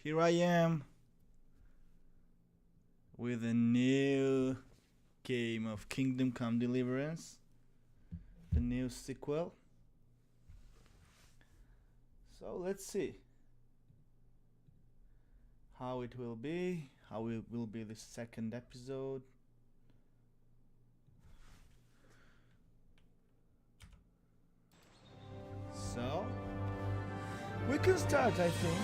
Here I am with a new game of Kingdom Come Deliverance, the new sequel. So let's see how it will be, how it will be the second episode. So we can start, I think.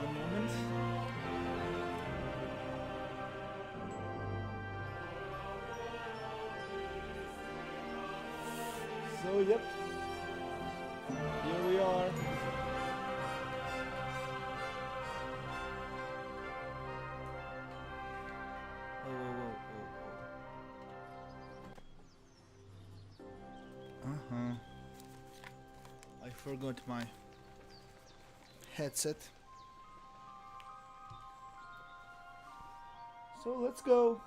One moment. So yep, here we are. I forgot my headset. So let's go.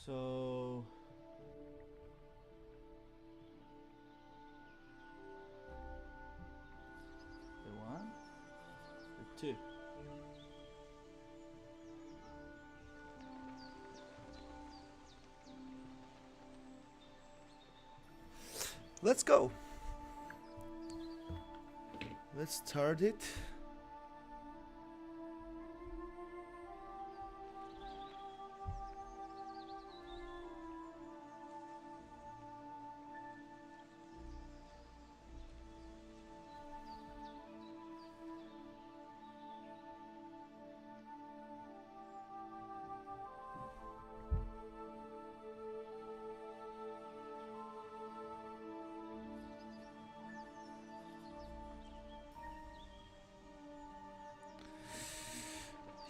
So the one, the two. Let's go. Let's start it.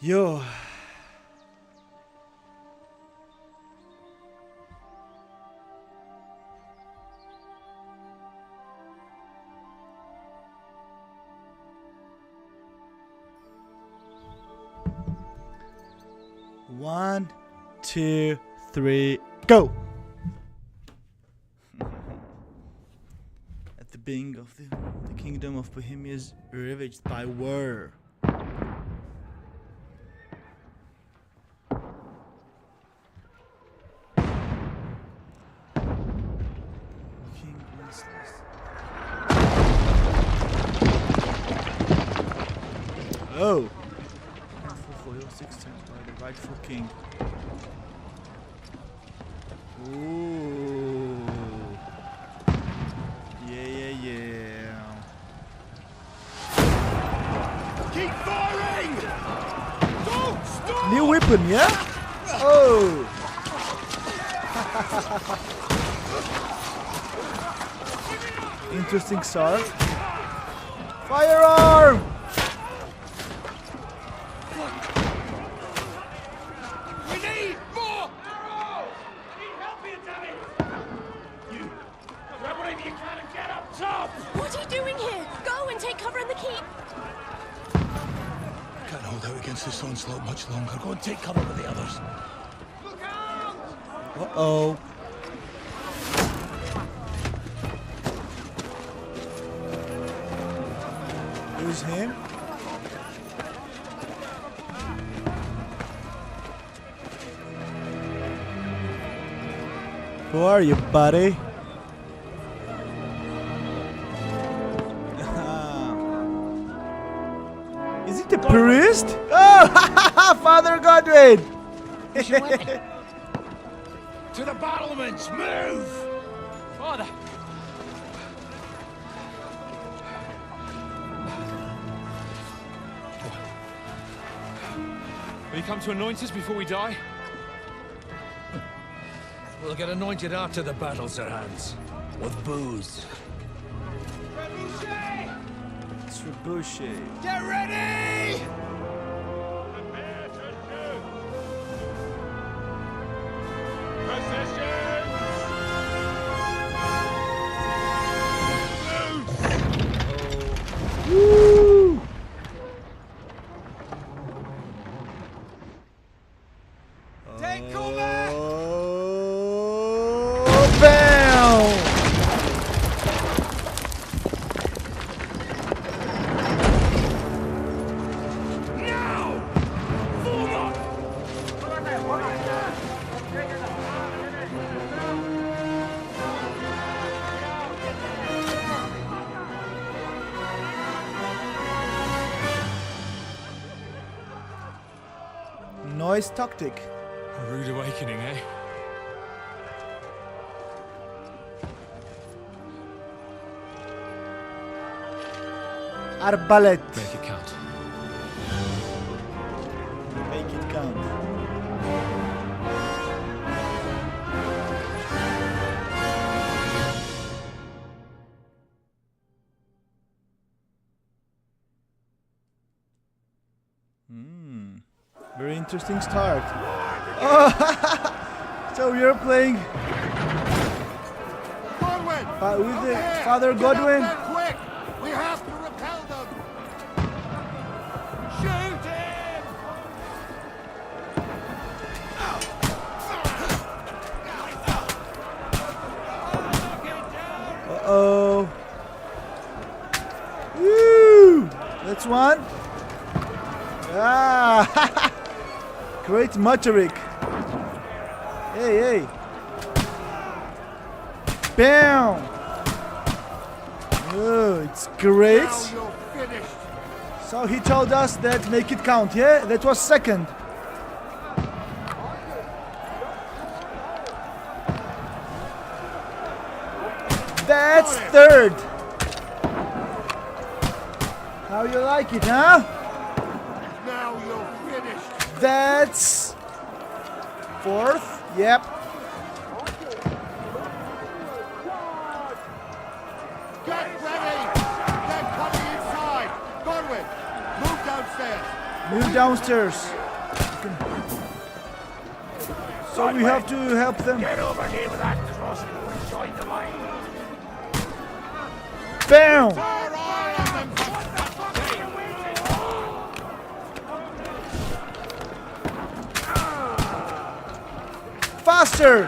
Yo. One, two, three, go. At the beginning of the kingdom of Bohemia is ravaged by war. Oh! For your 16 by the rightful king. Ooh. Yeah. Keep firing! Don't stop! New weapon, yeah? Oh! Interesting sword. Firearm! What are you doing here? Go and take cover in the keep. Can't hold out against this onslaught much longer. Go and take cover with the others. Look out! Uh-oh. Who's him? Who are you, buddy? Is it the priest? Oh, Father Godwin! To the battlements! Move! Father! Will you come to anoint us before we die? We'll get anointed after the battle, Sir Hans. With booze. Trebuchet. Get ready! Oh, bam! Noise tactic. A rude awakening, eh? Arbalet. Make it count. Make it count. Very interesting start. Oh, so you're playing with the Father Godwin. Quick! We have to repel them! Shoot him! Uh-oh. Woo! That's one. Ah! Great motoric. Hey, hey. Bam! Oh, it's great. Now you're finished! So he told us that make it count, yeah? That was second. That's third. How you like it, huh? Now you're finished! That's fourth. Yep. Get ready! They're coming inside! Godwin, move downstairs! Move downstairs. So we have to help them. Get over here with that crossbow and join the line! Bam! Fire all of them! Faster!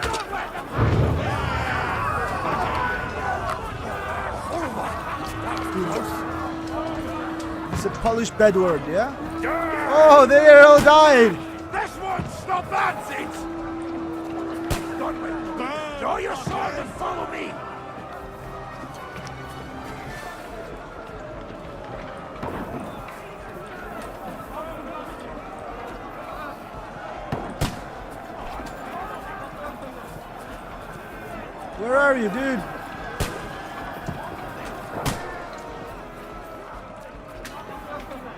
It's a Polish bad word, yeah? Oh, they all died! This one's not bad, Zitz! Godwin, draw your sword and follow me! Where are you, dude?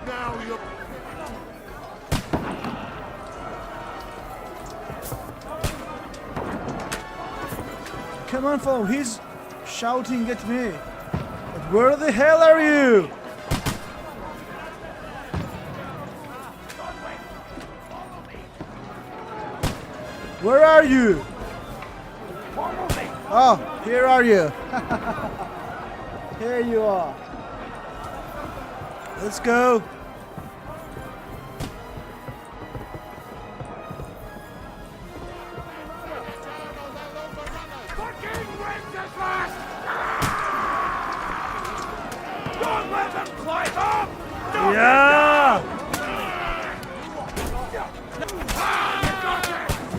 Now you're... Come on, follow. He's shouting at me. But where the hell are you? Where are you? Oh, here are you. Here you are. Let's go. Fucking Wenceslas! Don't let them climb up! Yeah.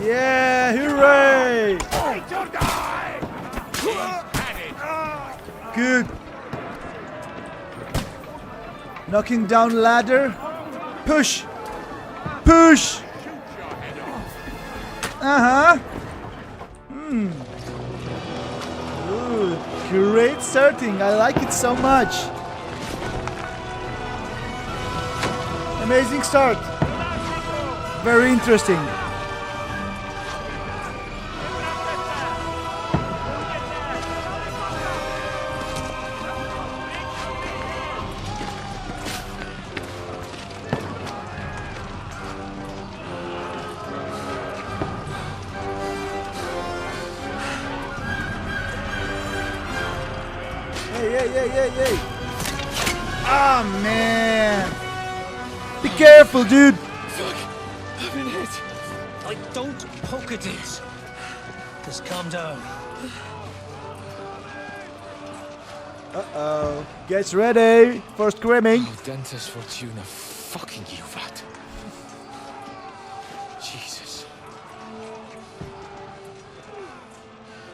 Yeah, hooray! To die! Good. Knocking down ladder. Push. Push. Uh-huh. Ooh, great starting. I like it so much. Amazing start. Very interesting. Hey. Ah, man. Be careful, dude. Fuck! I've been hit. I don't poke at it. Just calm down. Uh-oh. Get ready for screaming. Oh, Dentes Fortuna, fucking you, that. Jesus.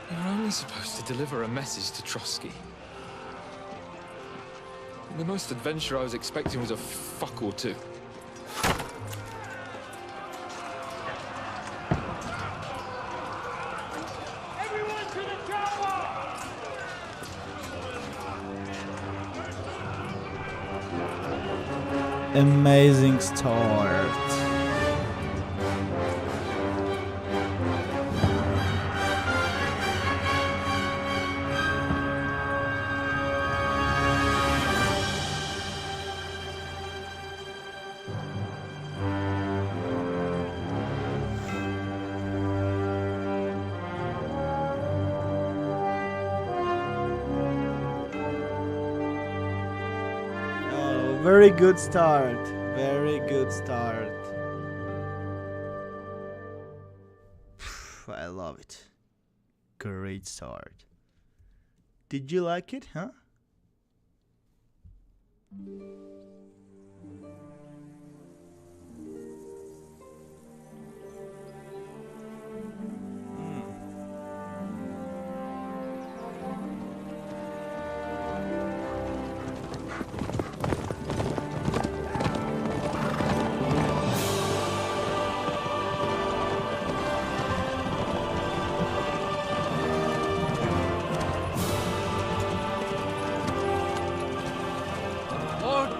You're only supposed to deliver a message to Trotsky. The most adventure I was expecting was a fuck or two. Everyone to the tower! Amazing start. Very good start. Very good start. I love it. Great start. Did you like it, huh?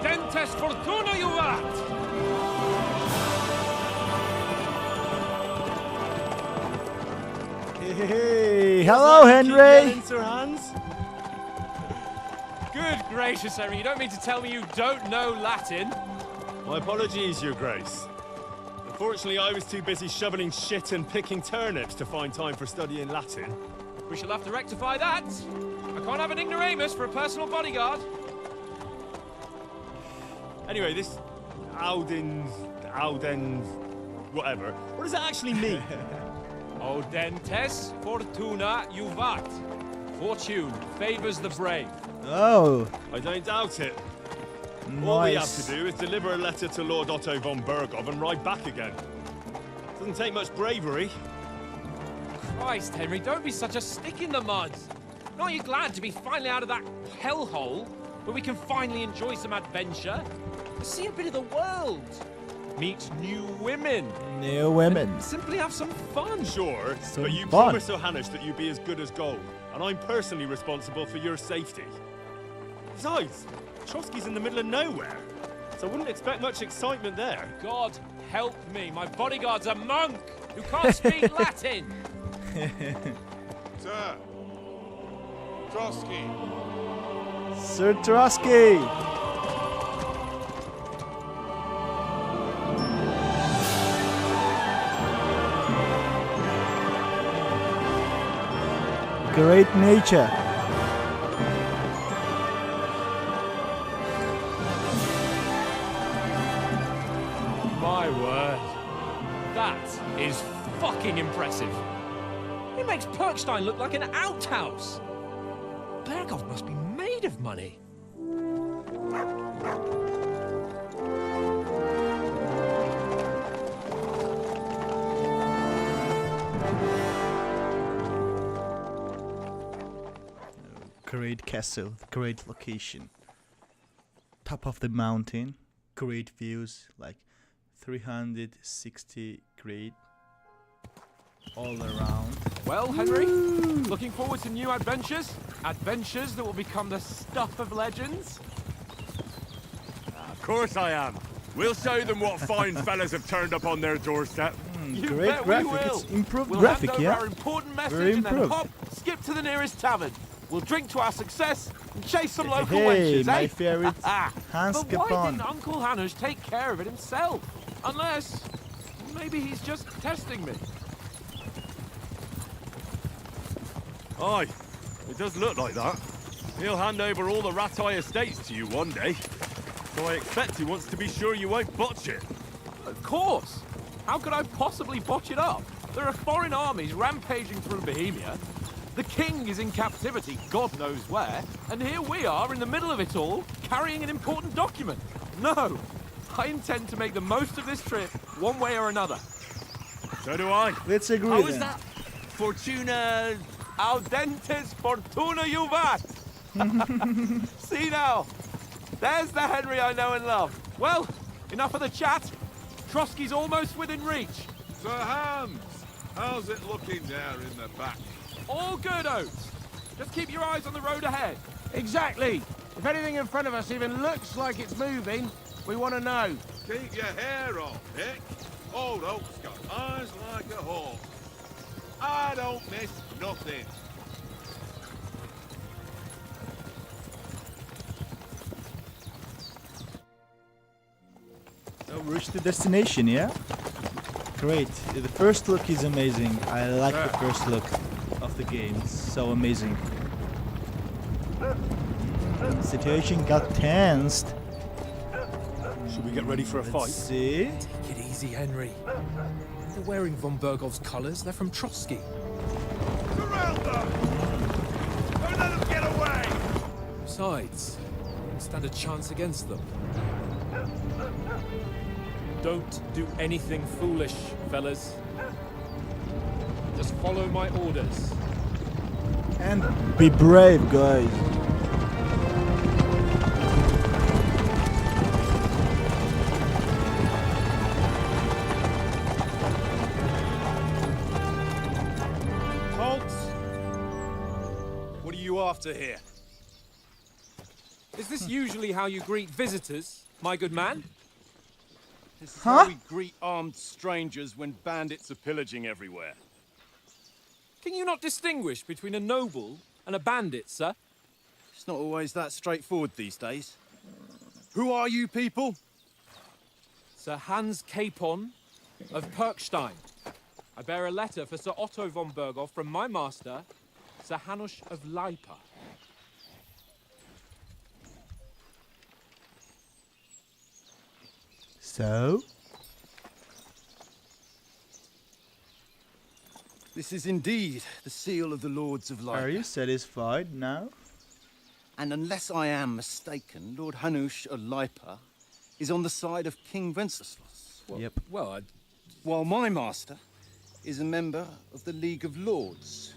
Dentes Fortuna, you vat! Hey, hello, Henry. Sir Hans? Good gracious, Henry, you don't mean to tell me you don't know Latin? My apologies, Your Grace. Unfortunately, I was too busy shoveling shit and picking turnips to find time for studying Latin. We shall have to rectify that. I can't have an ignoramus for a personal bodyguard. Anyway, this Audens, whatever. What does that actually mean? Audentes Fortuna Juvat. Fortune favors the brave. Oh, I don't doubt it. All we have to nice. do is deliver a letter to Lord Otto von Bergov and ride back again. Doesn't take much bravery. Christ, Henry, don't be such a stick in the mud. Aren't you glad to be finally out of that hellhole where we can finally enjoy some adventure? See a bit of the world. Meet new women. New women. And simply have some fun. Sure, Some but you fun. promised Johannes that you'd be as good as gold, and I'm personally responsible for your safety. Besides, Trotsky's in the middle of nowhere, so I wouldn't expect much excitement there. God help me, my bodyguard's a monk who can't speak Latin. Sir! Trotsky! Sir Trotsky. Great nature. My word. That is fucking impressive. It makes Perkstein look like an outhouse. Bergov must be made of money. Great castle, great location. Top of the mountain, great views, like 360 great all around. Well, Henry, looking forward to new adventures? Adventures that will become the stuff of legends? Of course I am. We'll show them what fine fellas have turned up on their doorstep. You Great bet graphic, we will. it's improved We'll graphic, hand over yeah? our important message Very and then improved. hop, skip to the nearest tavern. We'll drink to our success and chase some local Hey, wenches, my eh? favorite Hans But why Capon. didn't Uncle Hannes take care of it himself? Unless, maybe he's just testing me. Aye, it does look like that. He'll hand over all the Ratai estates to you one day. So I expect he wants to be sure you won't botch it. Of course. How could I possibly botch it up? There are foreign armies rampaging through Bohemia. The king is in captivity, God knows where, and here we are in the middle of it all, carrying an important document. No, I intend to make the most of this trip, one way or another. So do I. Let's agree How then. is that? Fortuna... Audentes Fortuna Juvat! See now, there's the Henry I know and love. Well, enough of the chat. Trotsky's almost within reach. Sir Hans, how's it looking there in the back? All good, Oates. Just keep your eyes on the road ahead. Exactly. If anything in front of us even looks like it's moving, we want to know. Keep your hair on, Dick. Old Oak's got eyes like a hawk. I don't miss nothing. So we reached the destination, yeah? Great. The first look is amazing. I like the first look of the game. It's so amazing. Situation got tensed. Should we get ready for a Let's fight? see. Take it easy, Henry. They're wearing von Bergov's colours. They're from Trotsky. Surround them! Don't let them get away! Besides, we don't stand a chance against them. Don't do anything foolish, fellas. Just follow my orders. And be brave, guys. Colts! What are you after here? Is this usually how you greet visitors, my good man? This is Huh? how we greet armed strangers when bandits are pillaging everywhere. Can you not distinguish between a noble and a bandit, sir? It's not always that straightforward these days. Who are you people? Sir Hans Capon of Perkstein. I bear a letter for Sir Otto von Berghoff from my master, Sir Hanush of Leipa. So? This is indeed the seal of the Lords of Light. Are you satisfied now? And unless I am mistaken, Lord Hanush of Leipa is on the side of King Wenceslas. Yep. Well, While my master is a member of the League of Lords,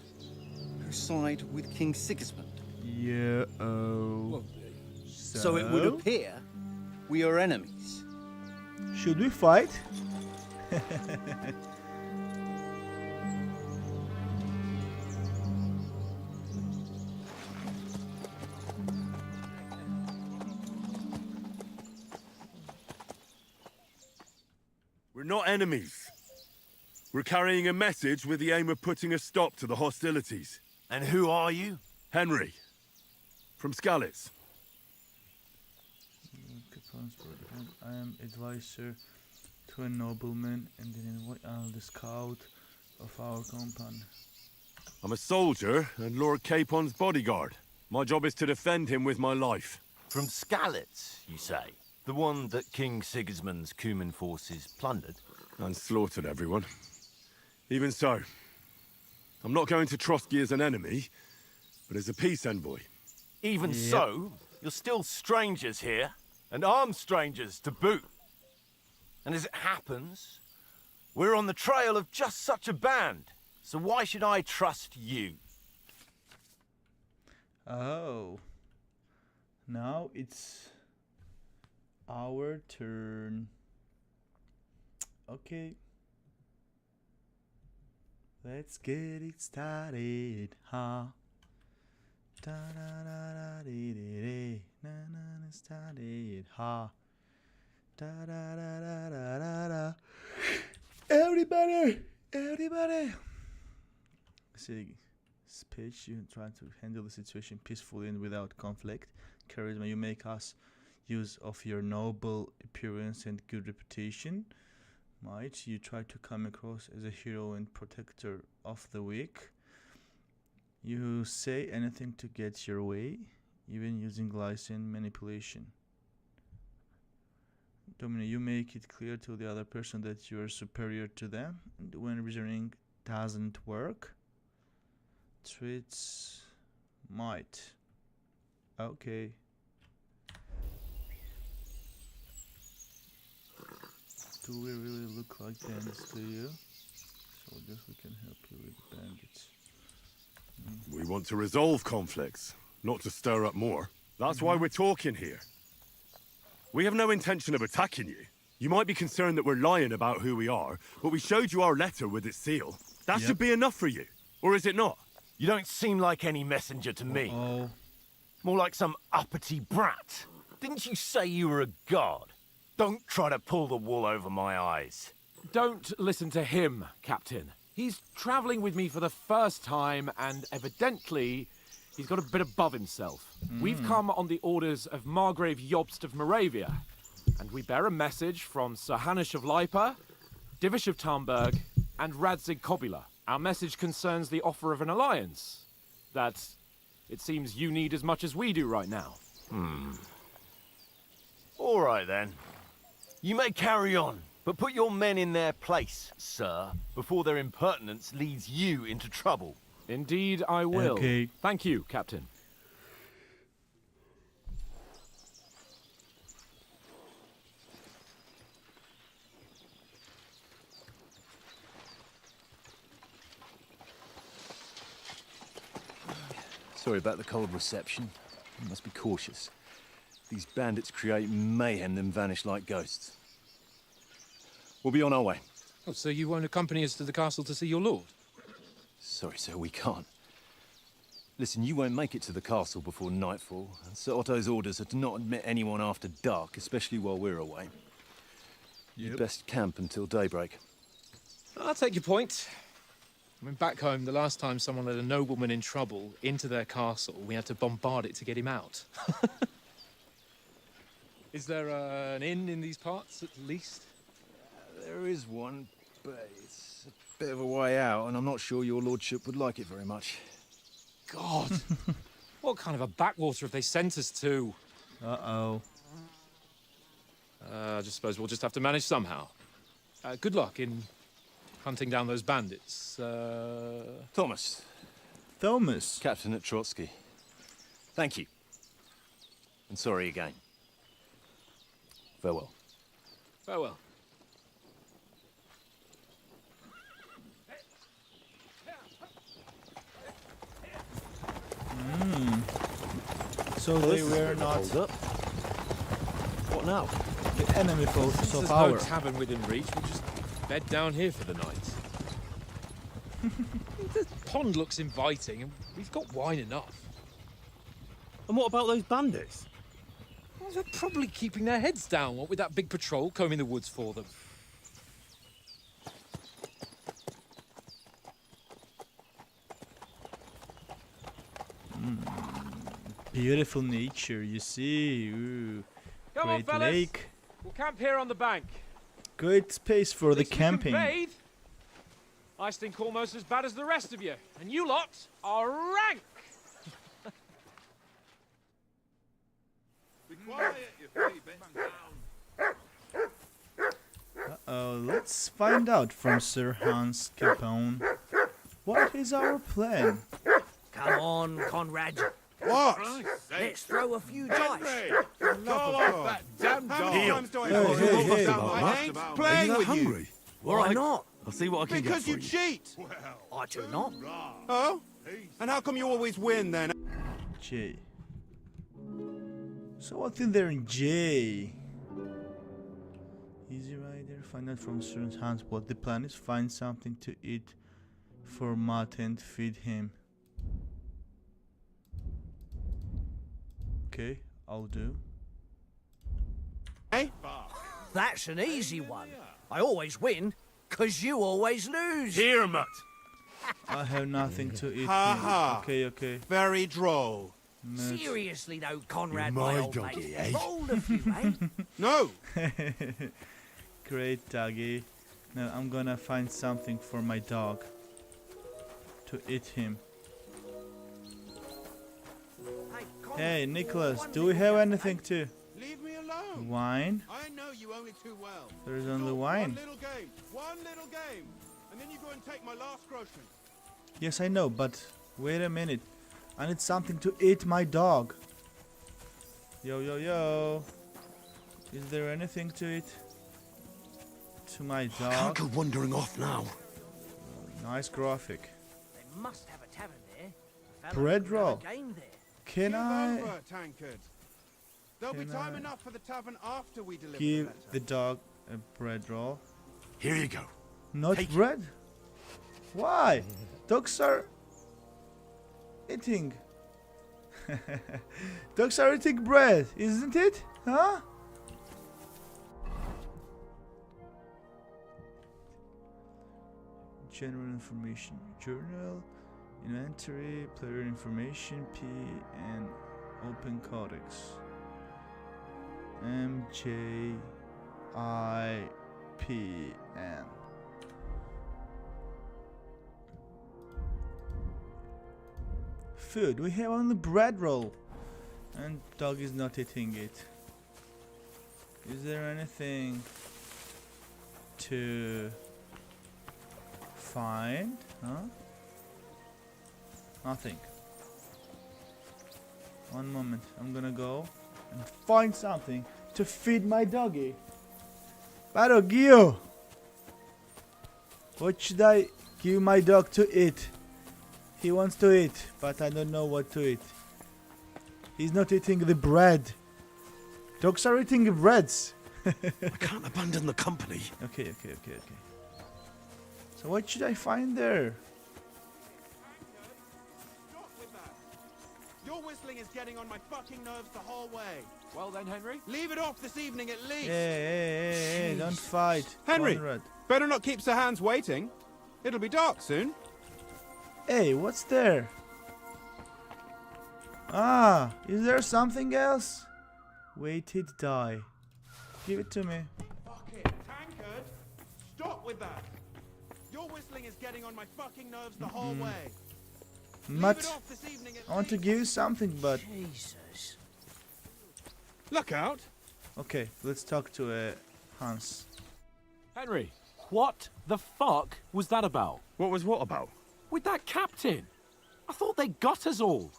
who side with King Sigismund. Yeah. well, So it would appear we are enemies. Should we fight? We're not enemies. We're carrying a message with the aim of putting a stop to the hostilities. And who are you? Henry, from Skalitz. I am advisor to a nobleman and the scout of our company. I'm a soldier and Lord Capon's bodyguard. My job is to defend him with my life. From Skalitz, you say? The one that King Sigismund's Cuman forces plundered? And slaughtered everyone. Even so, I'm not going to Trotsky as an enemy, but as a peace envoy. Even so, you're still strangers here, and armed strangers to boot. And as it happens, we're on the trail of just such a band, so why should I trust you? Oh. Now it's our turn. Okay. Let's get it started, huh? Da da da da dee dee dee. Na na na started, huh? Da da da da da da da. Everybody! Everybody! See, speech, you try to handle the situation peacefully and without conflict. Charisma, you make us use of your noble appearance and good reputation. Might, you try to come across as a hero and protector of the weak. You say anything to get your way, even using lies and manipulation. Dominic, you make it clear to the other person that you are superior to them. And when reasoning doesn't work, treats might. Okay. Do we really look like bandits to you? So I guess we can help you with bandits. We want to resolve conflicts, not to stir up more. That's why we're talking here. We have no intention of attacking you. You might be concerned that we're lying about who we are, but we showed you our letter with its seal. That should be enough for you. Or is it not? You don't seem like any messenger to me. Oh, More like some uppity brat. Didn't you say you were a god? Don't try to pull the wool over my eyes. Don't listen to him, Captain. He's travelling with me for the first time, and evidently he's got a bit above himself. We've come on the orders of Margrave Jobst of Moravia, and we bear a message from Sir Hanush of Lipa, Divish of Tarnberg, and Radzig Kobula. Our message concerns the offer of an alliance that it seems you need as much as we do right now. All right, then. You may carry on, but put your men in their place, sir, before their impertinence leads you into trouble. Indeed, I will. Okay. Thank you, Captain. Sorry about the cold reception. You must be cautious. These bandits create mayhem, then vanish like ghosts. We'll be on our way. Oh, so you won't accompany us to the castle to see your lord? Sorry, sir, we can't. Listen, you won't make it to the castle before nightfall, and Sir Otto's orders are to not admit anyone after dark, especially while we're away. You'd best camp until daybreak. I'll take your point. I mean, back home, the last time someone let a nobleman in trouble into their castle, we had to bombard it to get him out. Is there an inn in these parts, at least? There is one, but it's a bit of a way out, and I'm not sure your lordship would like it very much. God! What kind of a backwater have they sent us to? uh-oh. I just suppose we'll just have to manage somehow. Good luck in hunting down those bandits. Thomas, Thomas. captain at Trotsky. Thank you. And sorry again. Farewell. Farewell. So they were not Hold up. What now? the enemy forces Since of there's our. no tavern within reach, we'll just bed down here for the night. The pond looks inviting, and we've got wine enough. And what about those bandits? Well, they're probably keeping their heads down, what with that big patrol combing the woods for them. Beautiful nature, you see. Ooh. Come on, Great fellas. lake. We'll camp here on the bank. Great space for the At least we can camping. bathe. I stink almost as bad as the rest of you, and you lot are rank. Be quiet, you flea Uh-oh, let's find out from Sir Hans Capone. What is our plan? Come on, Conrad. What? Let's throw a few dice. Call off that damn dog. Heel. Times do I Hey, call hey, you? hey. I ain't playing with you. Why not? I'll see what I can Because get you for cheat. I do not. Oh? And how come you always win then? J. So what's in there in J? Easy Rider, find out from Sir Hans what the plan is. Find something to eat for Matt and feed him. Okay, I'll do. Hey? That's an easy one. I always win, 'cause you always lose. Here, Mutt. I have nothing to eat. Ha mate. ha. Okay, okay. Very droll. Mutt. Seriously though, Conrad, You're my my old doggy, mate. eh? Roll a few, eh? No. Great doggy. Now I'm gonna find something for my dog to eat him. Hey, Conrad, Hey, Nicholas, one do we thing have for you, anything to Leave me alone. wine? I know know you only too well. There's It's only all wine. One little game, and then you go and take my last grocery. Yes, I know, but wait a minute. I need something to eat my dog. Yo, yo, yo. Is there anything to eat? To my dog? I can't go wandering off now. Nice graphic. They must have a tavern there. A fellow Bread could have a roll. game there. Can Give I over, tankard. There'll be Can time I enough for the tavern after we deliver give the the letter. dog a bread roll? Here you go. Not Take it. bread? Why? Dogs are eating. Dogs are eating bread, isn't it? Huh? General information journal, inventory, player information, P, and open codex. M J I P N. Food. We have only bread roll, and dog is not eating it. Is there anything to find? Huh? Nothing. One moment. I'm gonna go and find something to feed my doggy. Barogio! What should I give my dog to eat? He wants to eat, but I don't know what to eat. He's not eating the bread. Dogs are eating the breads. I can't abandon the company. Okay. So what should I find there? Stop with that. Your whistling is getting on my fucking nerves the whole way. Well then, Henry. Leave it off this evening at least. Hey, don't fight. Henry. Conrad. Better not keep Sir Hans waiting. It'll be dark soon. Hey, what's there? Ah, is there something else? Weighted die. Give it to me. Fuck it, tankard. Stop with that. Your whistling is getting on my fucking nerves the whole way. Leave But it off this evening at I want to least. give you something, but Jesus. Look out. okay, let's talk to Hans. Henry, what the fuck was that about? What was what about? With that captain? I thought they got us all.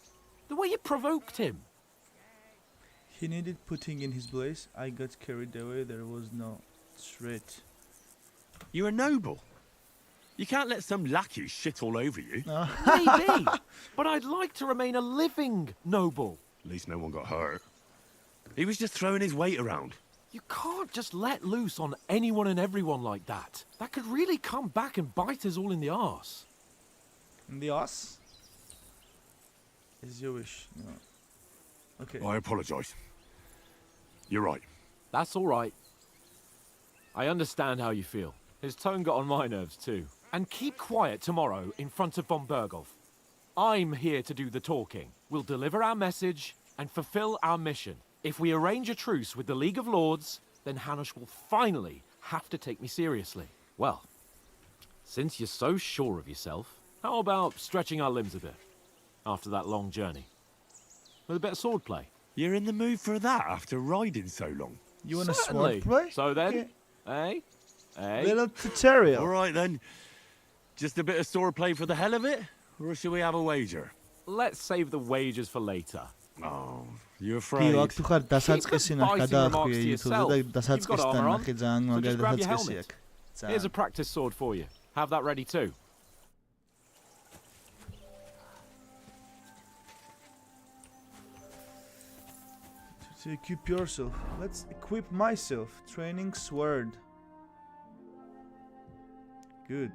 The way you provoked him. He needed putting in his place. I got carried away. There was no threat. You're a noble. You can't let some lackey shit all over you. Maybe. But I'd like to remain a living noble. At least no one got hurt. He was just throwing his weight around. You can't just let loose on anyone and everyone like that. That could really come back and bite us all in the arse. In the ass? As you wish. No. Okay. I apologise. You're right. That's all right. I understand how you feel. His tone got on my nerves too. And keep quiet tomorrow in front of von Berghoff. I'm here to do the talking. We'll deliver our message and fulfill our mission. If we arrange a truce with the League of Lords, then Hanush will finally have to take me seriously. Well, since you're so sure of yourself, how about stretching our limbs a bit after that long journey? With a bit of swordplay. You're in the mood for that after riding so long. You want a Certainly. sword play? So then, Little tutorial. All right then. Just a bit of sword play for the hell of it? Or should we have a wager? Let's save the wagers for later. Oh, you're afraid. Դիվակտուխար դասածկեսի նախադախի yourself. YouTube-ը դասածկեսთან on, նախիձան so just մագար grab your դասածկեսիակ. Here's a practice sword for you. Have that ready too. To equip yourself. Let's equip myself. Training sword. Good.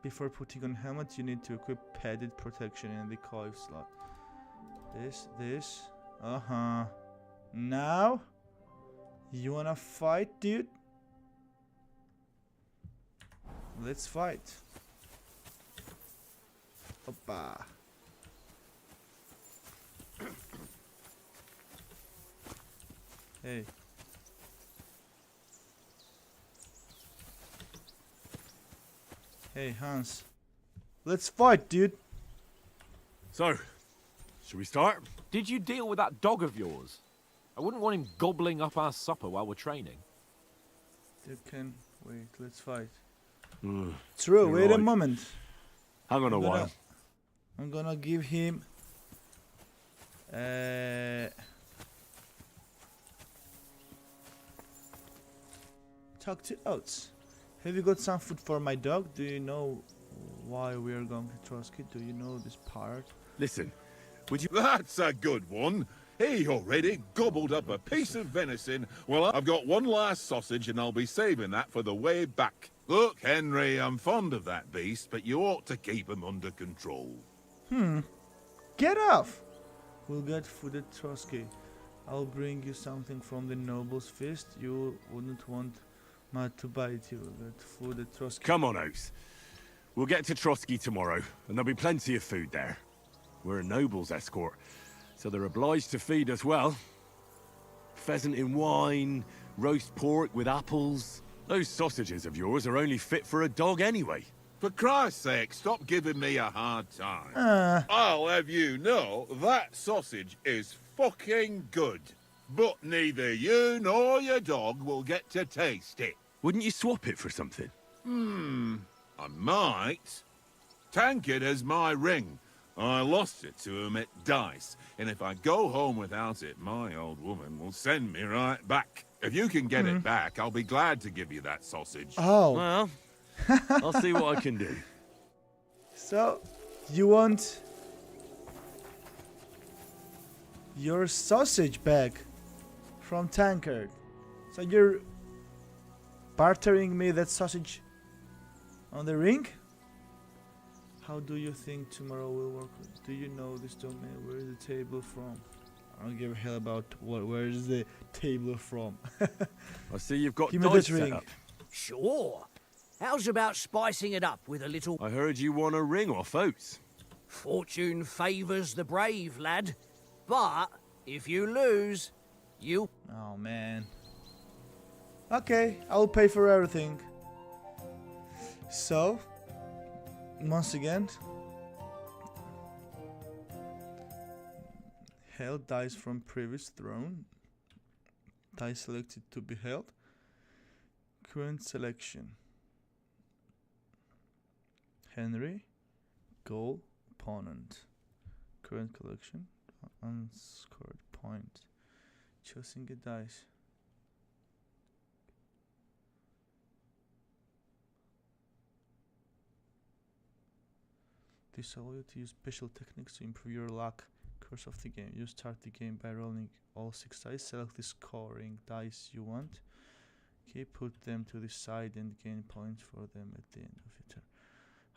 Before putting on helmet, you need to equip padded protection in the coif slot. This. Uh-huh. Now? You wanna fight, dude? Let's fight. Oppa. Hey. Hey, Hans. Let's fight, dude. So, should we start? Did you deal with that dog of yours? I wouldn't want him gobbling up our supper while we're training. You can wait. Let's fight. Mm, True. you're Wait a right. moment. Hang on a while. I'm gonna give him. Talk to Oats. Have you got some food for my dog? Do you know why we are going to Trotsky? Do you know this part? Listen, would you... That's a good one. He already gobbled up a piece of venison. Well, I've got one last sausage and I'll be saving that for the way back. Look, Henry, I'm fond of that beast, but you ought to keep him under control. Get off! We'll get food at Trotsky. I'll bring you something from the noble's feast. You wouldn't want Matt to bite you. We'll get food at Trotsky. Come on, Oates. We'll get to Trotsky tomorrow, and there'll be plenty of food there. We're a noble's escort, so they're obliged to feed us well. Pheasant in wine, roast pork with apples. Those sausages of yours are only fit for a dog anyway. For Christ's sake, stop giving me a hard time. I'll have you know that sausage is fucking good. But neither you nor your dog will get to taste it. Wouldn't you swap it for something? I might. Tankard has my ring. I lost it to him at dice, and if I go home without it, my old woman will send me right back. If you can get it back, I'll be glad to give you that sausage. Oh. Well, I'll see what I can do. So, you want your sausage back from Tankard? So you're bartering me that sausage on the ring? How do you think tomorrow will work? Do you know this domain? Where is the table from? I don't give a hell about where is the table from. I see you've got Give me dice that set ring. up. Sure. How's about spicing it up with a little... I heard you won a ring off Oates. Fortune favours the brave, lad. But if you lose, you... Oh, man. Okay, I'll pay for everything. So, once again, held dice from previous throne. Dice selected to be held. Current selection. Henry, goal, opponent. Current collection, unscored point. Choosing a dice. This allows you to use special techniques to improve your luck course of the game. You start the game by rolling all 6 dice. Select the scoring dice you want. Okay, put them to the side and gain points for them at the end of your turn.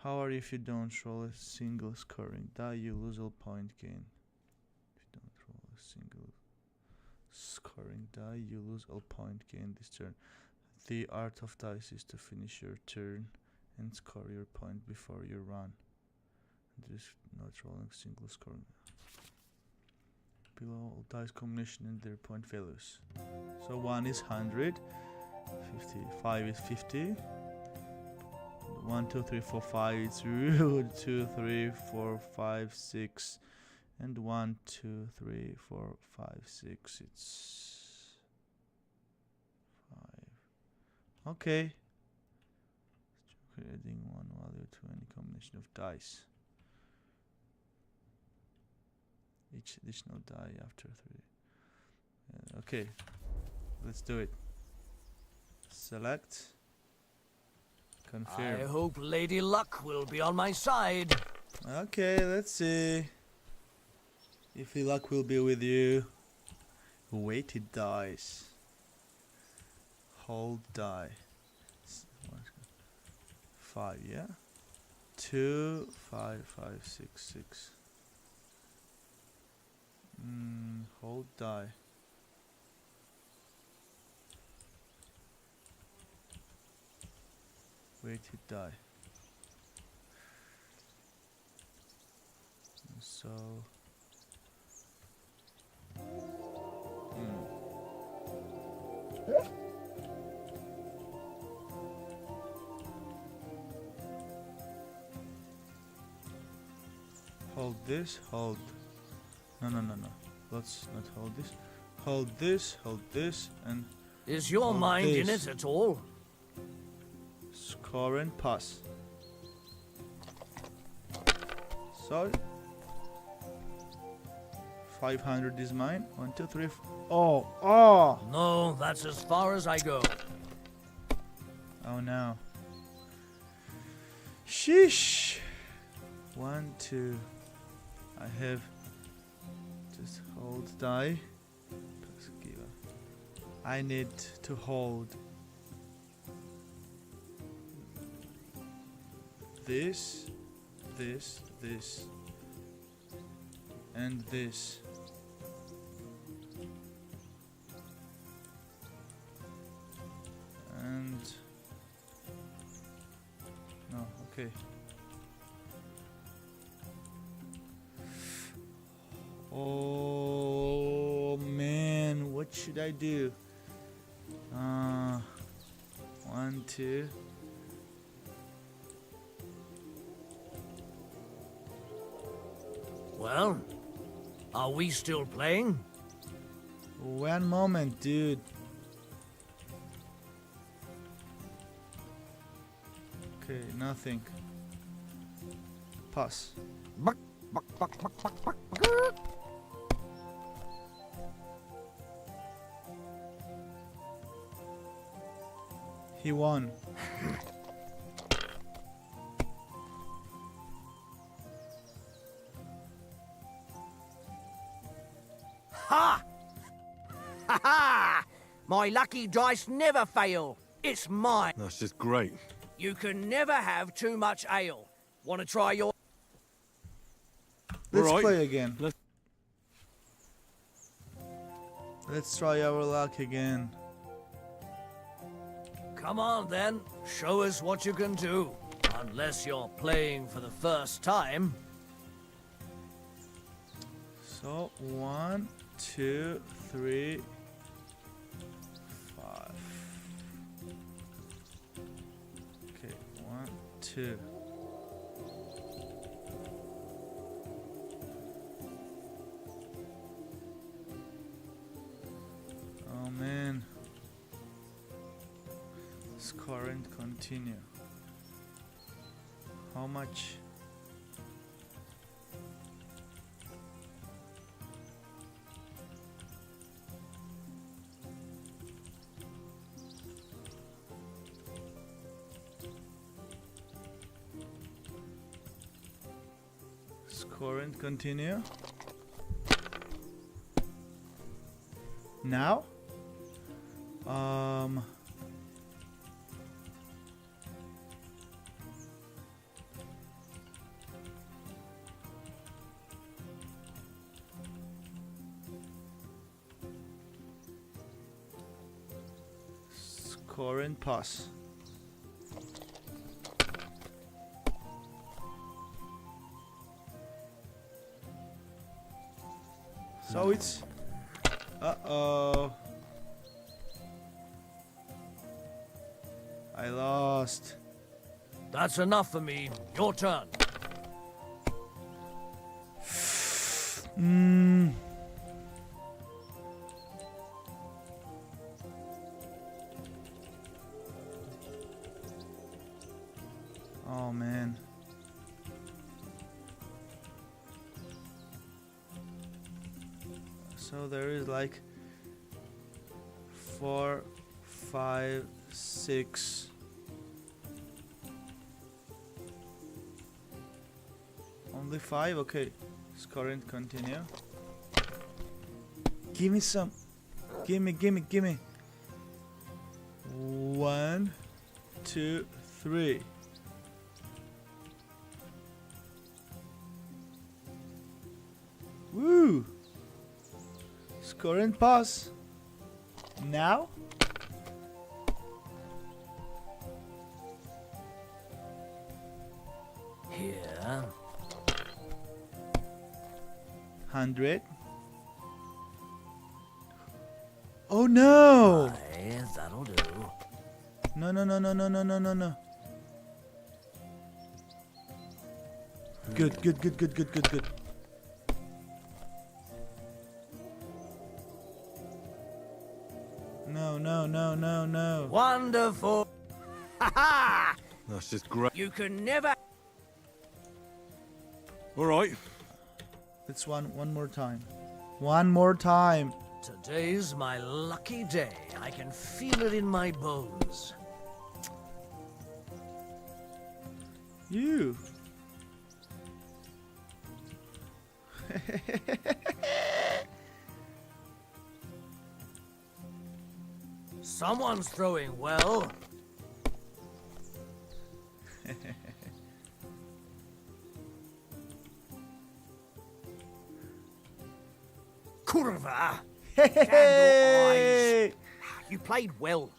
However, if you don't roll a single scoring die, you lose all point gain. If you don't roll a single scoring die, you lose all point gain this turn. The art of dice is to finish your turn and score your point before you run. This not rolling single scoring. Below all dice combination and their point values. So 1 is 100, 50, 5 is 50. 1, 2, 3, 4, 5 it's 2, 3, 4, 5, 6, and 1, 2, 3, 4, 5, 6 it's 5. Okay. Creating one value to any combination of dice. Each additional die after 3. Okay, let's do it. Select. Confirm. I hope Lady Luck will be on my side. Okay, let's see if the luck will be with you. Weighted dice. Hold die. 5, yeah? 2, 5, 5, 6, 6. Hold die. Weighted die. So hold this, hold. No. Let's not hold this. hold this, and Is your hold mind in this. it at all? Score and pass. So 500 is mine. 1, 2, 3. Oh! No, that's as far as I go. Oh no. Sheesh. 1, 2. I have just hold die. I need to hold this, and this. And no, okay. Oh man, what should I do? 1, 2. Well, are we still playing? One moment, dude. Okay, nothing. Pass. He won. Ha! Ha ha! My lucky dice never fail. It's mine. That's just great. You can never have too much ale. Want to try your... Let's Alright. play again. Let's try our luck again. Come on then, show us what you can do. Unless you're playing for the first time. So 1, 2, 3, 5. Okay, 1, 2. Oh man. Score and continue. How much? Score and continue. Now? Score and pass. So it's... Uh-oh. I lost. That's enough for me. Your turn. Oh man. So there is like 4, 5, 6. Only 5? Okay. Score and continue. Give me some. Give me. 1, 2, 3. Woo! Score and pass. Now? Here. 100. Oh no! Aye, that'll do. No. Good. no, no, no. Wonderful. Ha ha! That's just great. You can never. All right. Let's one more time. One more time. Today's my lucky day. I can feel it in my bones. You. Someone's throwing well. Curva. Hey! You played well.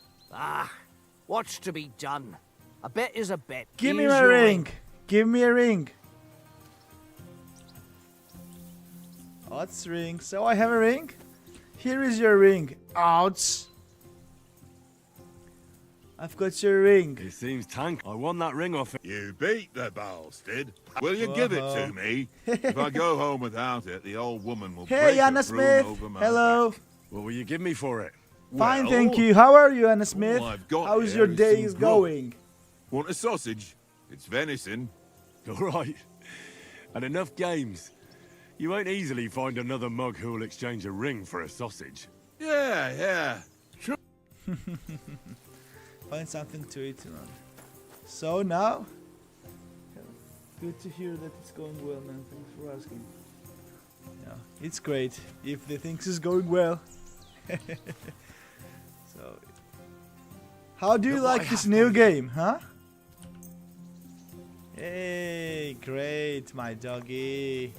What's to be done? A bet is a bet. Give me Here's my your ring. Give me a ring. What's ring? So I have a ring. Here is your ring. Ouch. I've got your ring. It seems Tank. I won that ring off. You beat the bastard. Will you give it to me? If I go home without it, the old woman will Hey, break Anna a broom Smith. over my Hello. back. What will you give me for it? Fine, Well, thank you. How are you, Anna Smith? all I've got How's here your is days some grub. going? Want a sausage? It's venison. All right. And enough games. You won't easily find another mug who will exchange a ring for a sausage. Yeah. Sure. Find something to eat, man. So now, good to hear that it's going well, man. Thanks for asking. Yeah, it's great if the things is going well. So, how do you like this new game, huh? Hey, great, my doggy.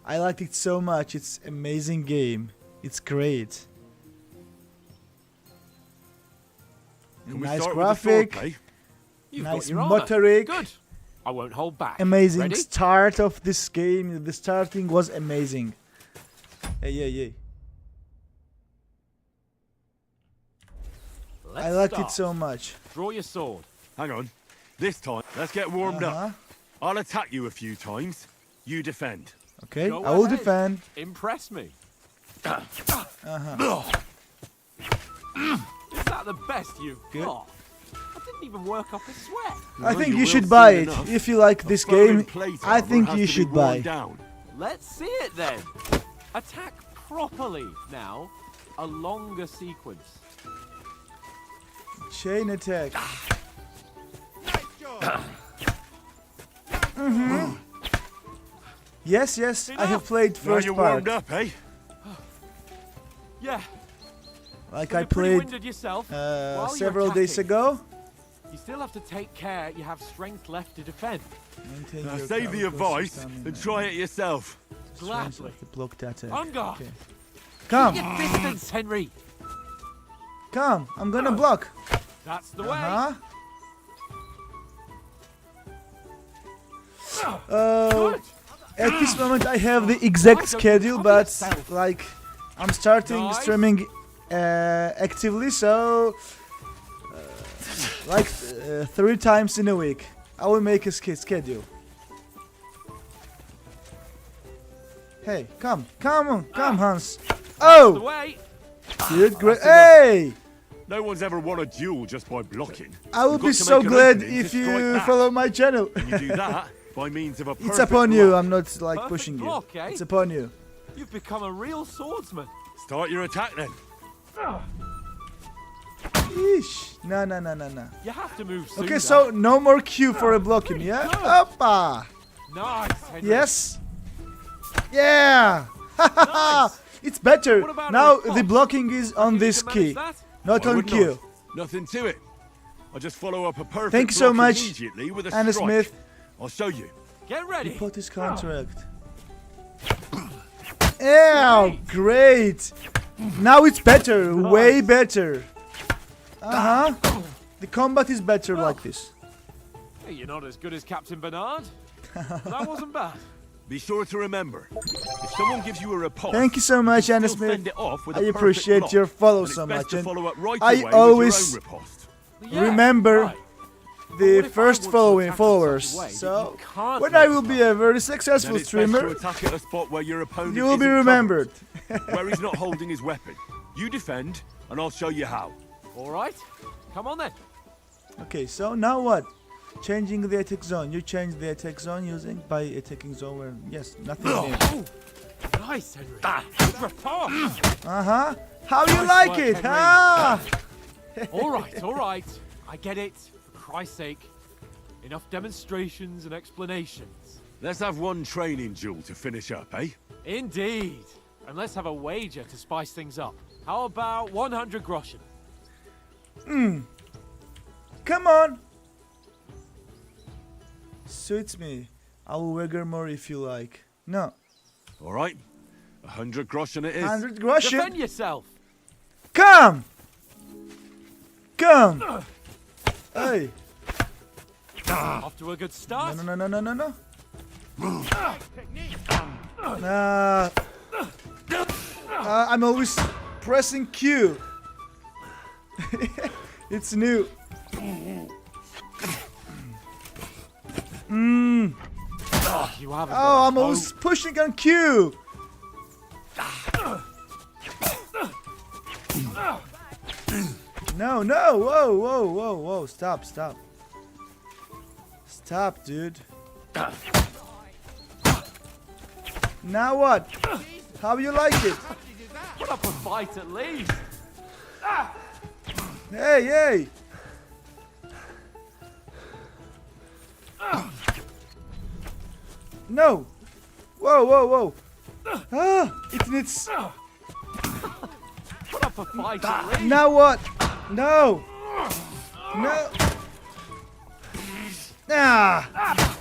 I liked it so much. It's amazing game. It's great. Can we Nice start with the sword graphic. play? You've Nice got your armor. motoric. Good. I won't hold back. Amazing Ready? start of this game. The starting was amazing. Hey. Let's I liked start. it so much. Draw your sword. Hang on. This time, let's get warmed Uh-huh. up. I'll attack you a few times. You defend. Okay, Go I will ahead. defend. Impress me. Uh-huh. Is that the best you've Good. got? I didn't even work up a sweat. I Well, think you you will should soon buy it. enough. If you like A this foe in game, plate I armor think has you to be should worn buy. Down. Let's see it then. Attack properly now. A longer sequence. Chain attack. Nice job. Yes, I have played Now first you're part. warmed up, eh? Yeah. Like So I you're pretty played winded yourself. While you're several days attacking, ago. You still have to take care you have strength left to defend. Maintain Now your save the cover advice stamina. and try it yourself. Strength Gladly. of the blocked attack. On guard. Okay. Come, Your distance, Henry. come. I'm gonna block. That's the way. Uh-huh. Good. At this moment I have the exact Why don't you schedule, cover but yourself? like I'm starting Nice. streaming actively, so like 3 times in a week I will make a schedule. Hey, come on, Hans. The Oh, way. good, great. That's enough. Hey, No one's ever won a duel just by blocking. I will You've be got to so make an glad opening to if strike you back. follow my channel. And you do that by means of a It's perfect upon you. block. I'm not like Perfect pushing you. block, eh? It's upon you. You've become a real swordsman. Start your attack then. Eesh. No. You have to move sooner. Okay, so no more Q for a blocking, yeah? Oppa! Nice, Henry. Yes? Yeah! Nice. It's better. What about Now a response? the blocking is on You this can manage key, that? not I on would Q. not. Nothing to it. I'll just follow up a perfect Thanks so block much, immediately with a Anna strike. Smith. I'll show you. Get ready. Put his contract. Ew, great! Now it's better, way better. The combat is better like this. Hey, you're not as good as Captain Bernard. But that wasn't bad. Be sure to remember, if someone gives you a riposte, Thank you so much, still Anna Smith. send it off with a I perfect appreciate block. your follow And it's so best much. to And follow up right I away with always your own riposte. Yeah, remember right. the what if I first want to attack in such a followers. way that So you can't when I make will be a very successful Then it's best to streamer, attack at a spot where your opponent you will be isn't remembered. covered, where he's not holding his weapon. You defend, and I'll show you how. All right, come on then. Okay, so now what? Changing the attack zone. You change the attack zone using by attacking zone where yes, nothing new. Oh, nice, Henry. Good report. Uh-huh. How you Nice like work, it, Henry. huh? All right, all right. I get it. For Christ's sake, enough demonstrations and explanations. Let's have one training duel to finish up, eh? Indeed. And let's have a wager to spice things up. How about 100 groschen? Come on. Suits me. I will wager more if you like. No. All right. 100 groschen it is. 100 groschen. Defend yourself. Come. Come. Hey. Off to a good start. No, no, no, no, no, no. I'm always pressing Q. It's new. You haven't Oh, got I'm a always pushing on Q. No, no, whoa, whoa, whoa, whoa, stop, stop. Stop, dude. Now what? How you like it? Put up a fight at least. Hey, hey. No. Whoa, whoa, whoa. Ah, it needs... Put up a fight at least. Now what? No. No. Ah.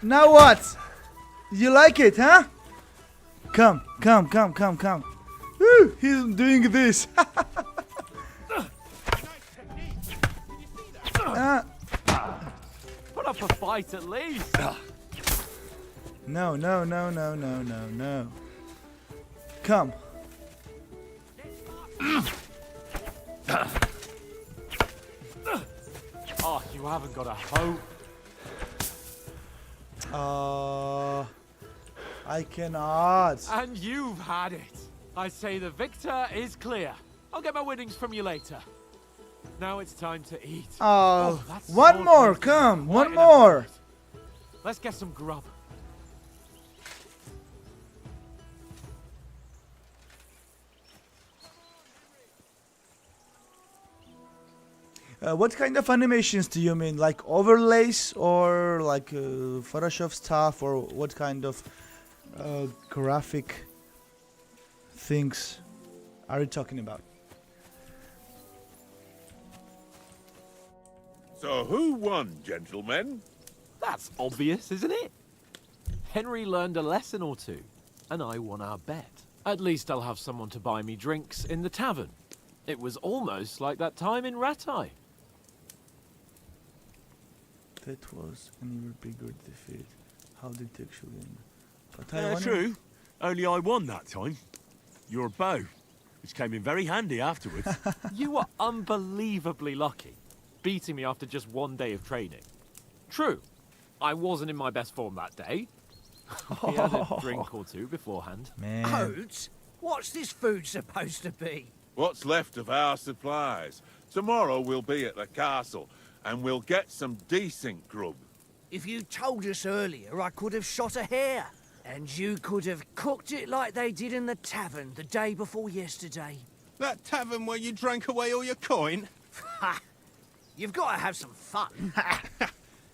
Now what? You like it, huh? Come, come, come, come, come. Woo, he's doing this. Put up a fight at least. No, no, no, no, no, no, no. Come. Oh, you haven't got a hope. I cannot. And you've had it. I say the victor is clear. I'll get my winnings from you later. Now it's time to eat. Oh, that's one so more, tasty. come, Quite one an more. appetite. Let's get some grub. What kind of animations do you mean? Like overlays or like Photoshop stuff, or what kind of graphic things are you talking about? So who won, gentlemen? That's obvious, isn't it? Henry learned a lesson or two, and I won our bet. At least I'll have someone to buy me drinks in the tavern. It was almost like that time in Rattay. That was an even bigger defeat. How did it actually end? But I won it. True. Only I won that time. Your bow, which came in very handy afterwards. You were unbelievably lucky, beating me after just one day of training. True, I wasn't in my best form that day. We had a drink or two beforehand. Man. Oats? What's this food supposed to be? What's left of our supplies? Tomorrow we'll be at the castle, and we'll get some decent grub. If you told us earlier, I could have shot a hare. And you could have cooked it like they did in the tavern the day before yesterday. That tavern where you drank away all your coin? Ha! You've got to have some fun.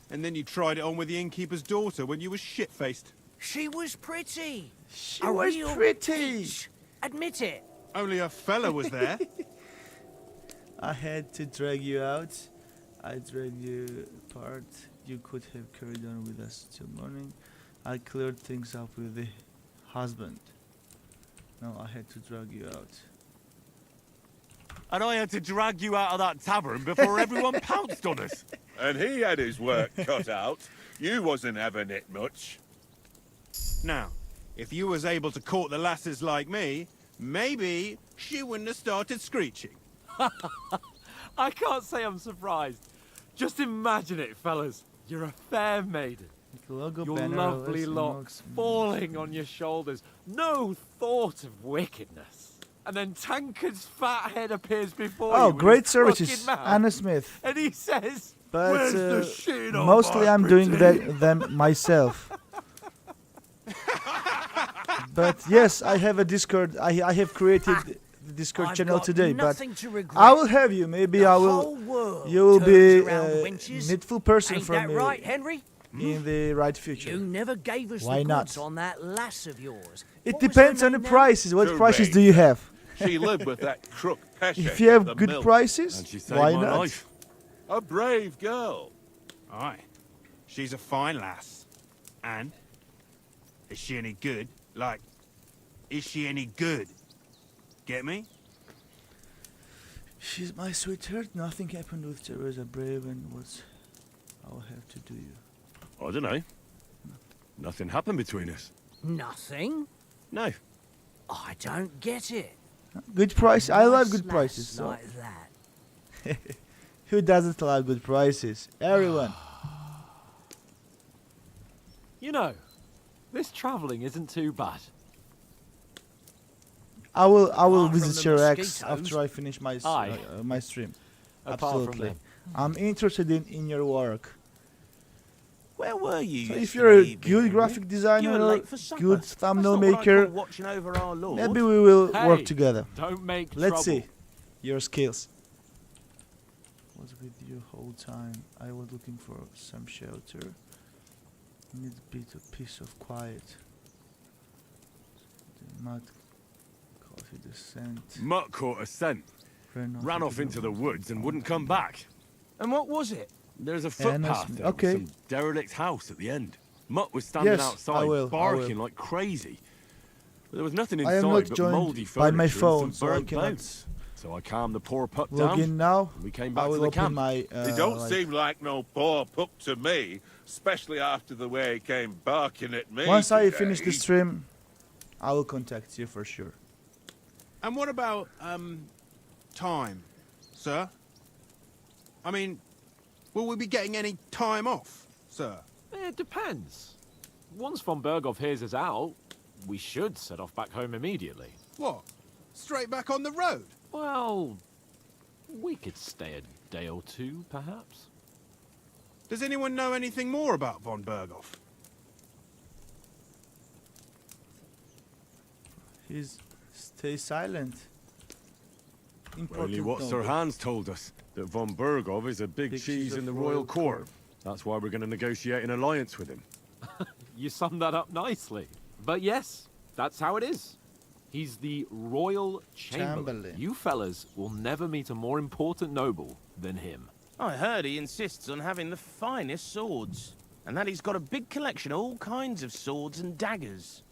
And then you tried it on with the innkeeper's daughter when you were shit-faced. She was pretty. She A was real pretty. peach. Admit it. Only a fella was there. I had to drag you out. I dragged you apart. You could have carried on with us till morning. I cleared things up with the husband. Now I had to drag you out. And I had to drag you out of that tavern before everyone pounced on us. And he had his work cut out. You wasn't having it much. Now, if you was able to court the lasses like me, maybe she wouldn't have started screeching. I can't say I'm surprised. Just imagine it, fellas. You're a fair maiden. Logo Your banner, lovely let's locks emote. falling on your shoulders. No thought of wickedness. And then Tankard's fat head appears before you. Oh, with great his crooked services, mouth, Anna Smith. And he says, But "Where's the shit on mostly my I'm doing pretty?" them myself. But yes, I have a Discord. I have created the Discord I've channel got today. But nothing to regret. I will have you. Maybe The I whole will. world You will turns be around a wenches. needful person Ain't for that me right, Henry? in the right future. You never gave us Why the not? goods on that lass of yours. It What was depends her on the name now? prices. What prices do you have? She lived with that crook Pesha. If you have the good mill. prices, And she saved why my not? life. A brave girl. Aye. She's a fine lass. And? Is she any good? Like, is she any good? Get me? She's my sweetheart. Nothing happened with Teresa Brave, and what's I'll have to do you. I don't know. Nothing happened between us. Nothing? No. I don't get it. Good price. I love Nice good lass prices. So. like that. Who doesn't love good prices? Everyone. You know, this travelling isn't too bad. I will Apart from visit the your ex mosquitoes. after I finish my Aye. my stream. Apart from Absolutely. them. I'm interested in your work. Where were you? So if yesterday you're a evening, good Henry? graphic You designer were or late for supper. good That's thumbnail not what I maker, call watching over our Lord. maybe we will Hey, work together. Don't make Let's trouble. see your skills. Was with you whole time. I was looking for some shelter. Need a bit of peace of quiet. The mud caught the scent. Mutt caught a scent, ran off into the woods and wouldn't come back. And what was it? There's a Anna footpath Smith. there Okay. with some derelict house at the end. Mutt was standing Yes, I outside will, I barking will. like crazy. But there was nothing I am inside not but joined mouldy by my furniture phone, and so some I burnt cannot boats. So I calmed the poor pup Log down. in now. and we came I back to will the open camp. my. It don't like- seem like no poor pup to me, especially after the way he came barking at me. Once I today. finish the stream, I will contact you for sure. And what about, time, sir? I mean, will we be getting any time off, sir? It depends. Once von Berghoff hears us out, we should set off back home immediately. What? Straight back on the road? Well, we could stay a day or two, perhaps. Does anyone know anything more about von Berghoff? He's stay silent. Only Important what Sir note. Hans told us, that von Berghoff is a big, Big cheese cheese in of the royal royal court. That's why we're going to negotiate an alliance with him. You summed that up nicely. But yes, that's how it is. He's the royal chamberlain. You fellas will never meet a more important noble than him. I heard he insists on having the finest swords, and that he's got a big collection of all kinds of swords and daggers.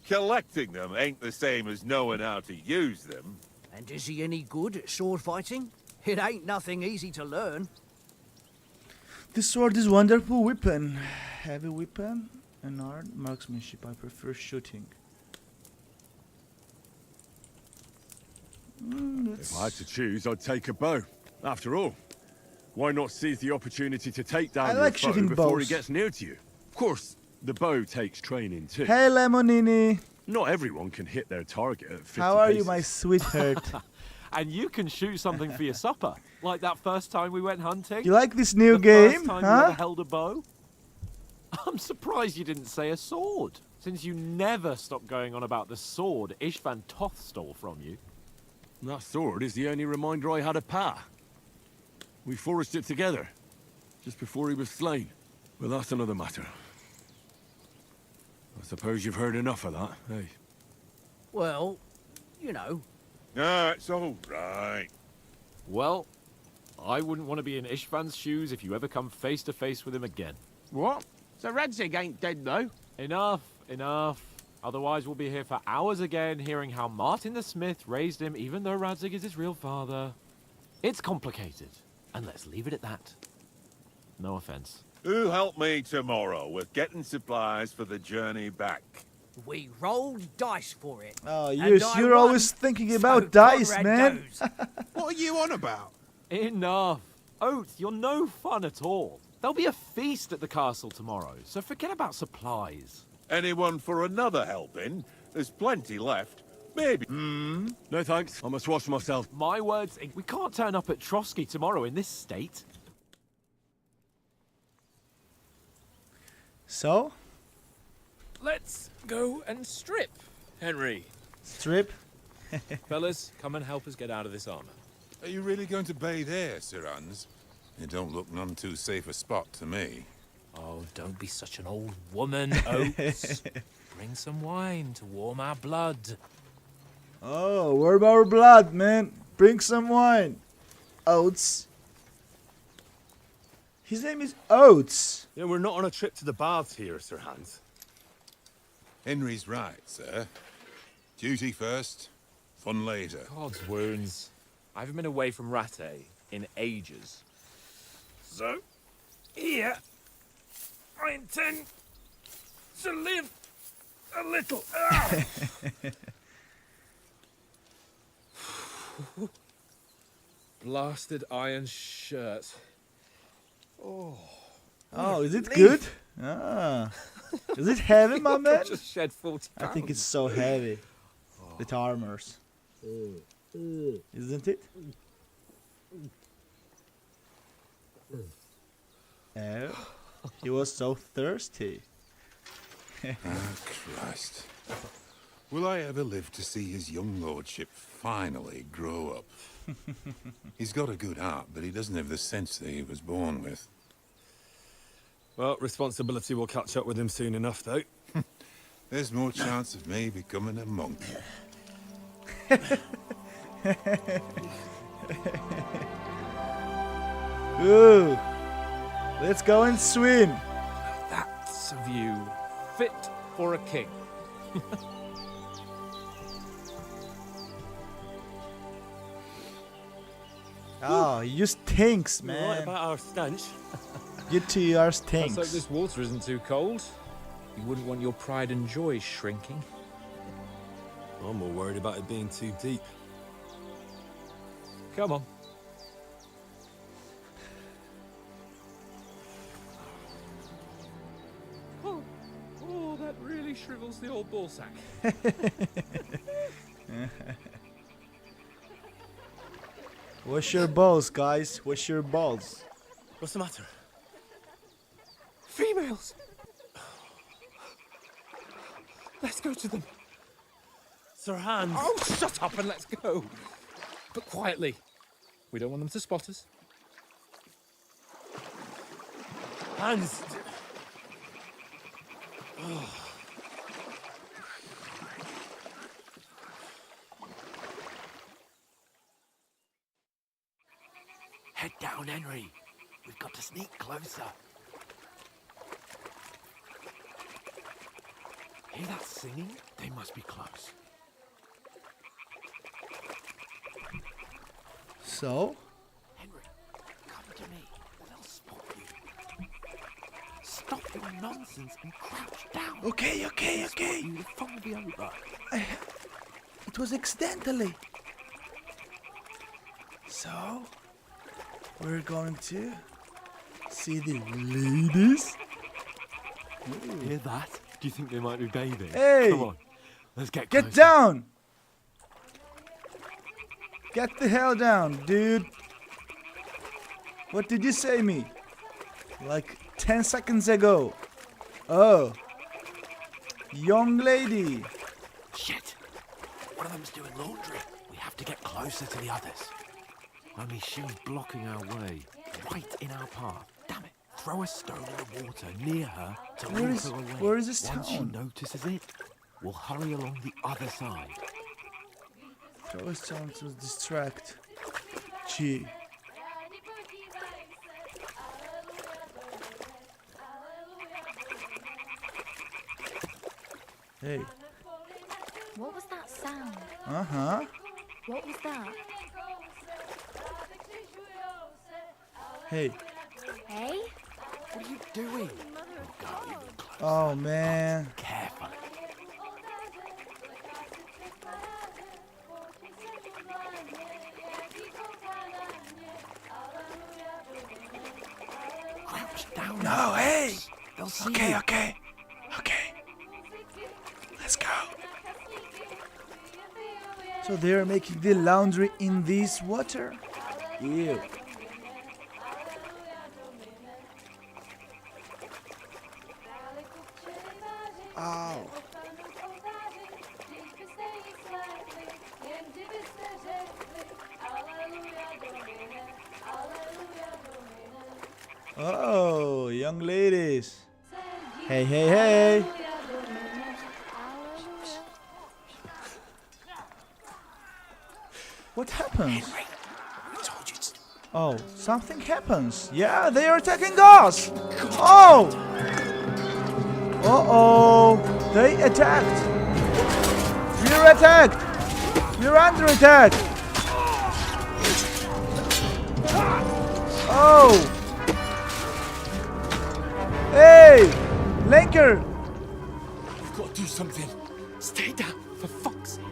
Collecting them ain't the same as knowing how to use them. And is he any good at sword fighting? It ain't nothing easy to learn. This sword is wonderful weapon. Heavy weapon and art marksmanship. I prefer shooting. If I had to choose, I'd take a bow. After all, why not seize the opportunity to take down I your like foe shooting before he bows. gets near to you? Of course, the bow takes training too. Hey Lemonini, Not everyone can hit their target at 50 how are you, paces. my sweetheart? And you can shoot something for your supper, like that first time we went hunting. You like this new the game, first time you huh? ever held a bow? I'm surprised you didn't say a sword, since you never stopped going on about the sword Ishvan Toth stole from you. That sword is the only reminder I had of Pa. We forged it together, just before he was slain. But that's another matter. I suppose you've heard enough of that, eh? Well, you know. Ah, it's all right. Well, I wouldn't want to be in Ishvan's shoes if you ever come face to face with him again. What? So Radzig ain't dead, though? Enough, enough. Otherwise we'll be here for hours again hearing how Martin the Smith raised him even though Radzig is his real father. It's complicated, and let's leave it at that. No offense. Who help me tomorrow with getting supplies for the journey back? We rolled dice for it. Oh, and you're I you're won, always thinking so about dice, Conrad man. goes. What are you on about? Enough. Oath, you're no fun at all. There'll be a feast at the castle tomorrow, so forget about supplies. Anyone for another helping? There's plenty left. Maybe. No thanks. I must wash myself. My words, we can't turn up at Trotsky tomorrow in this state. So? Let's go and strip, Henry. Strip? Fellas, come and help us get out of this armor. Are you really going to bathe here, Sir Hans? It don't look none too safe a spot to me. Oh, don't be such an old woman, Oates. Bring some wine to warm our blood. Oh, warm our blood, man. Bring some wine. Oates. His name is Oates. Yeah, we're not on a trip to the baths here, Sir Hans. Henry's right, sir. Duty first, fun later. God's wounds. I haven't been away from Rattay in ages. So, here, I intend to live a little. Blasted iron shirt. Oh. Oh, is it good? Ah. Is it heavy, my man? Just shed 40 I pounds. think it's so heavy. With armors. Isn't it? Oh, he was so thirsty. Christ. Will I ever live to see his young lordship finally grow up? He's got a good heart, but he doesn't have the sense that he was born with. Well, responsibility will catch up with him soon enough, though. There's more chance of me becoming a monk. Ooh. Let's go and swim. That's a view fit for a king. Oh, you stinks, man. Right about our stench. You two are Let's stinks. hope this water isn't too cold. You wouldn't want your pride and joy shrinking. I'm more worried about it being too deep. Come on. Oh, that really shrivels the old ball sack. Wash your balls, guys. Wash your balls. What's the matter? Females! Let's go to them. Sir Hans. Oh, shut up and let's go. But quietly. We don't want them to spot us. Hans. Head down, Henry. We've got to sneak closer. Hear that singing? They must be close. So? Henry, come to me. They'll spot you. Stop your nonsense and crouch down. Okay. You, the fun will be over. It was accidentally. So, we're going to see the ladies. Hear that? Do you think they might be bathing? Hey! Come on, let's get Get down! Get the hell down, dude. What did you say me? Like 10 seconds ago. Oh. Young lady. Shit! One of them's doing laundry. We have to get closer to the others. Only she's blocking our way, right in our path. Damn it! Throw a stone in the water near her to Where lure is- her away. where is this Once she town? notices it, we'll hurry along the other side. Throw a stone to distract. Gee. Hey. What was that sound? Uh-huh. What was that? Hey. Hey? What are you doing? Oh, man. Careful. see Okay, you. okay. Okay. Let's go. So they're making the laundry in this water? Ew. Ow. Oh, young ladies. Hey, hey, hey. What happens? Oh, something happens. Yeah, they are attacking us. Oh. Uh-oh. They attacked. We're attacked. We're under attack. Oh. Hey, Lanker. We've got to do something. Stay down, for fuck's sake.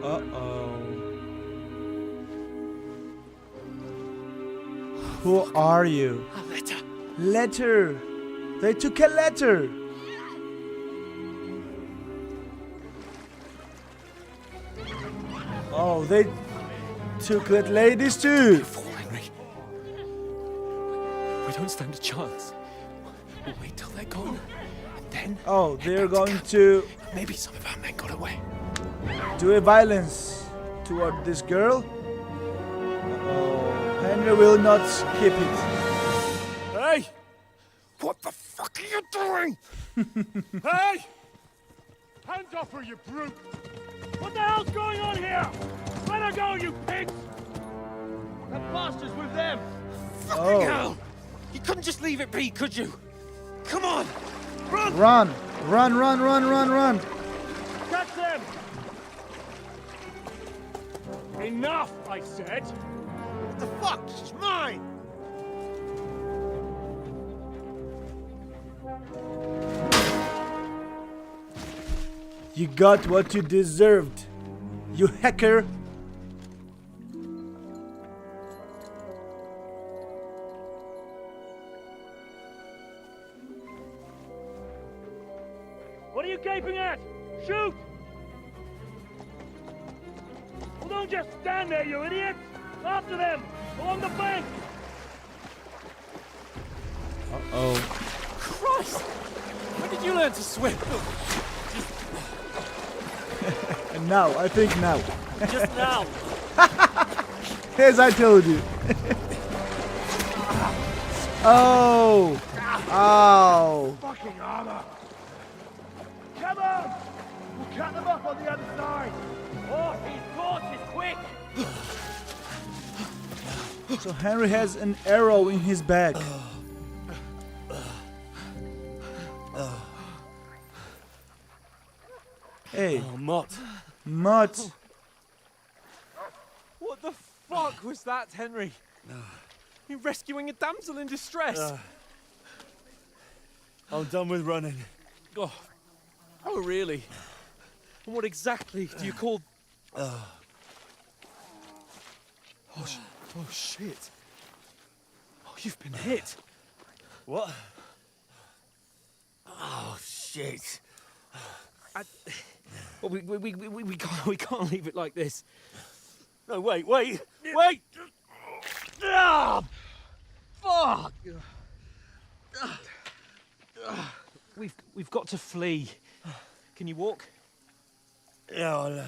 Uh-oh. Who are you? A letter. Letter. They took a letter. Oh, they took that ladies too. Fool, Henry. We don't stand a chance. We'll wait till they're gone. And then Oh, they're going to maybe some of our men got away. do a violence toward this girl. Oh, Henry will not skip it. Hey! What the fuck are you doing? Hey! Hands off her, you brute! What the hell's going on here? Let her go, you pigs! That bastard's with them! Oh. Hell! You couldn't just leave it be, could you? Come on! Run! Run! Run, run, run, run, run! Catch them! Enough, I said! What the fuck? She's mine! You got what you deserved, you hacker! What are you gaping at? Shoot! Well, don't just stand there, you idiots! After them! Along the bank! Uh-oh. Christ! When did you learn to swim? And now, I think now. Just now! As I told you. Oh! Ow! Fucking armor! Come on! We'll cut them up on the other side! Oh, his torch is quick! So Henry has an arrow in his back. Hey, Oh, Mott. Mutt. What the fuck was that, Henry? You're rescuing a damsel in distress. I'm done with running. Oh, really? And what exactly do you call... Oh, shit. Oh, you've been hit. What? Oh, shit. Well, we can't leave it like this. No, wait! Wait! Ah, fuck! We've got to flee. Can you walk? Yeah,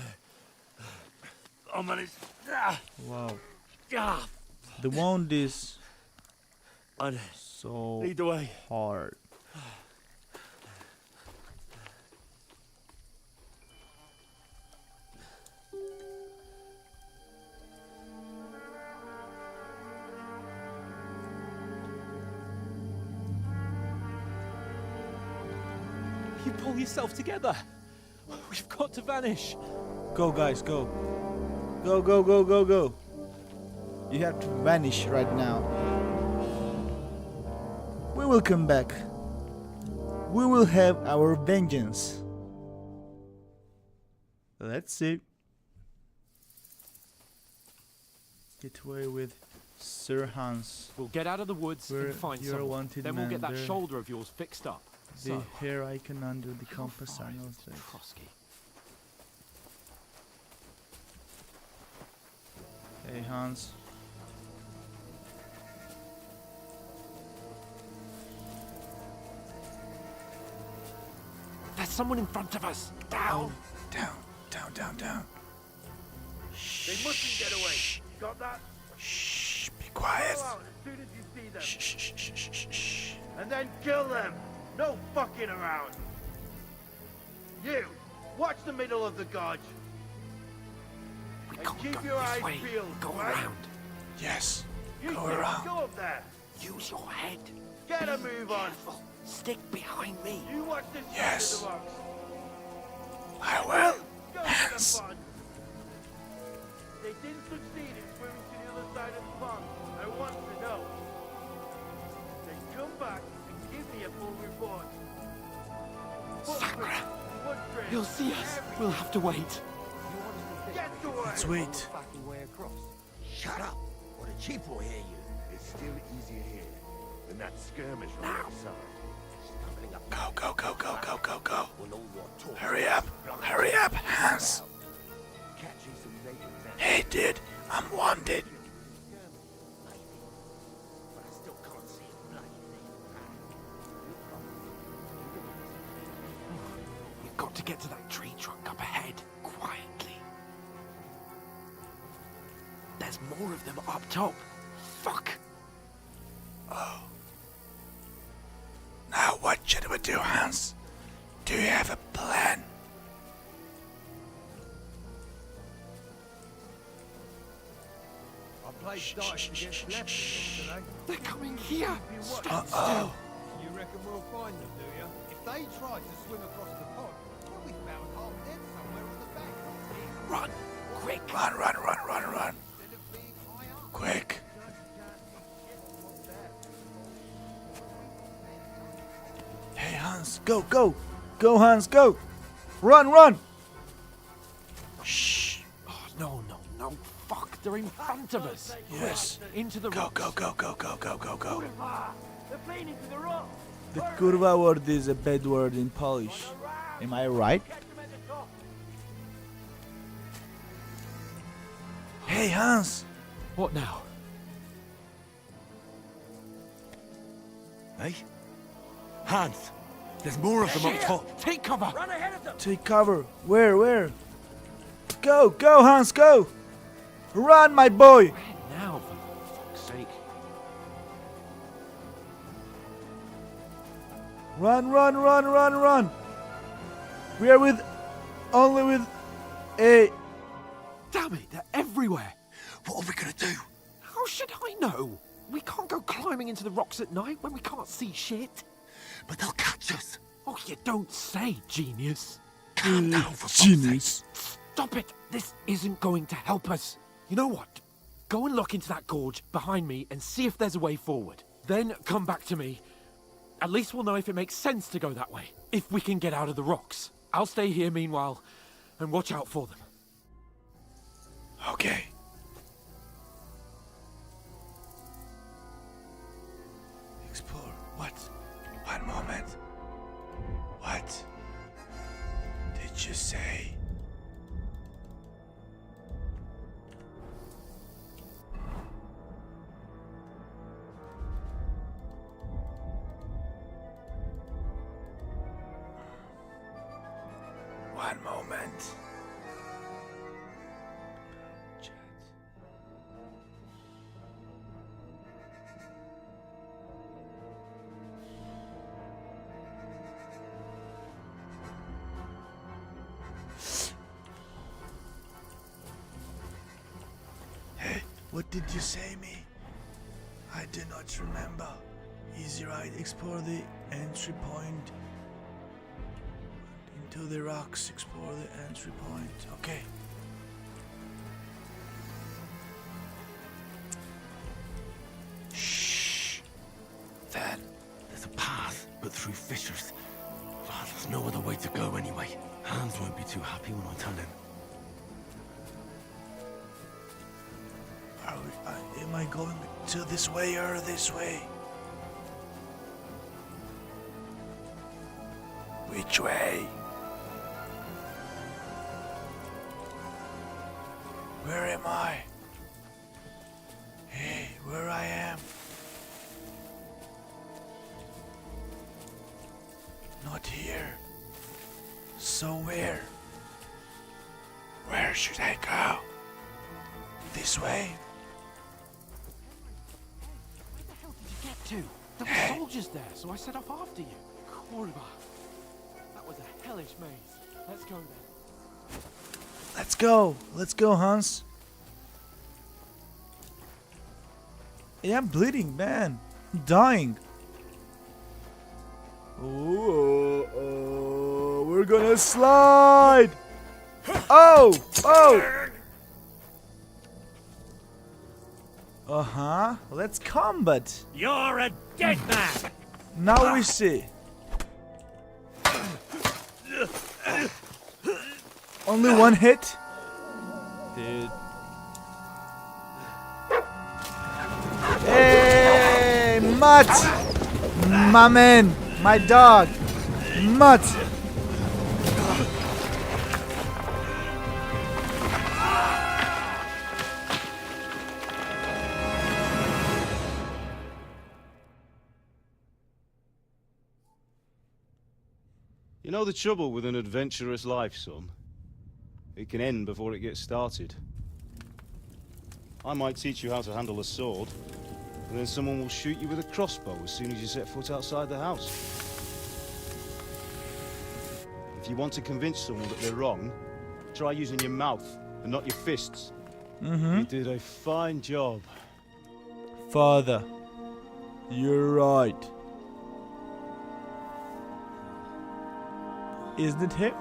I'll manage. Wow. Ah, The wound is I'd so lead the way. hard. You pull yourself together. We've got to vanish. Go, guys, go. Go, go, go, go, go. You have to vanish right now. will come back. We will have our vengeance. Let's see. Get away with Sir Hans. We'll get out of the woods and find you're someone. wanted Then we'll man get that there. shoulder of yours fixed up. The So, hair icon under the compass. I know that. Trotsky. Hey Hans. There's someone in front of us. Down. Down, down, down, down. They mustn't get away. Got that? Shh, be quiet. Go out as soon as you see them. Shh, shh, shh, shh, shh, shh. And then kill them. No fucking around. You, watch the middle of the gorge. And keep your eyes peeled. Go right? around. Yes, You go two, around. Go up there. Use your head. Get a move on. Stick behind me. You watch this Yes. side of the rocks. I will. Go Hands. to the pond. They didn't succeed in swimming to the other side of the pond. I want to know. Then come back and give me a full report. Sakura, Footprints, you'll see us. everything. We'll have to wait. Get to work. Let's wait. Shut up, or the chief will hear you. It's still easier here than that skirmish on the other side. Go, go, go, go, go, go, go. Hurry up, hurry up, Hans. Hey, dude, I'm wanted. We've got to get to that tree trunk up ahead, quietly. There's more of them up top. Fuck. Oh. Now what should we do, Hans? Do you have a plan? I played dice against lefties today. They're coming here. Stand Uh-oh. You reckon we'll find them, do you? If they tried to swim across the pond, we'll be found half dead somewhere on the bank. Run, quick. Run, run, run, run, run. Quick. Hey, Hans, go, go. Go, Hans, go. Run, run. Shh. Oh, no, no, no. Fuck, they're in front of us. Yes. Into the Go, rocks. go, go, go, go, go, go, go. They're playing into the rock. The kurwa word is a bad word in Polish. Am I right? Hey, Hans. What now? Hey? Hans! There's more of them up top. Take cover. Run ahead of them. Take cover. Where? Go, go, Hans, go. Run, my boy. Where now, for fuck's sake? Run, run, run, run, run. We are only with a... Damn it, they're everywhere. What are we gonna do? How should I know? We can't go climbing into the rocks at night when we can't see shit. But they'll catch us. Oh, you don't say, genius. Calm down, for fuck's Genius. Stop it. This isn't going to help us. You know what? Go and look into that gorge behind me and see if there's a way forward. Then come back to me. At least we'll know if it makes sense to go that way. If we can get out of the rocks. I'll stay here meanwhile and watch out for them. Okay. Explore. What? One moment. What did you say? One moment. Chat. Hey, what did you say me? I do not remember. Easy ride, explore the entry point. Into the rocks, explore the entry point. Okay. Shh. Then There's through fissures. There's no other way to go anyway. Hans won't be too happy when I tell him. Am I going to this way or this way? Which way? Where am I? Hey, where I am? Not here. So where? Where should I go? This way? There were soldiers there, so I set off after you. Korva. That was a hellish maze. Let's go then. Let's go. Let's go, Hans. Yeah, I'm bleeding, man. I'm dying. Oh, we're gonna slide. Oh. Uh-huh. Let's combat. You're a dead man! Now we see. Only one hit? Dude. Hey, Mutt! My man, my dog, Mutt! You know the trouble with an adventurous life, son? It can end before it gets started. I might teach you how to handle a sword, and then someone will shoot you with a crossbow as soon as you set foot outside the house. If you want to convince someone that they're wrong, try using your mouth and not your fists. You did a fine job. Father, you're right. Isn't it him?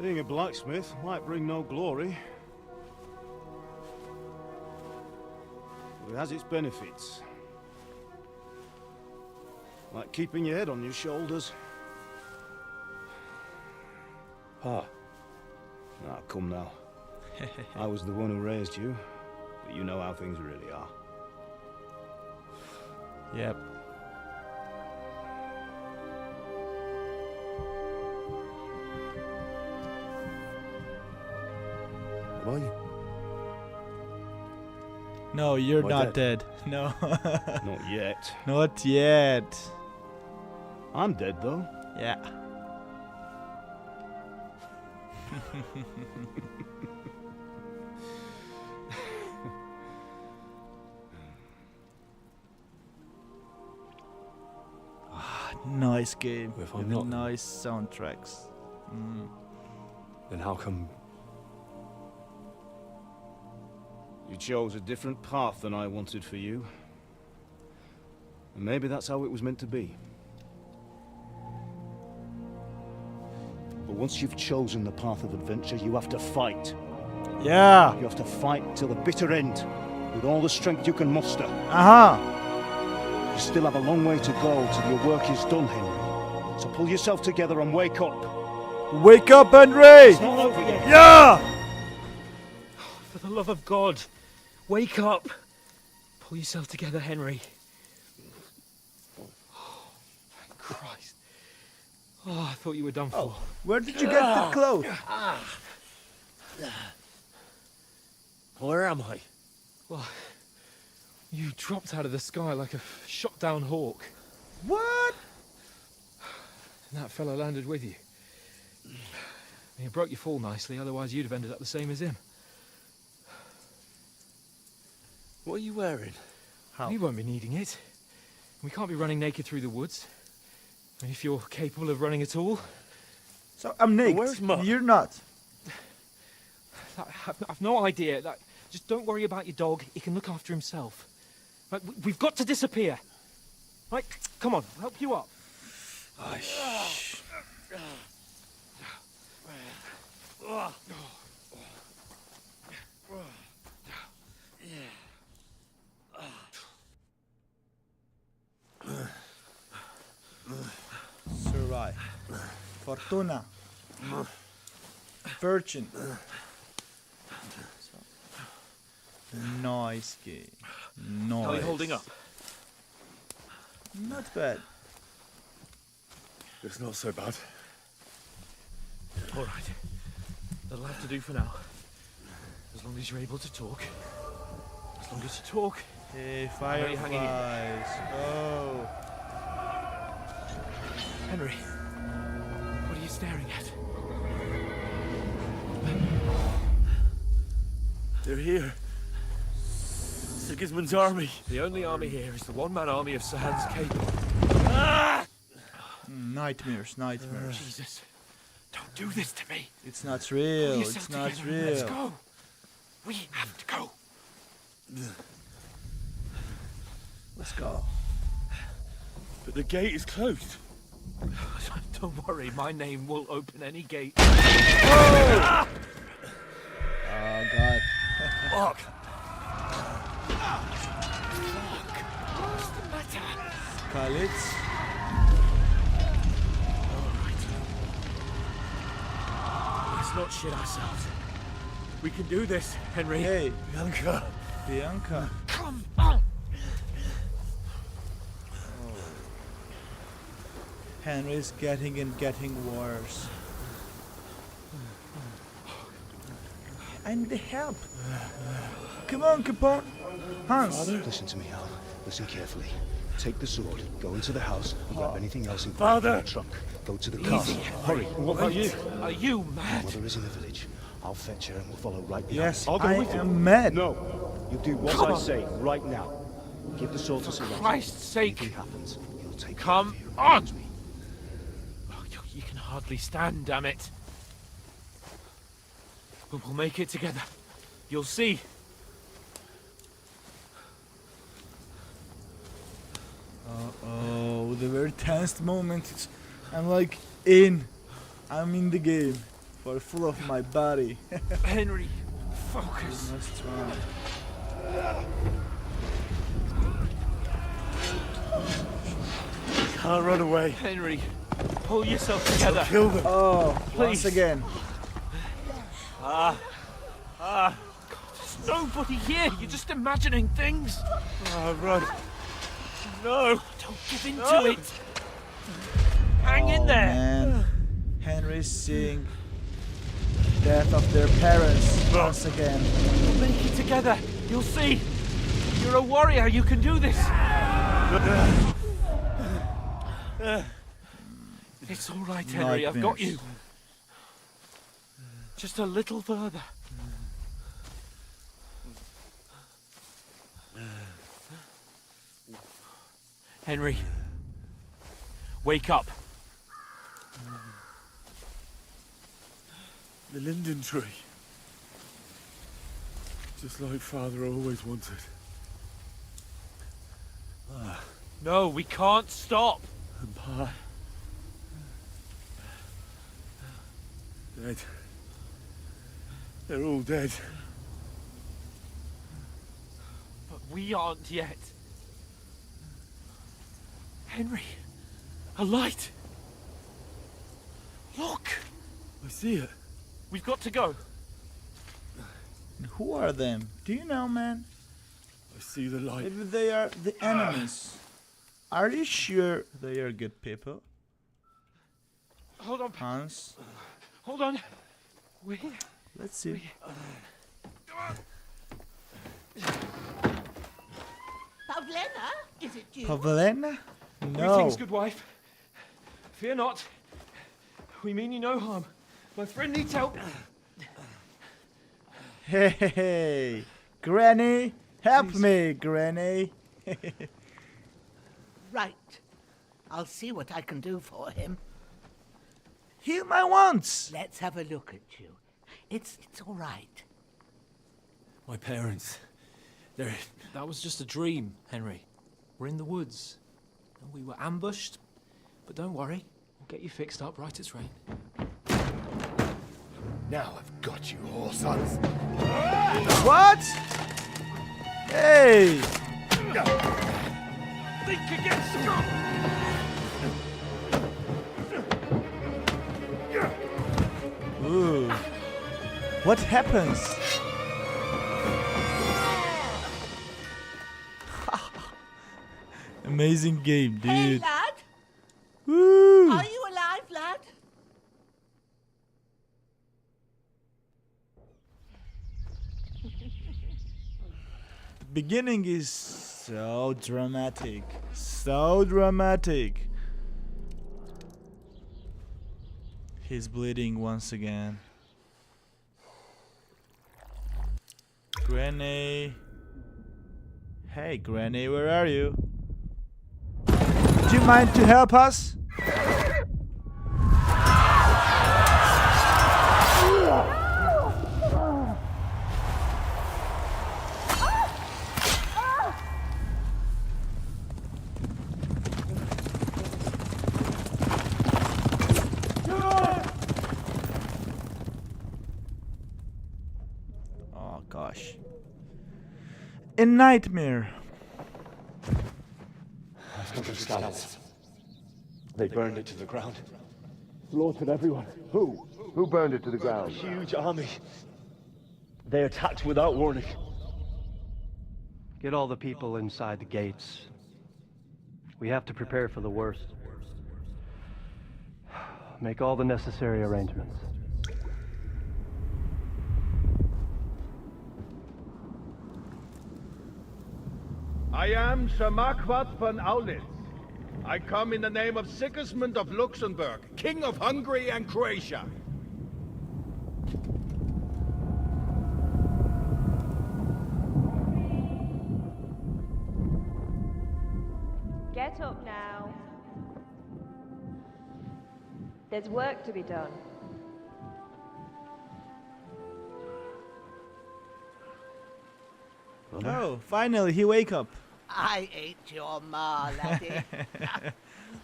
Being a blacksmith might bring no glory, but it has its benefits. Like keeping your head on your shoulders. Ah. Ah, come now. I was the one who raised you, but you know how things really are. Yep. Are you? No, you're Am I not dead? dead. No. Not yet. Not yet. I'm dead, though. Yeah. Nice game. If I'm with not- nice soundtracks. Then how come... You chose a different path than I wanted for you. And maybe that's how it was meant to be. But once you've chosen the path of adventure, you have to fight. Yeah. You have to fight till the bitter end, with all the strength you can muster. You still have a long way to go till your work is done, Henry. So pull yourself together and wake up. Wake up, Henry! It's not over yet. Yeah! For the love of God, wake up! Pull yourself together, Henry. Oh, thank Christ. Oh, I thought you were done for. Where did you get the clothes? Where am I? Well, you dropped out of the sky like a shot-down hawk. What? And that fellow landed with you. You broke your fall nicely, otherwise you'd have ended up the same as him. What are you wearing? How? We won't be needing it. We can't be running naked through the woods. I mean, if you're capable of running at all. So I'm naked. Where's Mutt? You're not. I've no idea. Just don't worry about your dog. He can look after himself. Right, we've got to disappear. Right, come on, I'll help you up. Survive. Fortuna. Virgin. Nice game. Nice. How are you holding up? Not bad. It's not so bad. All right. That'll have to do for now. As long as you're able to talk. As long as you talk. Hey, How are you hanging in? fireflies. Oh. Henry, what are you staring at? They're here. Sigismund's army. The only army here is the one-man army of Sir Hans Cable. Nightmares, nightmares. Jesus, don't do this to me. It's not Pull real. yourself It's not together and Let's real. go. We have to go. Let's go. But the gate is closed. Don't worry, my name will open any gate. Oh God. Fuck. What's the matter? Khalid. Let's not shit ourselves. We can do this, Henry. Hey, Bianca. Bianca. Come on. Henry's getting worse. I need help. Come on, Capone. Hans. Listen to me, Al. Listen carefully. Take the sword, go into the house, and grab anything else in Father! the trunk. Go to the castle. Hurry. And what about you? Are you mad? Mother is in the village. I'll fetch her and we'll follow right behind. Yes, I'll go I with you. am mad. No. You do what Come I on. say right now. Give the sword to Sir Roger. Christ's sake. Anything happens, he'll take Come care of you. on. Promise me. Oh, you can hardly stand, damn it. But we'll make it together. You'll see. Oh, the very tense moment. I'm in the game. For full of my body. Henry, focus. Must try. Can't run away. Henry, pull yourself together. Kill them. Oh, once Please. again. There's nobody here. You're just imagining things. Run. No. Don't give in to it. Hang in there. Man. Henry's seeing death of their parents once again. We'll make it together. You'll see. You're a warrior. You can do this. It's all right, Henry. I've got you. Just a little further. Henry, wake up. The linden tree. Just like Father always wanted. No, we can't stop. And Pa. Dead. They're all dead. But we aren't yet. Henry, a light. Look. I see it. We've got to go. Who are them? Do you know, man? I see the light. Maybe they are the enemies. Are you sure they are good people? Hold on. Hans? Hold on. Wait. Let's see. Pavlena, is it you? Pavlena? No. Greetings, good wife. Fear not. We mean you no harm. My friend needs help. Hey, Granny, help me, Granny. Right. I'll see what I can do for him. Heal my wounds. Let's have a look at you. It's all right. My parents. They're... That was just a dream, Henry. We're in the woods. We were ambushed. But don't worry, we'll get you fixed up right as rain. Now I've got you, whore sons. What? Hey! Think against Scott! Ooh. What happens? Amazing game, dude. Hey, lad. Woo! Are you alive, lad? The beginning is so dramatic. So dramatic. He's bleeding once again. Granny. Hey, Granny, where are you? Do you mind to help us? Oh gosh. A nightmare. Look at the scouts. They burned it to the ground. Slaughtered everyone. Who? Who burned it to the ground? A huge army. They attacked without warning. Get all the people inside the gates. We have to prepare for the worst. Make all the necessary arrangements. I am Sir Marquardt von Aulitz. I come in the name of Sigismund of Luxembourg, King of Hungary and Croatia. Get up now. There's work to be done. Oh, finally he wake up. I ain't your ma, laddie.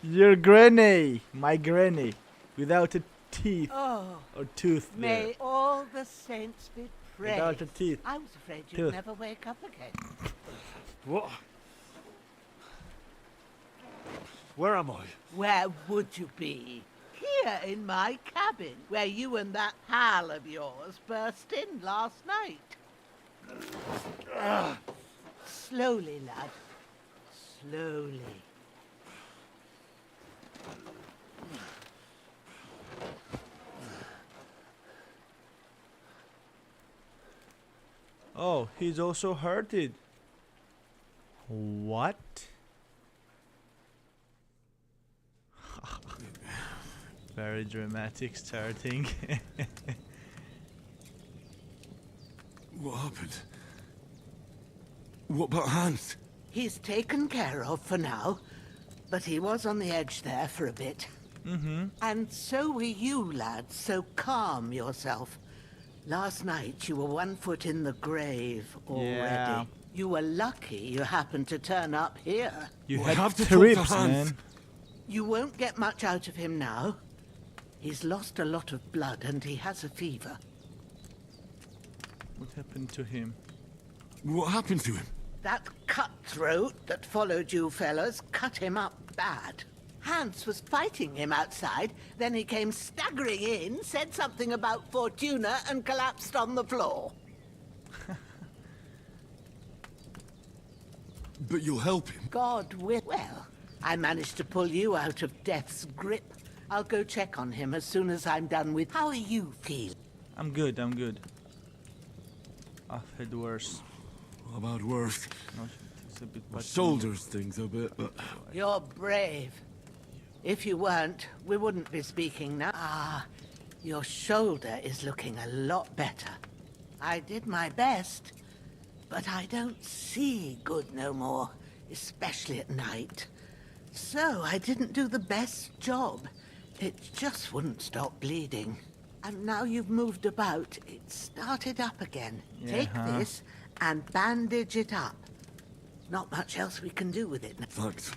Your granny, my granny, without a teeth Oh, or tooth there. may all the saints be praised. Without a teeth. I was afraid you'd Tooth. never wake up again. What? Where am I? Where would you be? Here in my cabin, where you and that pal of yours burst in last night. Slowly, lad. Slowly. Oh, he's also hurted. What? Very dramatic starting. What happened? What about Hans? He's taken care of for now, but he was on the edge there for a bit. Mm-hmm. And so were you, lad, so calm yourself. Last night you were 1 foot in the grave already. Yeah. You were lucky you happened to turn up here. You I had have to talk to trips, Hans. man. You won't get much out of him now. He's lost a lot of blood and he has a fever. What happened to him? What happened to him? That cutthroat that followed you fellas cut him up bad. Hans was fighting him outside, then he came staggering in, said something about Fortuna and collapsed on the floor. But you'll help him. God will. Well, I managed to pull you out of death's grip. I'll go check on him as soon as I'm done with... How are you feeling? I'm good, I'm good. I've had worse. What about worse? No, it's a bit My bad. shoulders things a bit, but... You're brave. If you weren't, we wouldn't be speaking now. Ah, your shoulder is looking a lot better. I did my best, but I don't see good no more, especially at night. So I didn't do the best job. It just wouldn't stop bleeding. And now you've moved about, it started up again. Take Yeah, this and bandage it up. Not much else we can do with it now. Thanks.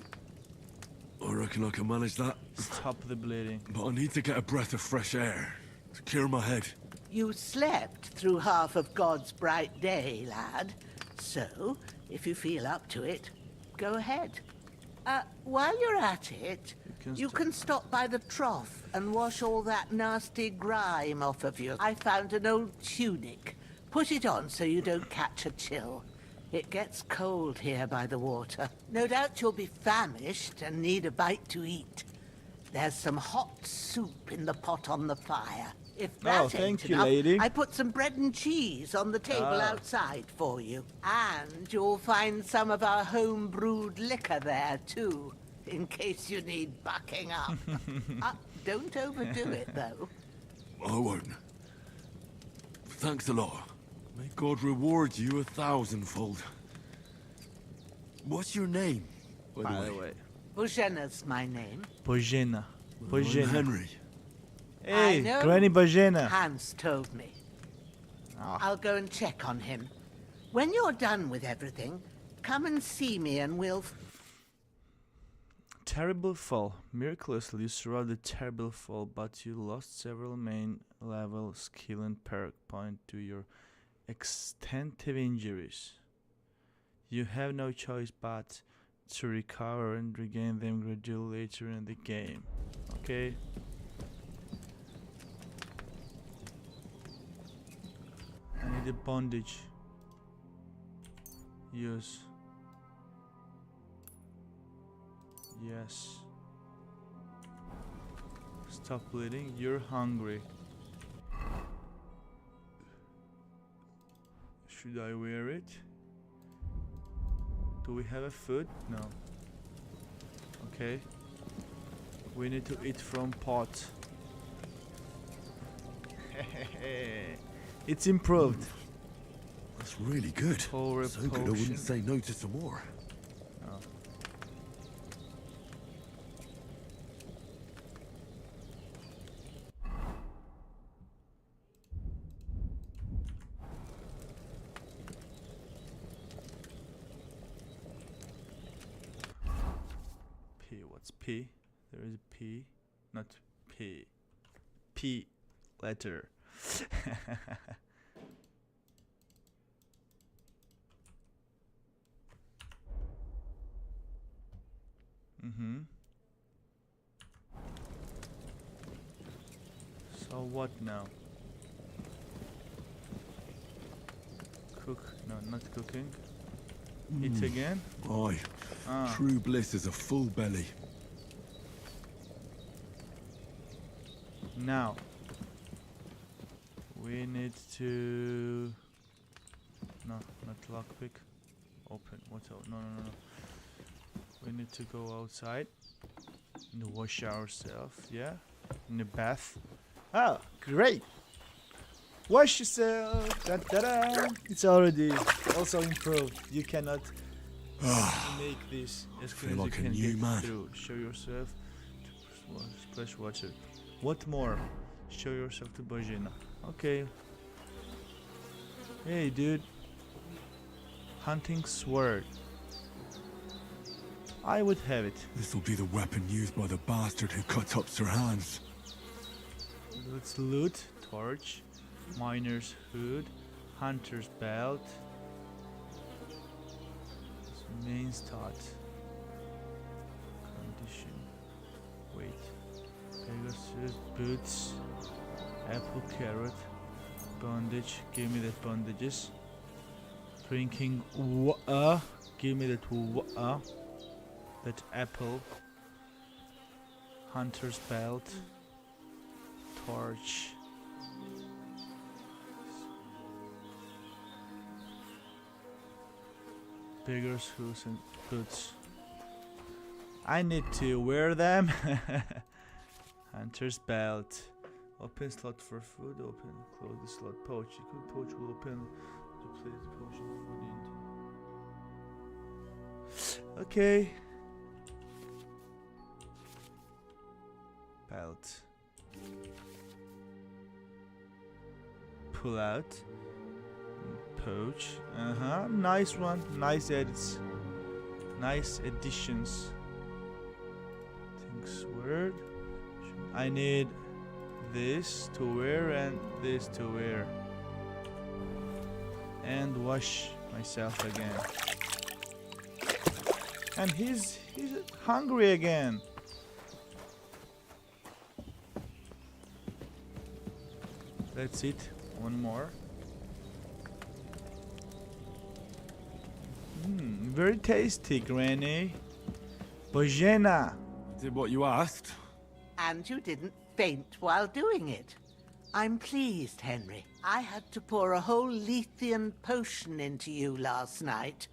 I reckon I can manage that. Stop the bleeding. But I need to get a breath of fresh air to clear my head. You slept through half of God's bright day, lad. So, if you feel up to it, go ahead. While you're at it, you can stop by the trough and wash all that nasty grime off of you. I found an old tunic. Put it on so you don't catch a chill. It gets cold here by the water. No doubt you'll be famished and need a bite to eat. There's some hot soup in the pot on the fire. If that ain't thank you, enough, lady. I put some bread and cheese on the table outside for you. And you'll find some of our home-brewed liquor there, too, in case you need bucking up. Don't overdo it, though. I won't. Thanks a lot. May God reward you 1,000-fold. What's your name, by the way? Božena's my name. Bojena. I'm Bojena. Henry. Hey, I know. Granny Bojena. Hans told me. I'll go and check on him. When you're done with everything, come and see me and we'll... Terrible fall. Miraculously, you survived the terrible fall, but you lost several main level skill and perk point to your extensive injuries. You have no choice but to recover and regain them gradually later in the game. Okay. I need a bondage. Use. Yes. Stop bleeding. You're hungry. Should I wear it? Do we have a food? No. Okay. We need to eat from pot. It's improved. That's really good. For a So good I potion. wouldn't say no to some more. Oh. P. What's P? There is a P, not P. P letter. Mm-hmm. So what now? Cook? No, not cooking. Eat again? Aye. True bliss is a full belly. Now we need to no, not lockpick. Open. What's out? No. We need to go outside and wash ourselves. Yeah, in the bath. Oh, great! Wash yourself. Da, da, da. It's already also improved. You cannot make this as Feel soon as like a you can new get man. through. Show yourself to splash water. What more? Show yourself to Bojena. Okay. Hey, dude. Hunting sword. I would have it. This'll be the weapon used by the bastard who cut up Sir Hans. Let's loot. Torch. Miner's hood. Hunter's belt. Main stat. Condition. Wait. Pegasus boots. Apple carrot. Bondage. Give me that bandages. Drinking water. Give me that water. That apple. Hunter's belt. Torch. Beggars shoes and boots. I need to wear them. Hunter's belt. Open slot for food. Open. Close the slot. Pouch. Equip pouch will open to place the potion food into. Okay. Belt. Pull out. Pouch. Uh-huh. Nice one. Nice edits. Nice additions. Where? I need this to wear and this to wear. And wash myself again. And he's hungry again. That's it. One more. Very tasty, Granny. Bojena. Did what you asked. And you didn't faint while doing it. I'm pleased, Henry. I had to pour a whole Lethean potion into you last night.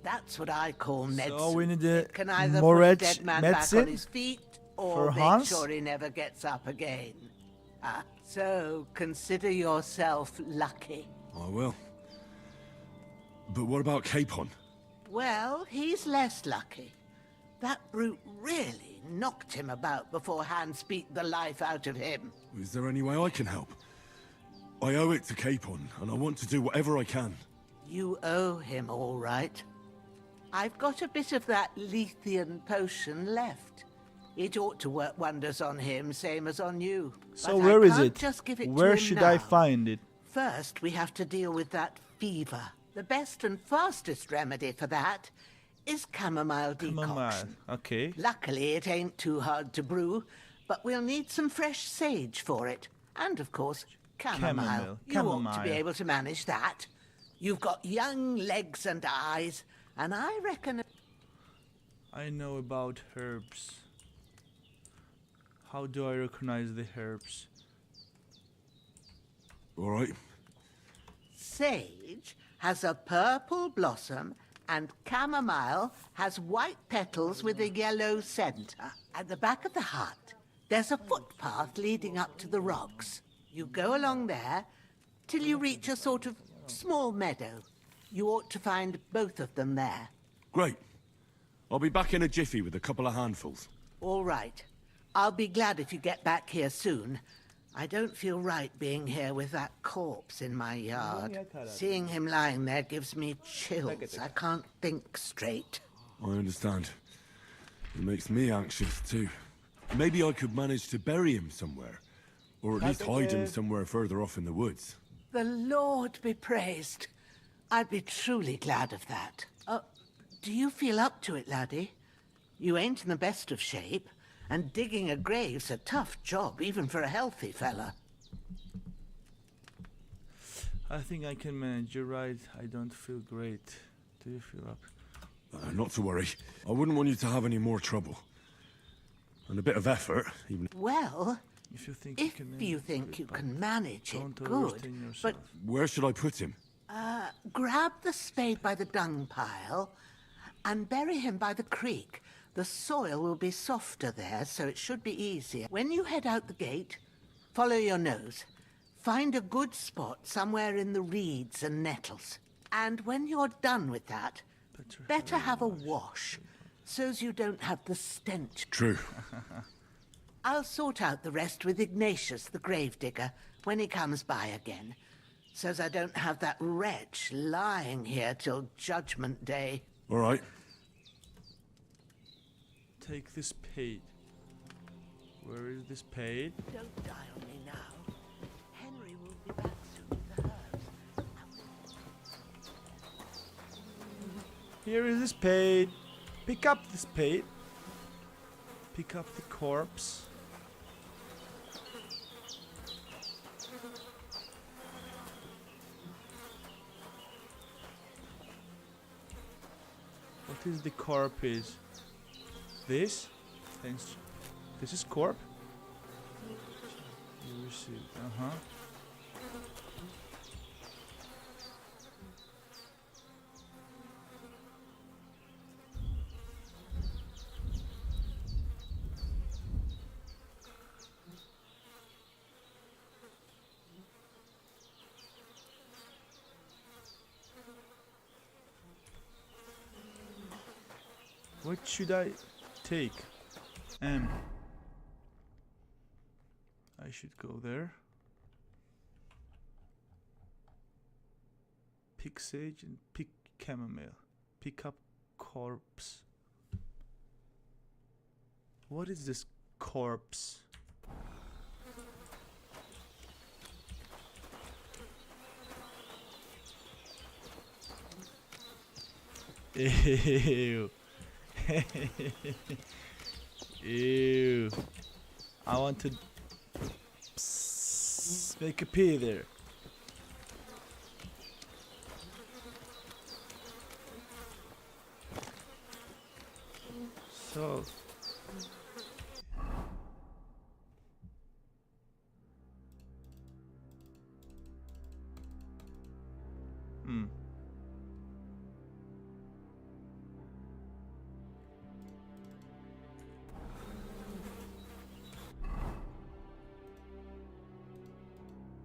That's what I call medicine. So we need a It can either put a dead man back medicine on his feet or for make Hans? sure he never gets up again. So consider yourself lucky. I will. But what about Capon? Well, he's less lucky. That brute really knocked him about before Hans beat the life out of him. Is there any way I can help? I owe it to Capon, and I want to do whatever I can. You owe him, all right. I've got a bit of that Lethean potion left. It ought to work wonders on him, same as on you. So But where I is can't it? Just give it Where to him should now. I find it? First, we have to deal with that fever. The best and fastest remedy for that is chamomile decoction. Chamomile. Okay. Luckily, it ain't too hard to brew, but we'll need some fresh sage for it. And, of course, chamomile. You ought to be able to manage that. You've got young legs and eyes, and I reckon... I know about herbs. How do I recognize the herbs? All right. Sage has a purple blossom, and chamomile has white petals with a yellow center. At the back of the hut, there's a footpath leading up to the rocks. You go along there till you reach a sort of small meadow. You ought to find both of them there. Great. I'll be back in a jiffy with a couple of handfuls. All right. I'll be glad if you get back here soon. I don't feel right being here with that corpse in my yard. Seeing him lying there gives me chills. I can't think straight. I understand. It makes me anxious too. Maybe I could manage to bury him somewhere. Or at least hide him somewhere further off in the woods. The Lord be praised. I'd be truly glad of that. Do you feel up to it, laddie? You ain't in the best of shape, and digging a grave's a tough job, even for a healthy fella. I think I can manage. You're right. I don't feel great. Do you feel up? Not to worry. I wouldn't want you to have any more trouble. And a bit of effort, even... Well, if you think you can manage it, good. overstrain But Where should I put him? grab the spade by the dung pile and bury him by the creek. The soil will be softer there, so it should be easier. When you head out the gate, follow your nose. Find a good spot somewhere in the reeds and nettles. And when you're done with that, better have a wash, so's you don't have the stench. True. I'll sort out the rest with Ignatius, the gravedigger, when he comes by again, so's I don't have that wretch lying here till Judgment Day. All right. Take this spade. Where is this spade? Don't die on me now. Henry will be back soon with the herbs. Here is the spade. Pick up the spade. Pick up the corpse. What is the corpse? This? Thanks. This is corp? You received. Uh-huh. What should I take? I should go there. Pick sage and pick chamomile. Pick up corpse. What is this corpse. Ew. Ew. I want to make a pee there. So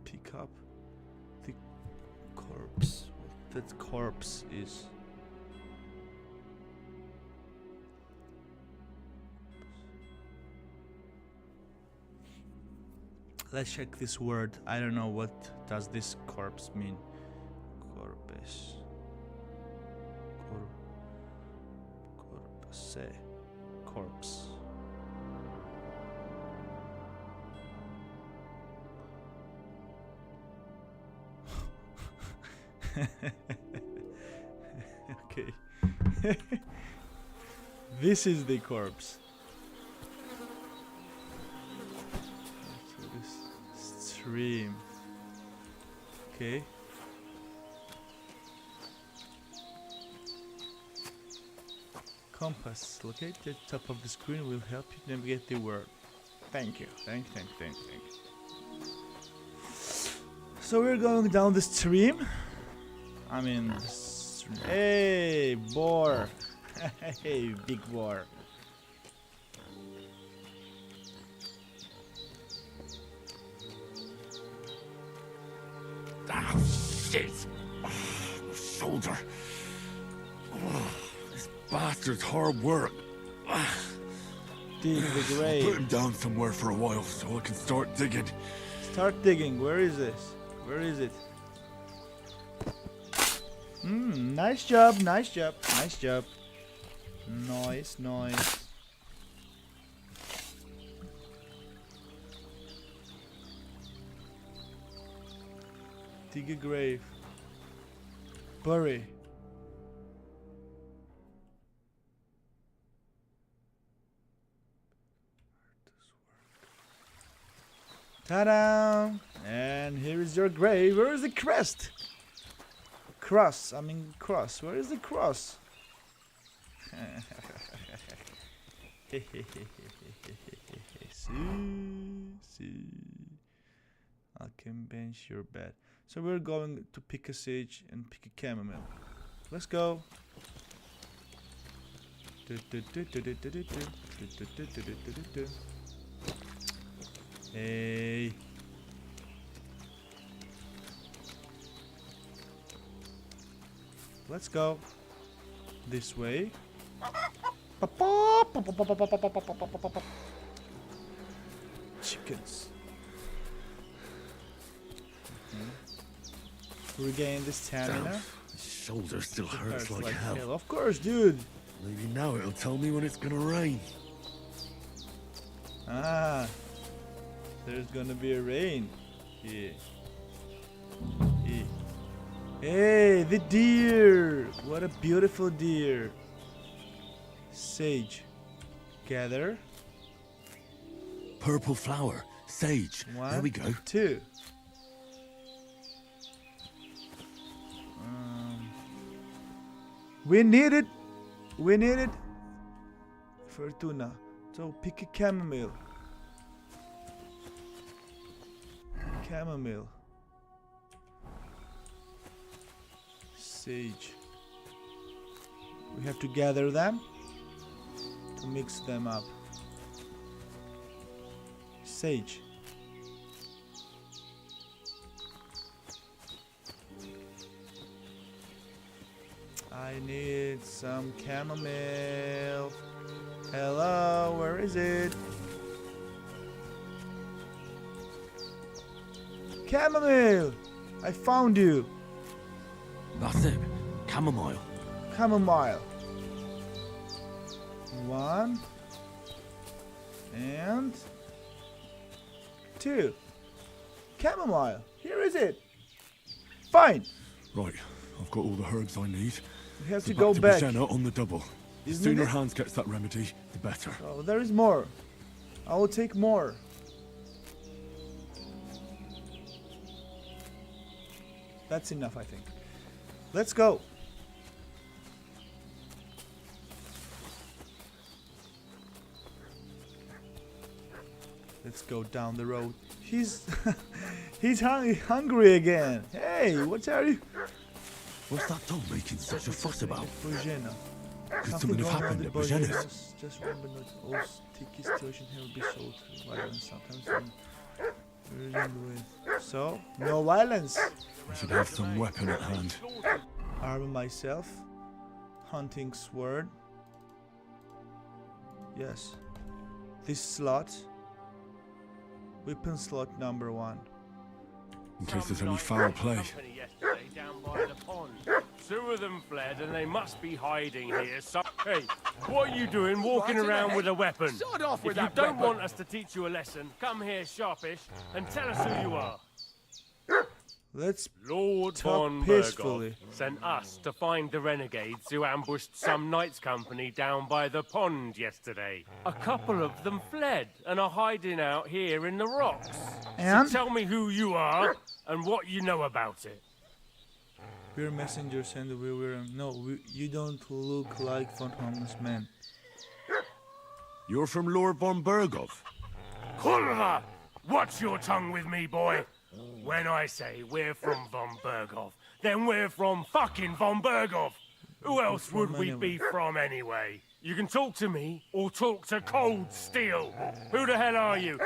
pick up the corpse. What that corpse is. Let's check this word. I don't know what does this corpse mean. Corpus. Corpse. Corpse. Okay. This is the corpse. Stream. Okay. Compass. Locate the top of the screen will help you navigate the world. Thank you. Thank you. So we're going down the stream. I mean, hey, boar. Hey, big boar. Ah, shit! My shoulder. This bastard's hard work. Dig the grave. Put him down somewhere for a while so I can start digging. Start digging. Where is this? Where is it? Nice job. Nice job. Nice job. Nice. Dig a grave. Bury. Ta-da! And here is your grave. Where is the crest? Cross. Cross. Where is the cross? See. I can bench your bed. So we're going to pick a sage and pick a chamomile. Let's go. Hey. Let's go this way. Chickens. Regain the stamina. My shoulder still hurts like hell. Of course, dude. Maybe now it'll tell me when it's gonna rain. Ah, there's gonna be a rain. Yeah. Hey, the deer! What a beautiful deer. Sage. Gather. Purple flower. Sage. One, there we go. 2. We need it. We need it. Fortuna. So pick a chamomile. Chamomile. Sage. We have to gather them to mix them up. Sage. I need some chamomile. Hello, where is it? Chamomile! I found you. That's it. Chamomile. Chamomile. 1, And 2. Chamomile. Here is it. Fine. Right, I've got all the herbs I need. We have So to go back. Bozena on the double. The Isn't sooner it? Hans gets that remedy, the better. Oh, there is more. I will take more. That's enough, I think. Let's go. Let's go down the road. He's he's hungry again. Hey, what are you? What's that dog making such a fuss about? Bozena. Could something have happened at Bozena's? Just remember not all sticky situation here will be sold through violence. Sometimes when reasoned with. So, no violence. I should have some weapon at hand. Arm myself. Hunting sword. Yes. This slot. Weapon slot number 1. In case there's any foul play. Yesterday down by the pond. 2 of them fled and they must be hiding here. So, hey, what are you doing walking around with a weapon? Sod off with if you that don't weapon. want us to teach you a lesson, come here sharpish and tell us who you are. Let's Lord talk von peacefully. Berghoff sent us to find the renegades who ambushed some knights' company down by the pond yesterday. A couple of them fled and are hiding out here in the rocks. And? So tell me who you are and what you know about it. We're messengers and we were... No, you don't look like von Homeless Man. You're from Lord von Berghoff? Kulva! Watch your tongue with me, boy. When I say we're from von Berghoff, then we're from fucking von Berghoff. Who else would we be from anyway? You can talk to me or talk to Cold Steel. Who the hell are you?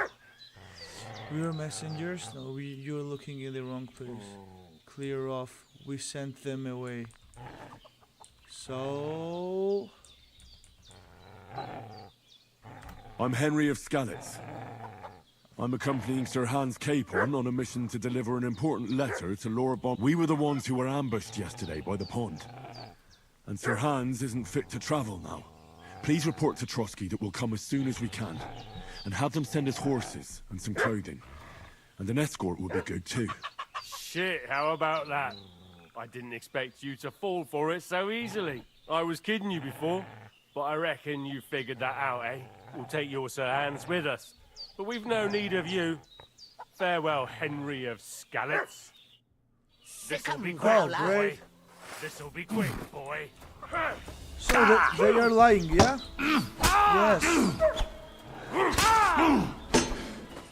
We are messengers? No, you're looking in the wrong place. Clear off. We sent them away. So... I'm Henry of Skalitz. I'm accompanying Sir Hans Capon on a mission to deliver an important letter to Lord von... We were the ones who were ambushed yesterday by the pond. And Sir Hans isn't fit to travel now. Please report to Trotsky that we'll come as soon as we can. And have them send us horses and some clothing. And an escort would be good too. Shit, how about that? I didn't expect you to fall for it so easily. I was kidding you before, but I reckon you figured that out, eh? We'll take your Sir Hans with us. But we've no need of you. Farewell, Henry of Skalitz. This'll be quick, Oh, boy. great. This'll be quick, boy. So they are lying, yeah? Yes.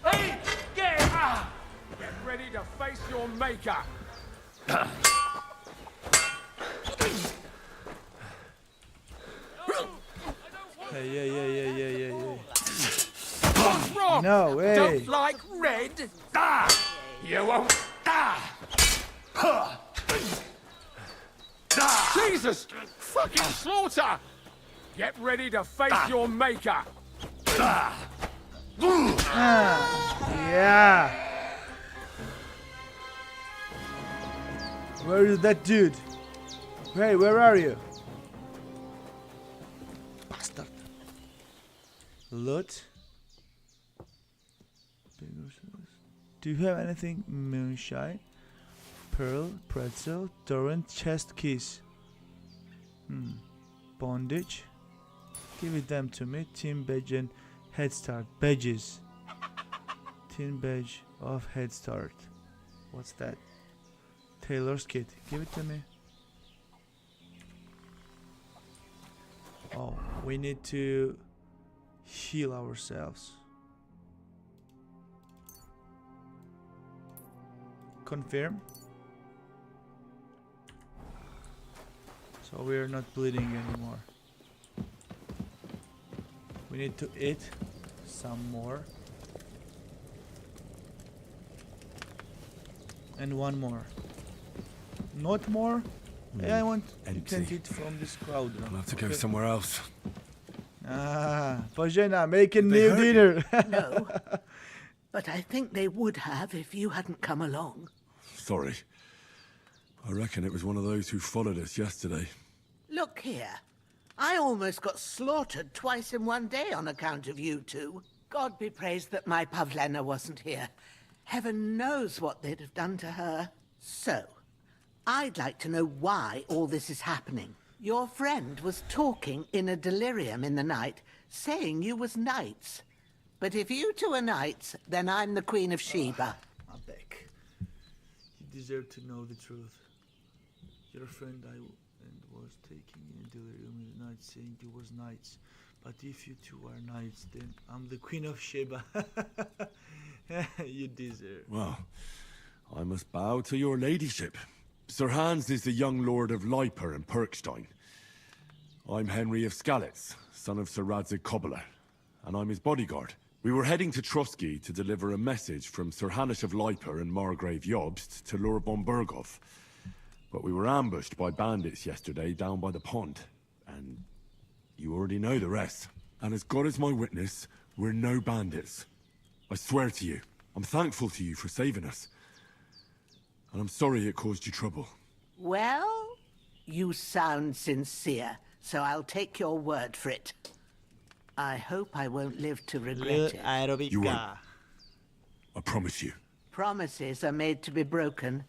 Hey, get ready to face your maker. Hey, yeah. What's wrong? No way. Don't like red? You won't. Jesus! Fucking slaughter! Get ready to face your maker. Yeah. Where is that dude? Hey, where are you? Bastard. Loot. Do you have anything? Moonshine, pearl, pretzel, torrent, chest keys. Bondage. Give it them to me. Team badge and head start. Badges. Team badge of head start. What's that? Tailor's kit. Give it to me. Oh, we need to heal ourselves. Confirm. So we are not bleeding anymore. We need to eat some more. And one more. Not more? Yeah, I want you can eat from this crowd. I'll have to go somewhere else. Bozena, making They new hurt dinner. No. But I think they would have if you hadn't come along. Sorry. I reckon it was one of those who followed us yesterday. Look here. I almost got slaughtered twice in one day on account of you two. God be praised that my Pavlena wasn't here. Heaven knows what they'd have done to her. So, I'd like to know why all this is happening. Your friend was talking in a delirium in the night, saying you was knights. But if you two are knights, then I'm the Queen of Sheba. I'm back. You deserve to know the truth. Your friend was taking in a delirium in the night, saying you was knights. But if you two are knights, then I'm the Queen of Sheba. You deserve. Well, I must bow to your ladyship. Sir Hans is the young lord of Leiper and Perkstein. I'm Henry of Skalitz, son of Sir Radzig Cobbler, and I'm his bodyguard. We were heading to Trusky to deliver a message from Sir Hanish of Leiper and Margrave Jobst to Lord von Berghoff. But we were ambushed by bandits yesterday down by the pond, and you already know the rest. And as God is my witness, we're no bandits. I swear to you, I'm thankful to you for saving us. And I'm sorry it caused you trouble. Well, you sound sincere, so I'll take your word for it. I hope I won't live to regret it. You won't. I promise you. Promises are made to be broken,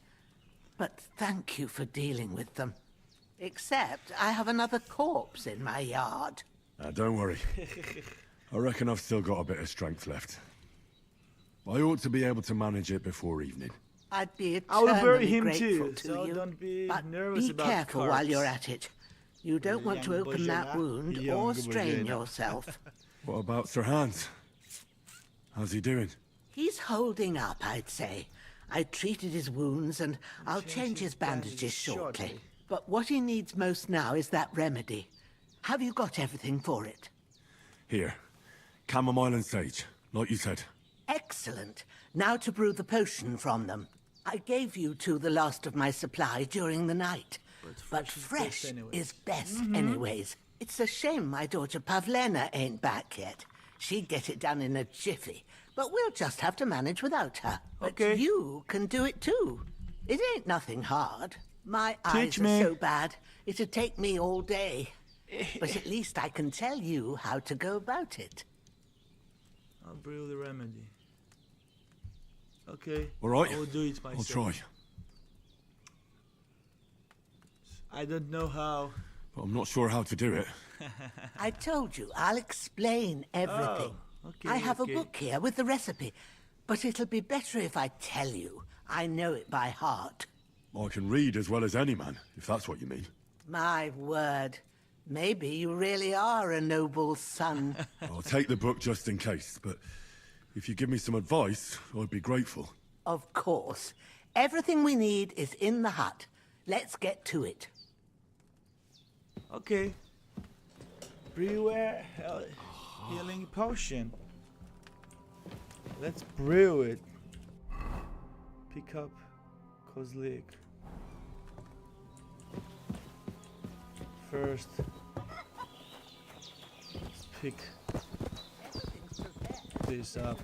but thank you for dealing with them. Except I have another corpse in my yard. Don't worry. I reckon I've still got a bit of strength left. I ought to be able to manage it before evening. I'd be I will bury eternally him grateful too, to so you. don't be but nervous be about careful while corpse. you're at it. You don't want to Young open that Bojana. wound Young or strain Bojana. yourself. What about Sir Hans? How's he doing? He's holding up, I'd say. I treated his wounds and I'll change his bandages shortly. But what he needs most now is that remedy. Have you got everything for it? Here. Chamomile and sage, like you said. Excellent. Now to brew the potion from them. I gave you two the last of my supply during the night. But fresh is best anyways. It's a shame my daughter Pavlena ain't back yet. She'd get it done in a jiffy. But we'll just have to manage without her. But you can do it too. It ain't nothing hard. My eyes are so bad, it'd take me all day. But at least I can tell you how to go about it. I'll brew the remedy. Okay. All right. I will do it myself. I'll try. I don't know how. But I'm not sure how to do it. I told you, I'll explain everything. Okay, I have a book here with the recipe, but it'll be better if I tell you. I know it by heart. I can read as well as any man, if that's what you mean. My word. Maybe you really are a noble son. I'll take the book just in case, but if you give me some advice, I'd be grateful. Of course. Everything we need is in the hut. Let's get to it. Okay. Brew a healing potion. Let's brew it. Pick up Kozlik. First, let's pick this up.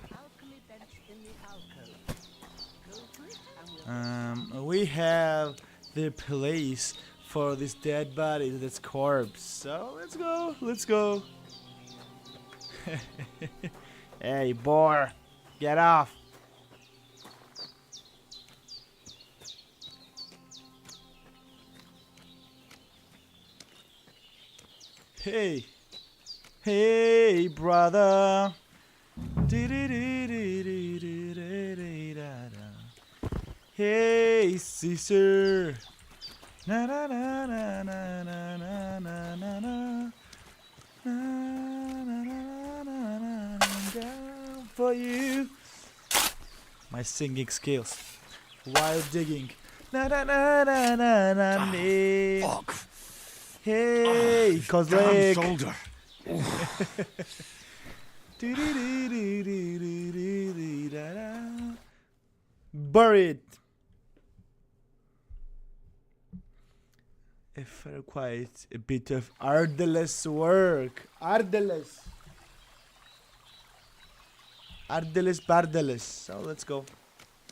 We have the place for this dead body, this corpse. So let's go. Hey, boar, get off. Hey, brother. Hey, Caesar. Na na na na na na na na na na. Down for you. My singing skills while digging. Na na na na na na. Fuck. Hey, Kozlik. Damn shoulder. Buried. If requires a bit of arduous work. Arduous barduous. So let's go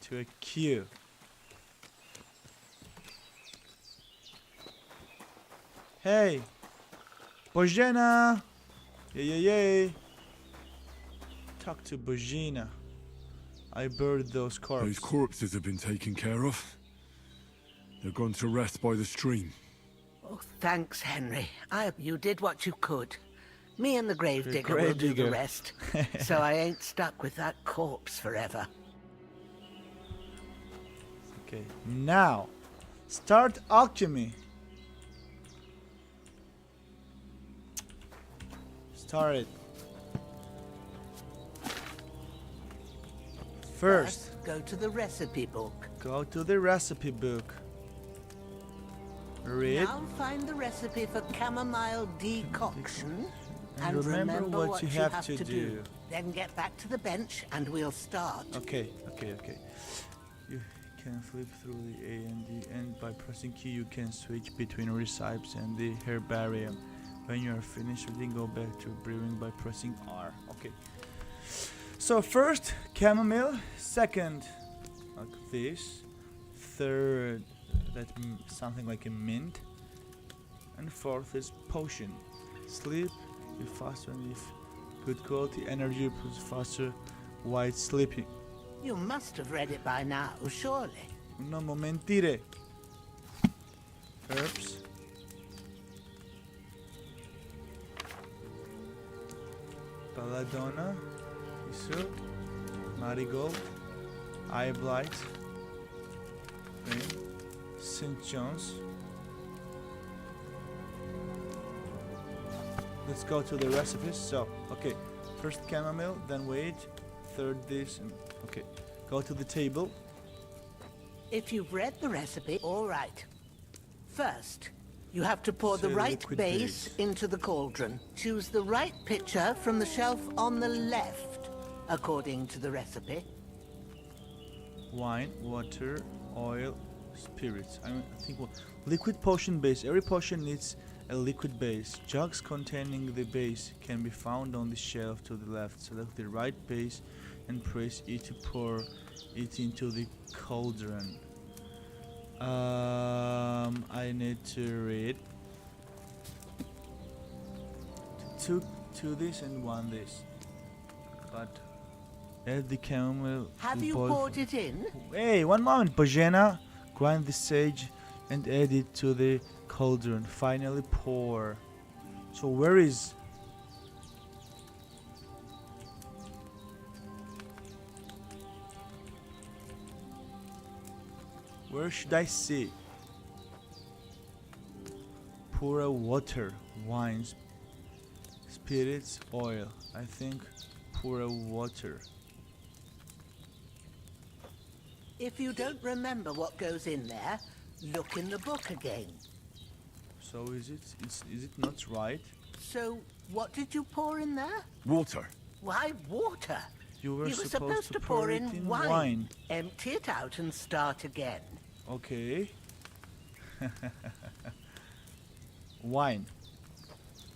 to a queue. Hey, Bojana. Yay. Talk to Bojina. I buried those corpses. Those corpses have been taken care of. They're gone to rest by the stream. Oh, thanks, Henry. You did what you could. Me and the gravedigger will do the rest. So I ain't stuck with that corpse forever. Okay, now start alchemy. Start it. First, go to the recipe book. Go to the recipe book. Read. Now find the recipe for chamomile decoction. And remember what you have to do. Then get back to the bench and we'll start. Okay. You can flip through the A and D, and by pressing Q you can switch between recipes and the herbarium. When you are finished reading, go back to brewing by pressing R. Okay. So first, chamomile. Second, like this. Third, something like a mint. And fourth is potion. Sleep. If faster and if good quality energy plus faster white sleeping. You must have read it by now, surely. No momentire. Herbs. Belladonna. Isu. Marigold. Eye blight. St. John's. Let's go to the recipes. So, okay, first chamomile, then wait, third this, and okay, go to the table. If you've read the recipe, all right. First, you have to pour the Say right liquid base into the cauldron. Choose the right pitcher from the shelf on the left, according to the recipe. Wine, water, oil, spirits. I think liquid potion base. Every potion needs a liquid base. Jugs containing the base can be found on the shelf to the left. Select the right base and press E to pour it into the cauldron. I need to read two this and one this. But add the chamomile. Have you poured it in? Hey, one moment, Bojana. Grind the sage and add it to the cauldron. Finally pour. So where is... Where should I see? Pour a water, wines, spirits, oil. I think pour a water. If you don't remember what goes in there, look in the book again. So is it not right? So, what did you pour in there? Water. Why water? You were supposed to pour in wine. Empty it out and start again. Okay. Wine.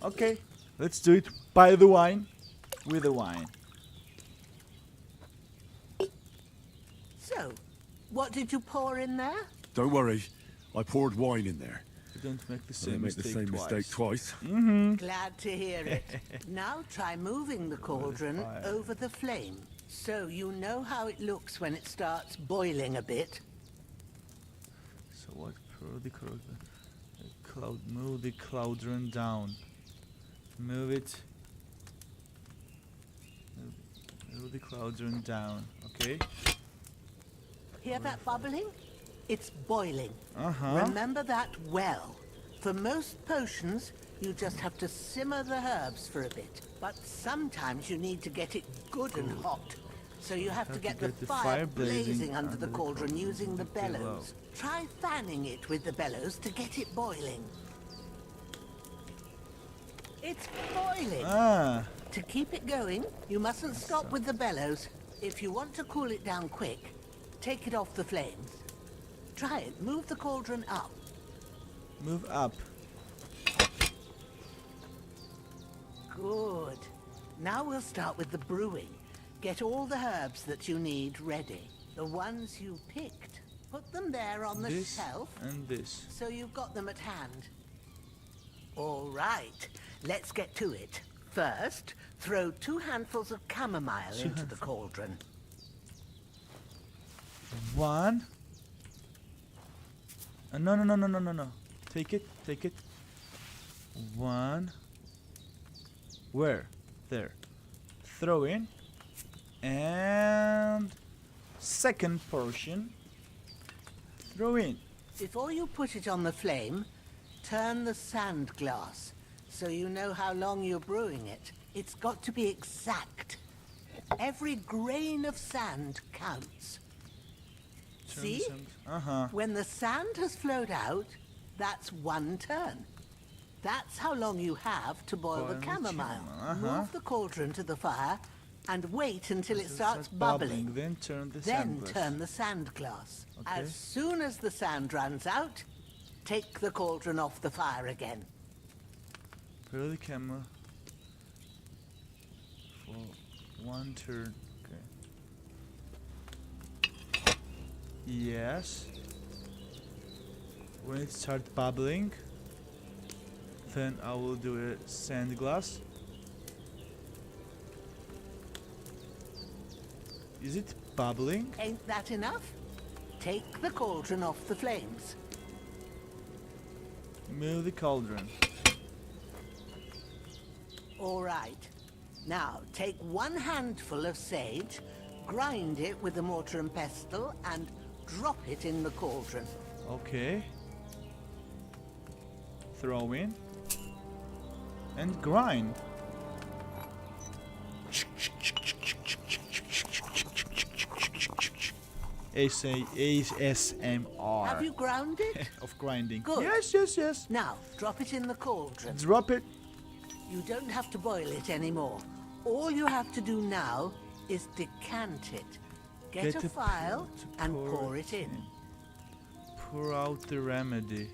Okay, let's do it by the wine, with the wine. So, what did you pour in there? Don't worry, I poured wine in there. You don't make the I same make the same mistake twice. Glad to hear it. Now try moving the cauldron over the flame, so you know how it looks when it starts boiling a bit. So what? Move the cauldron down. Move it. Move the cauldron down. Okay. Hear that bubbling? It's boiling. Uh-huh. Remember that well. For most potions, you just have to simmer the herbs for a bit. But sometimes you need to get it good and hot. So you have to get the fire blazing under the cauldron using the bellows. Try fanning it with the bellows to get it boiling. It's boiling! To keep it going, you mustn't stop with the bellows. If you want to cool it down quick, take it off the flames. Try it. Move the cauldron up. Move up. Good. Now we'll start with the brewing. Get all the herbs that you need ready. The ones you picked. Put them there on the This shelf. and this. So you've got them at hand. All right. Let's get to it. First, throw 2 handfuls of chamomile into the cauldron. 1. No. Take it. 1. Where? There. Throw in. And second portion. Throw in. Before you put it on the flame, turn the sand glass so you know how long you're brewing it. It's got to be exact. Every grain of sand counts. See? When the sand has flowed out, that's 1 turn. That's how long you have to boil the chamomile. Move the cauldron to the fire and wait until it starts bubbling. Then turn the sand glass. As soon as the sand runs out, take the cauldron off the fire again. Put the camera for 1 turn. Okay. Yes. When it starts bubbling, then I will do a sand glass. Is it bubbling? Ain't that enough? Take the cauldron off the flames. Move the cauldron. All right. Now, take 1 handful of sage, grind it with a mortar and pestle, and drop it in the cauldron. Okay. Throw in. And grind. ASMR. Have you ground it? Of grinding. Good. Yes. Now, drop it in the cauldron. Drop it. You don't have to boil it anymore. All you have to do now is decant it. Get a phial and pour it in. Pour out the remedy.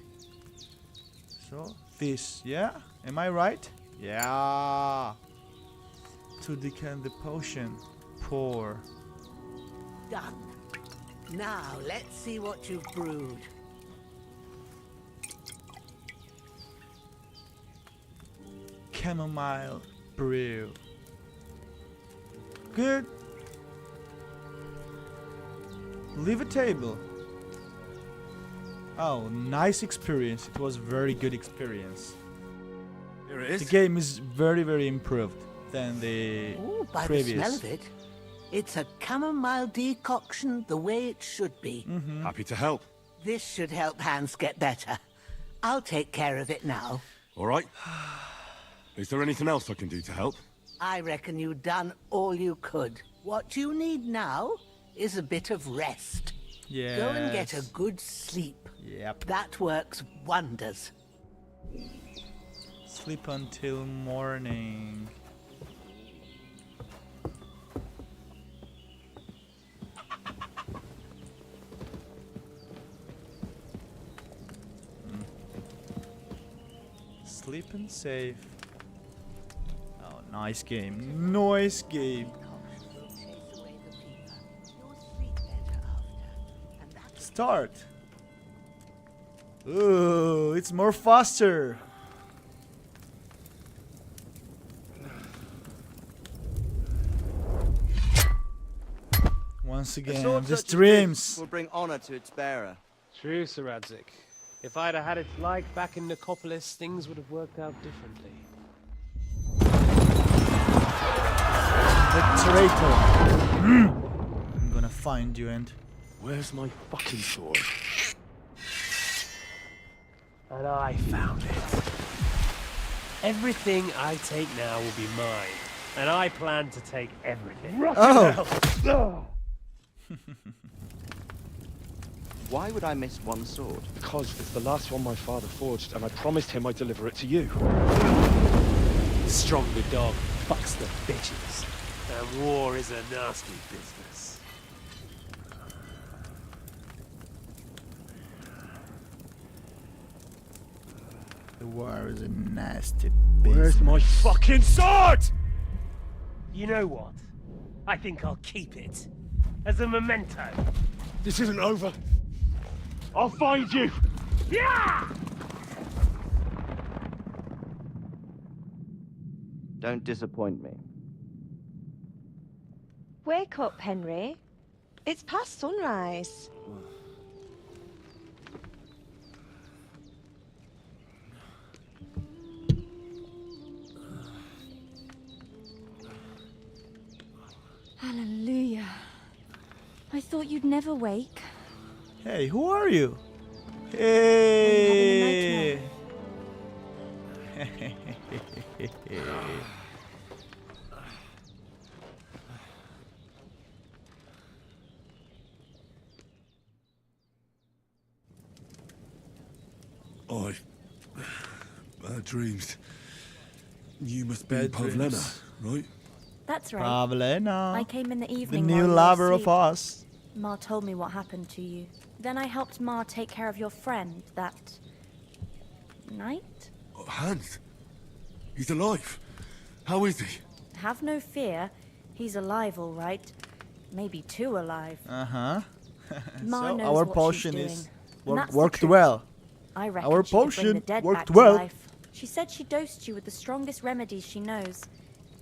So, this, yeah? Am I right? Yeah. To decant the potion, pour. Done. Now, let's see what you've brewed. Chamomile brew. Good. Leave a table. Oh, nice experience. It was very good experience. Here it is. The game is very improved than the By previous. the smell of it, it's a chamomile decoction the way it should be. Happy to help. This should help Hans get better. I'll take care of it now. All right. Is there anything else I can do to help? I reckon you've done all you could. What you need now is a bit of rest. Yes. Go and get a good sleep. Yep. That works wonders. Sleep until morning. Sleep and save. Oh, nice game. Nice game. Start. Ooh, it's more faster. Once again, the streams. Will bring honor to its bearer. True, Sir Radzik. If I'd have had it like back in Nicopolis, things would have worked out differently. The traitor. I'm gonna find you and... Where's my fucking sword? And I found it. Everything I take now will be mine. And I plan to take everything. Oh! Why would I miss one sword? Because it's the last one my father forged, and I promised him I'd deliver it to you. Stronger dog fucks the bitches. And war is a nasty business. The war is a nasty Where's business. my fucking sword? You know what? I think I'll keep it. As a memento. This isn't over. I'll find you! Yeah! Don't disappoint me. Wake up, Henry. It's past sunrise. Hallelujah. I thought you'd never wake. Hey, who are you? Hey. Bad dreams. You must be Bad Pavlena, dreams. right? That's right. Pavlena. I came in the The evening new while you were lover of asleep. us. Ma told me what happened to you. Then I helped Ma take care of your friend that night. Oh, Hans. He's alive. How is he? Have no fear. He's alive, all right. Maybe too alive. Uh-huh. Ma So knows our what potion she's is doing. And that's the worked truth. well. I reckon Our she could bring the potion dead worked back well. to life. She said she dosed you with the strongest remedies she knows.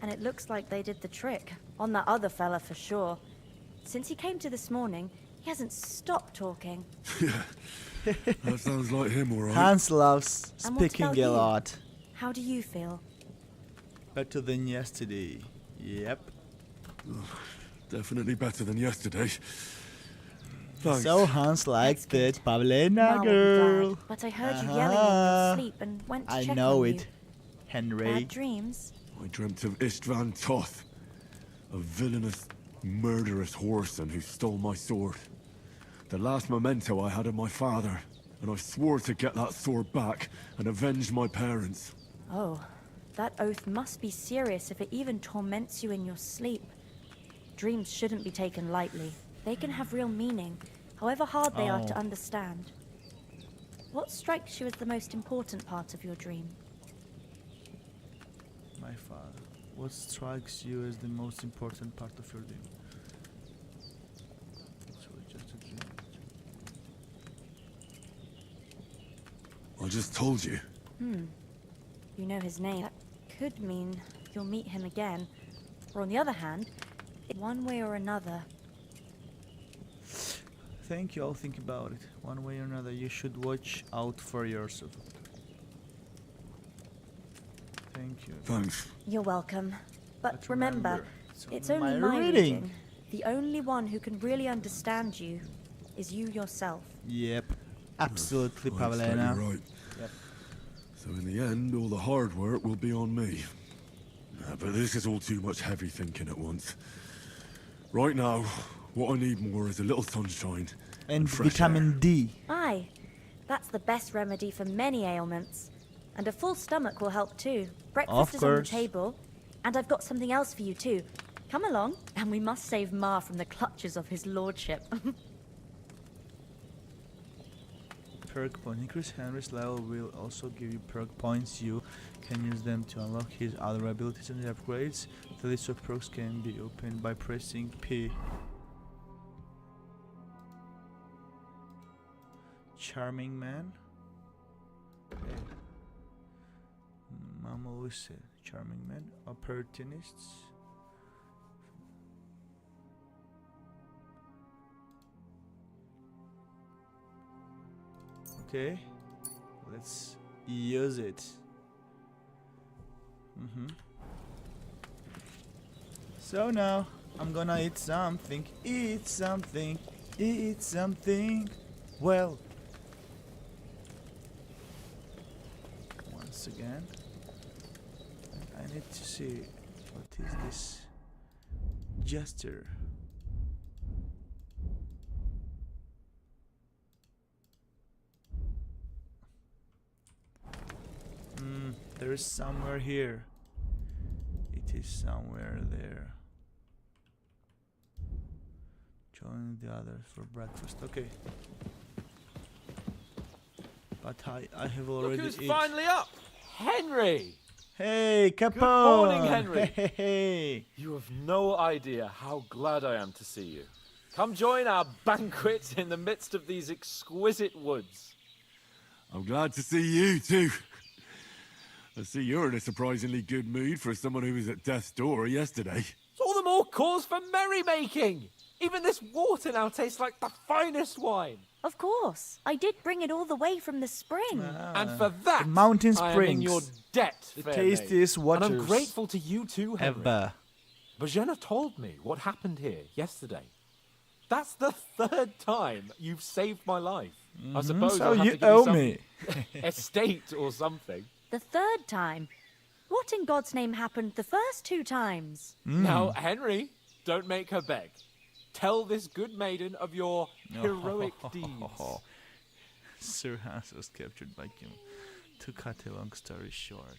And it looks like they did the trick. On that other fella for sure. Since he came to this morning, he hasn't stopped talking. Yeah. That sounds like him, all right. Hans loves And what speaking about a you? lot. How do you feel? Better than yesterday. Yep. Definitely better than yesterday. Thanks. So Hans liked it, Ma Pavlena will be girl. glad, but I heard you yelling in your sleep and went to I check know on it, you. Henry. Bad dreams? I dreamt of Istvan Toth, a villainous, murderous whoreson who stole my sword. The last memento I had of my father, and I swore to get that sword back and avenge my parents. Oh, that oath must be serious if it even torments you in your sleep. Dreams shouldn't be taken lightly. They can have real meaning, however hard they are to Oh. understand. What strikes you as the most important part of your dream? My father. What strikes you as the most important part of your dream? So it's just a dream. I just told you. You know his name. That could mean you'll meet him again. Or on the other hand, one way or another. Thank you, I'll think about it. One way or another, you should watch out for yourself. Thank you. Thanks. You're welcome. But But remember, it's only my my reading. reading. The only one who can really understand you is you yourself. Yep. Absolutely, I expect Pavlena. you're right. Yep. So in the end, all the hard work will be on me. But this is all too much heavy thinking at once. Right now, what I need more is a little sunshine And fresh vitamin air. D. Aye, that's the best remedy for many ailments. And a full stomach will help too. Breakfast Of is on the course. table. And I've got something else for you too. Come along, and we must save Ma from the clutches of his lordship. Perk point. Increase Henry's level will also give you perk points. You can use them to unlock his other abilities and upgrades. The list of perks can be opened by pressing P. Charming man. Okay. Mom always said charming man. Opportunists. Okay, let's use it. So now I'm gonna eat something, eat something, eat something. Well, once again, I need to see what is this gesture. There is somewhere here. It is somewhere there. Join the others for breakfast. Okay. But I have already Look who's eaten. finally up! Henry! Hey, Capone! Good morning, Henry. Hey. You have no idea how glad I am to see you. Come join our banquet in the midst of these exquisite woods. I'm glad to see you too. I see you're in a surprisingly good mood for someone who was at death's door yesterday. It's all the more cause for merrymaking. Even this water now tastes like the finest wine. Of course. I did bring it all the way from the spring. And for that, The mountain I am in springs. your debt, The fair tastiest maid. waters And I'm grateful to you too, Henry. ever. Bojena told me what happened here yesterday. That's the third time you've saved my life. I suppose So I'll have you to give owe some me. estate or something. The third time? What in God's name happened the first 2 times? Now, Henry, don't make her beg. Tell this good maiden of your heroic deeds. Sir Hans was captured by Kim. To cut a long story short.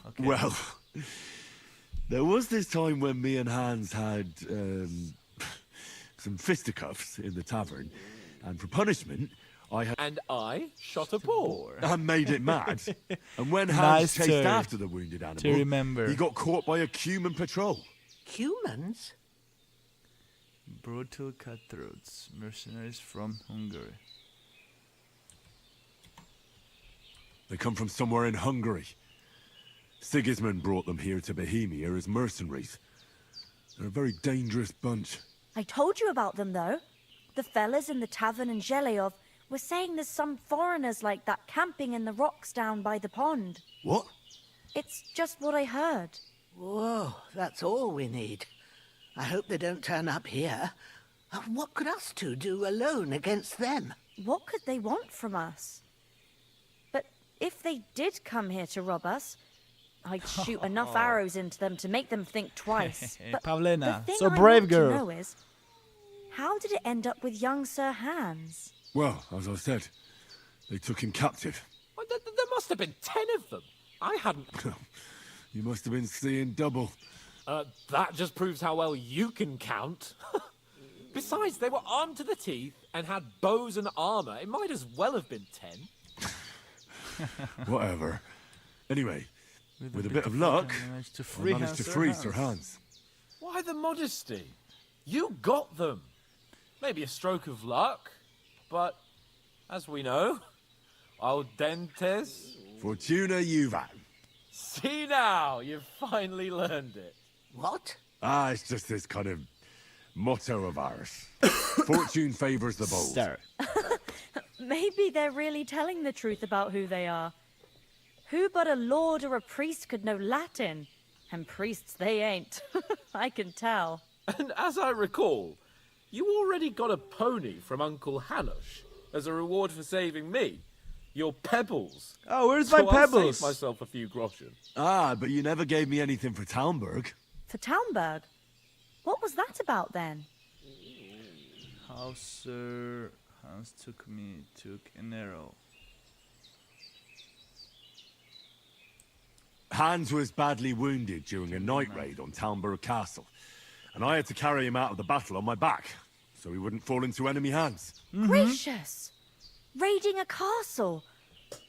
Okay. Well, there was this time when me and Hans had some fisticuffs in the tavern, and for punishment, I had... And I shot a boar. I made it mad. And when Hans Nice chased to- after the wounded animal, remember. he got caught by a human patrol. Humans? Brutal cutthroats, mercenaries from Hungary. They come from somewhere in Hungary. Sigismund brought them here to Bohemia as mercenaries. They're a very dangerous bunch. I told you about them, though. The fellas in the tavern in Zheleov were saying there's some foreigners like that camping in the rocks down by the pond. What? It's just what I heard. Whoa, that's all we need. I hope they don't turn up here. What could us two do alone against them? What could they want from us? But if they did come here to rob us, I'd shoot enough arrows into them to make them think twice. But Pavlena, the thing so I brave want girl. to know is, how did it end up with young Sir Hans? Well, as I said, they took him captive. Well, there must have been 10 of them. I hadn't... You must have been seeing double. That just proves how well you can count. Besides, they were armed to the teeth and had bows and armor. It might as well have been 10. Whatever. Anyway, with a bit of luck, I managed to I managed to free Sir Hans. Why the modesty? You got them. Maybe a stroke of luck, but as we know, al dentes... Fortuna juvat. See now, you've finally learned it. What? It's just this kind of motto of ours. Fortune favors the bold. Sir. Maybe they're really telling the truth about who they are. Who but a lord or a priest could know Latin? And priests they ain't. I can tell. And as I recall, you already got a pony from Uncle Hanush as a reward for saving me. Your pebbles. Oh, where's So my I'll pebbles? save myself a few groschen. But you never gave me anything for Talmberg. For Talmberg? What was that about then? How Sir Hans took an arrow. Hans was badly wounded during a night raid on Talmberg Castle, and I had to carry him out of the battle on my back, so he wouldn't fall into enemy hands. Gracious! Raiding a castle?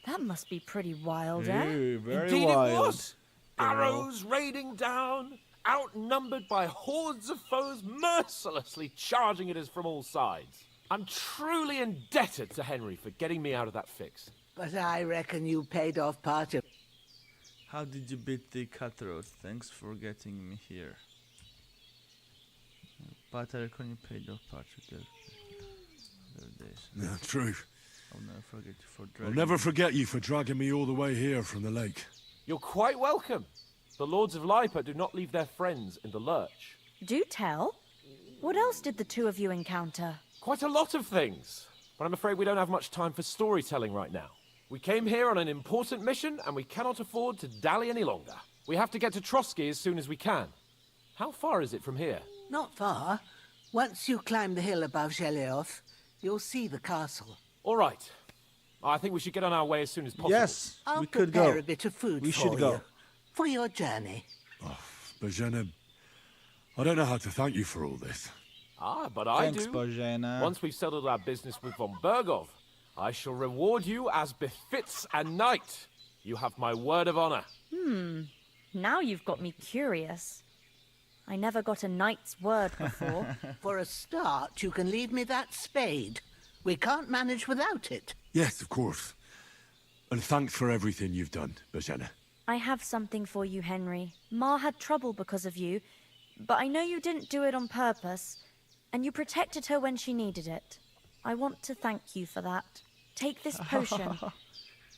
That must be pretty wild, eh? Indeed it was. Arrows raining down, outnumbered by hordes of foes mercilessly charging at us from all sides. I'm truly indebted to Henry for getting me out of that fix. But I reckon you paid off part of... How did you beat the cutthroat? Thanks for getting me here. But I reckon you paid off part of the other days. Yeah, true. I'll never forget you for I'll dragging never me. forget you for dragging me all the way here from the lake. You're quite welcome. The Lords of Lipa do not leave their friends in the lurch. Do tell. What else did the two of you encounter? Quite a lot of things, but I'm afraid we don't have much time for storytelling right now. We came here on an important mission, and we cannot afford to dally any longer. We have to get to Trotsky as soon as we can. How far is it from here? Not far. Once you climb the hill above Zheleov, you'll see the castle. All right. I think we should get on our way as soon as possible. Yes, I'll we could prepare go. a bit of food We for should go. you. For your journey. Bojena, I don't know how to thank you for all this. But I Thanks, do. Bojena. Once we've settled our business with von Bergov, I shall reward you as befits a knight. You have my word of honor. Now you've got me curious. I never got a knight's word before. For a start, you can leave me that spade. We can't manage without it. Yes, of course. And thanks for everything you've done, Bojena. I have something for you, Henry. Ma had trouble because of you, but I know you didn't do it on purpose, and you protected her when she needed it. I want to thank you for that. Take this potion.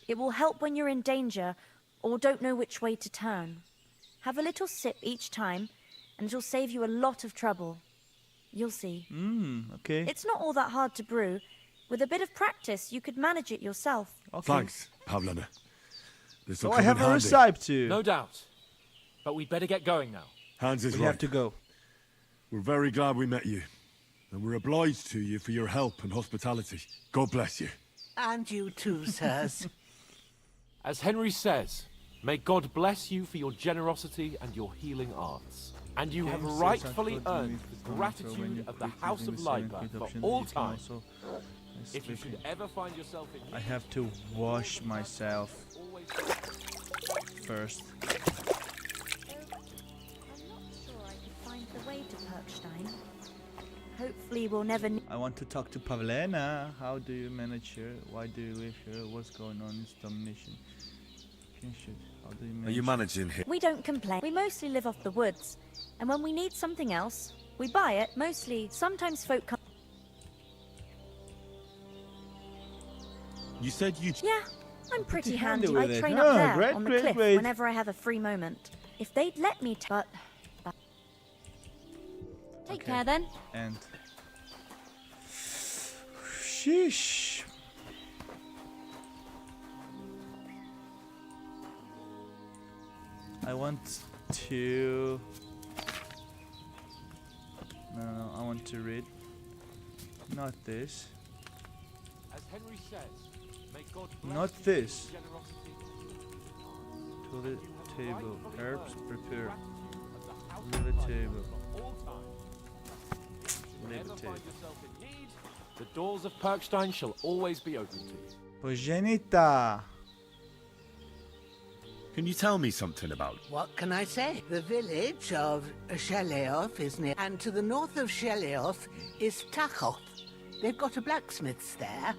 It will help when you're in danger or don't know which way to turn. Have a little sip each time, and it'll save you a lot of trouble. You'll see. Okay. It's not all that hard to brew. With a bit of practice, you could manage it yourself. Okay. Thanks, Pavlana. This will So I come have in a handy. recipe too. No doubt. But we'd better get going now. Hans is We right. have to go. We're very glad we met you. And we're obliged to you for your help and hospitality. God bless you. And you too, sirs. As Henry says, may God bless you for your generosity and your healing arts. And you have rightfully earned the gratitude of the House of Liber for all time. If you should ever find yourself in I have to wash myself first. Find the way to Perkstein. Hopefully we'll never need... I want to talk to Pavlena. How do you manage here? Why do you live here? What's going on? It's domination. How do you manage? Are you managing here? We don't complain. We mostly live off the woods. And when we need something else, we buy it, mostly. Sometimes folk come... You said you... Yeah, I'm pretty handy handy. with I it. train Ah, up there great, on the great, cliff great. whenever I have a free moment. If they'd let me but... Take care then. And... Sheesh. I want to... No, I want to read. Not this. As Henry says, may God bless Not you this. for your generosity. To the table. Herbs prepare. To the table. Leave the table. The doors of Perkstein shall always be open to you. Pojenita. Can you tell me something about it? What can I say? The village of Sheleoth is near, and to the north of Sheleoth is Tachoth. They've got a blacksmith's there,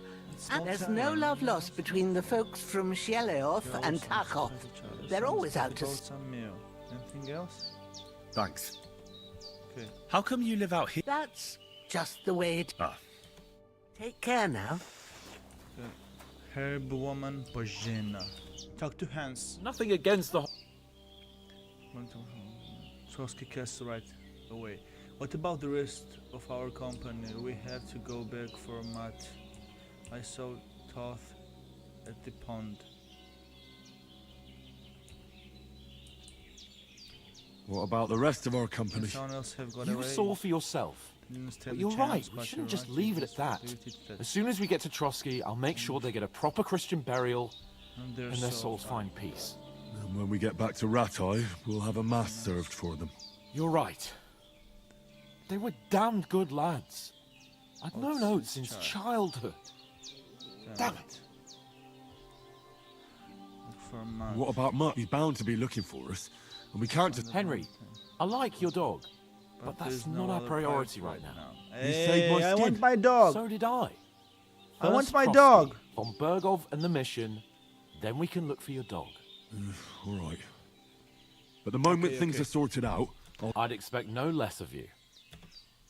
and there's no love lost between the folks from Sheleoth and Tachoth. They're always out to... Some meal. Anything else? Thanks. Okay. How come you live out here? That's just the way it... Ah. Take care now. Herb woman Bojena. Talk to Hans. Nothing against the... Trotsky cast right away. What about the rest of our company? We have to go back for Matt. I saw Toth at the pond. What about the rest of our company? Did someone else have got You away? saw for yourself. Didn't stand But a you're chance, right, we but shouldn't you're just right, leave you it at that. just did As soon as we get to Trotsky, I'll make sure they get a proper Christian burial And and their souls find peace. And when we get back to Ratai, we'll have a mass served for them. You're right. They were damned good lads. I'd known Oates since childhood. Damn it. Look for Matt. What about Mutt? He's bound to be looking for us. And we can't just... Henry, I like your dog, but there's that's no not our other priority priority right now. You saved my I skin. want my dog. So did I. I want First my Trotsky, dog. Von Bergov and the mission, then we can look for your dog. All right. But the moment Okay, things okay. are sorted out, I'd expect no less of you.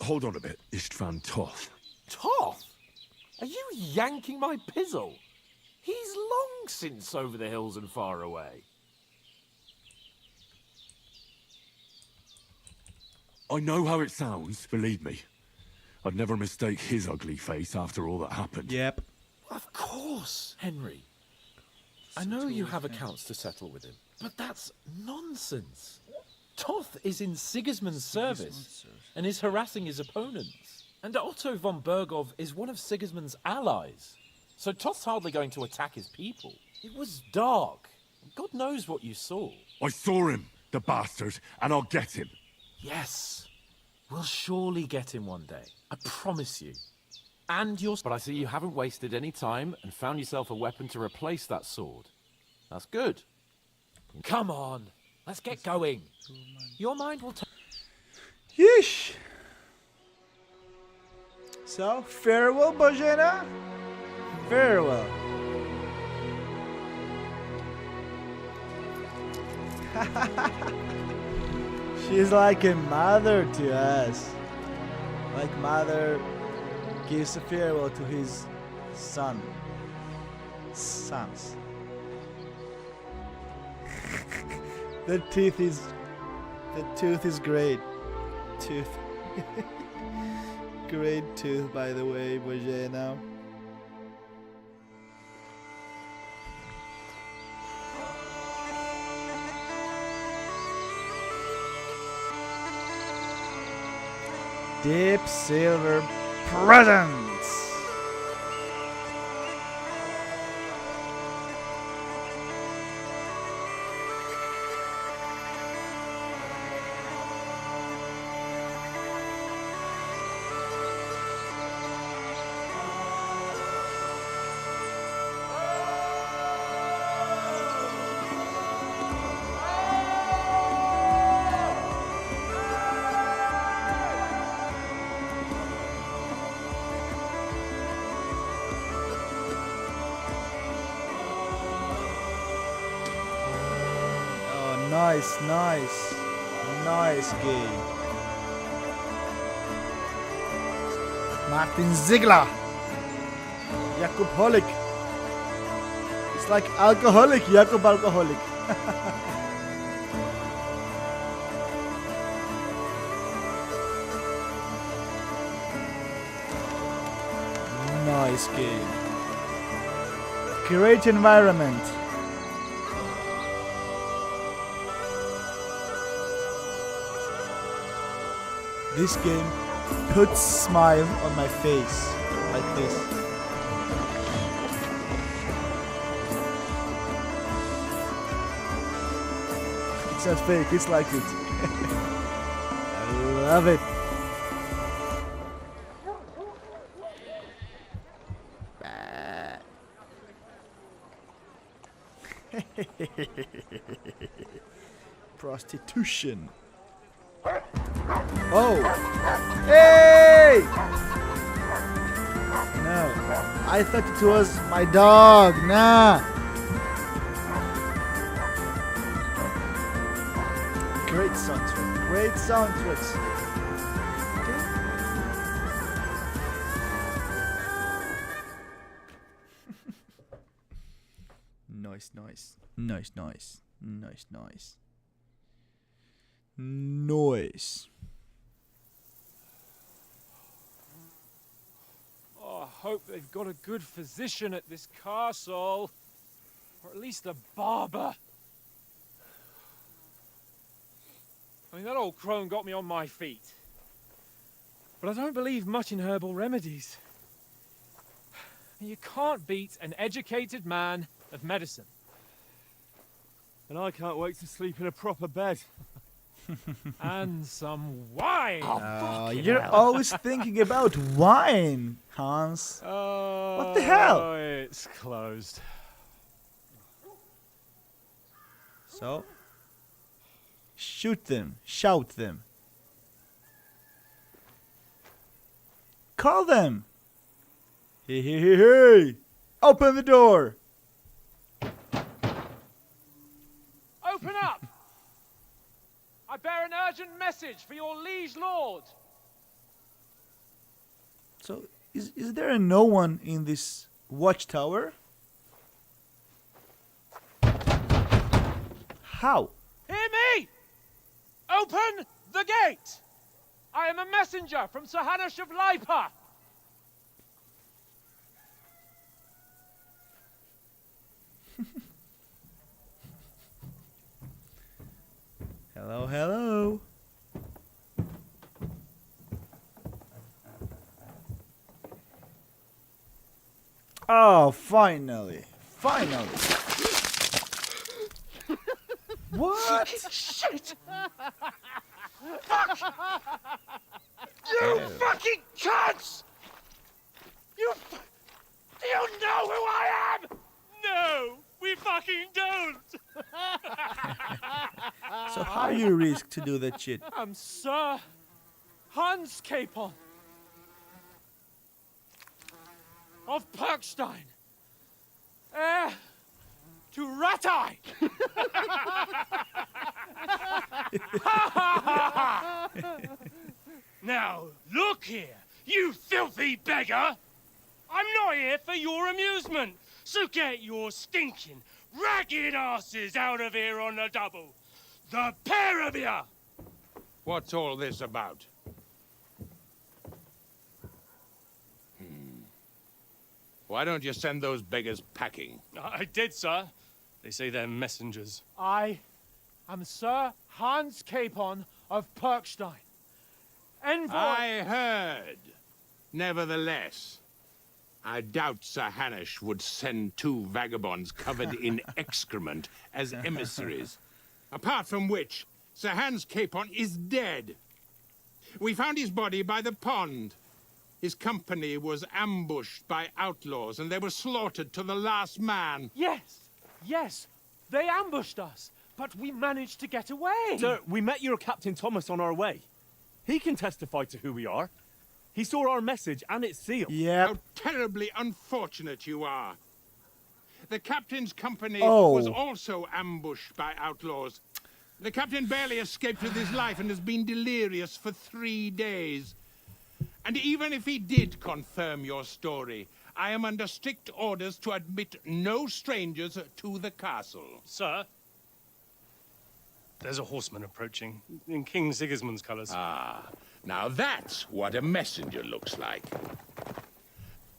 Hold on a bit, Istvan Toth. Toth? Are you yanking my pizzle? He's long since over the hills and far away. I know how it sounds, believe me. I'd never mistake his ugly face after all that happened. Yep. Of course, Henry. I know you have accounts to settle with him, but that's nonsense. Toth is in Sigismund's service and is harassing his opponents. And Otto von Bergov is one of Sigismund's allies. So Toth's hardly going to attack his people. It was dark. God knows what you saw. I saw him, the bastard, and I'll get him. Yes. We'll surely get him one day. I promise you. And your... But I see you haven't wasted any time and found yourself a weapon to replace that sword. That's good. Come on. Let's get going. Your mind will... Yeesh. So, farewell, Bojena. Farewell. She's like a mother to us. Like mother gives a farewell to his sons. The tooth is great. Tooth. Great tooth, by the way, Boje now. Deep silver presents. Nice game. Martin Ziegler. Jakub Holik. It's like alcoholic, Jakub alcoholic. Nice game. Great environment. This game puts smile on my face, like this. It's not fake, it's like it. I love it. Prostitution. Oh! Hey! No, I thought it was my dog. Nah. Great soundtrack. Great soundtracks. Nice. Noise. Oh, I hope they've got a good physician at this castle. Or at least a barber. I mean, that old crone got me on my feet. But I don't believe much in herbal remedies. You can't beat an educated man of medicine. And I can't wait to sleep in a proper bed. And some wine! You're always thinking about wine, Hans. What the hell? It's closed. So? Shoot them. Shout them. Call them. Hey. Open the door. Open up! I bear an urgent message for your liege lord. So, is there no one in this watchtower? How? Hear me! Open the gate! I am a messenger from Sir Hanush of Lipa. Hello. Oh, finally. What? Shit! Fuck! You fucking cunts! Do you know who I am? No, we fucking don't! So how you risk to do that shit? I'm Sir Hans Capon of Perkstein, heir to Rattay! Now, look here, you filthy beggar! I'm not here for your amusement, so get your stinking, ragged asses out of here on the double. The pair of you! What's all this about? Why don't you send those beggars packing? I did, sir. They say they're messengers. I am Sir Hans Capon of Perkstein. Envoy... I heard. Nevertheless, I doubt Sir Hanush would send two vagabonds covered in excrement as emissaries. Apart from which, Sir Hans Capon is dead. We found his body by the pond. His company was ambushed by outlaws, and they were slaughtered to the last man. Yes, yes, they ambushed us, but we managed to get away. Sir, we met your Captain Thomas on our way. He can testify to who we are. He saw our message, and it's sealed. How terribly unfortunate you are. The captain's company was also ambushed by outlaws. The captain barely escaped with his life and has been delirious for 3 days. And even if he did confirm your story, I am under strict orders to admit no strangers to the castle. Sir, there's a horseman approaching, in King Sigismund's colours. Ah, now that's what a messenger looks like.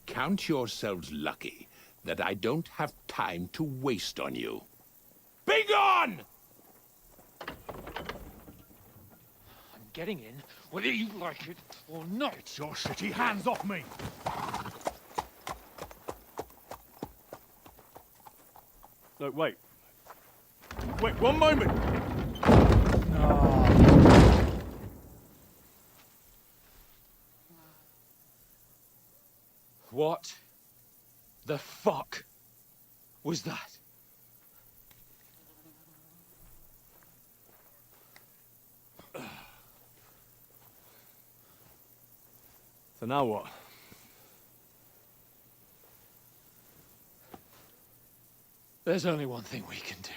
Count yourselves lucky that I don't have time to waste on you. Be gone! I'm getting in, whether you like it or not. Get your shitty hands off me! No, wait. Wait, one moment! What the fuck was that? So now what? There's only one thing we can do.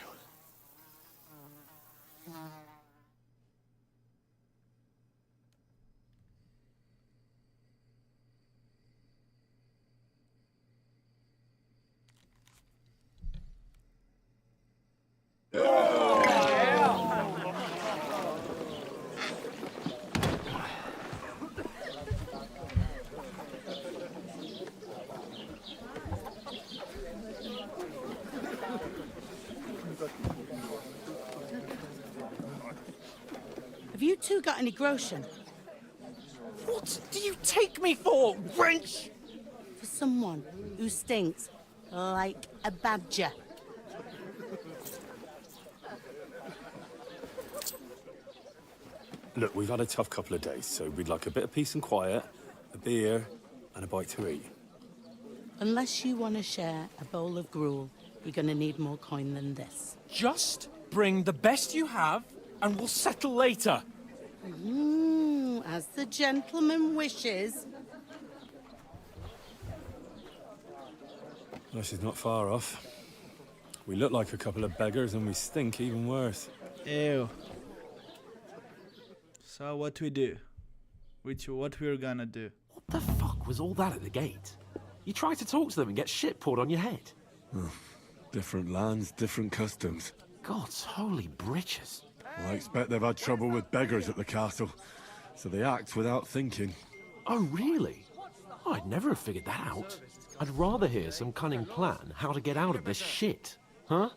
Have you two got any groschen? What do you take me for, wench? For someone who stinks like a badger. Look, we've had a tough couple of days, so we'd like a bit of peace and quiet, a beer, and a bite to eat. Unless you want to share a bowl of gruel, you're going to need more coin than this. Just bring the best you have, and we'll settle later. As the gentleman wishes. Well, she's not far off. We look like a couple of beggars, and we stink even worse. Ew. So what we do? What we're gonna do? What the fuck was all that at the gate? You try to talk to them and get shit poured on your head. Oh, different lands, different customs. God's holy britches. Well, I expect they've had trouble with beggars at the castle, so they act without thinking. Oh, really? I'd never have figured that out. I'd rather hear some cunning plan how to get out of this shit. Huh?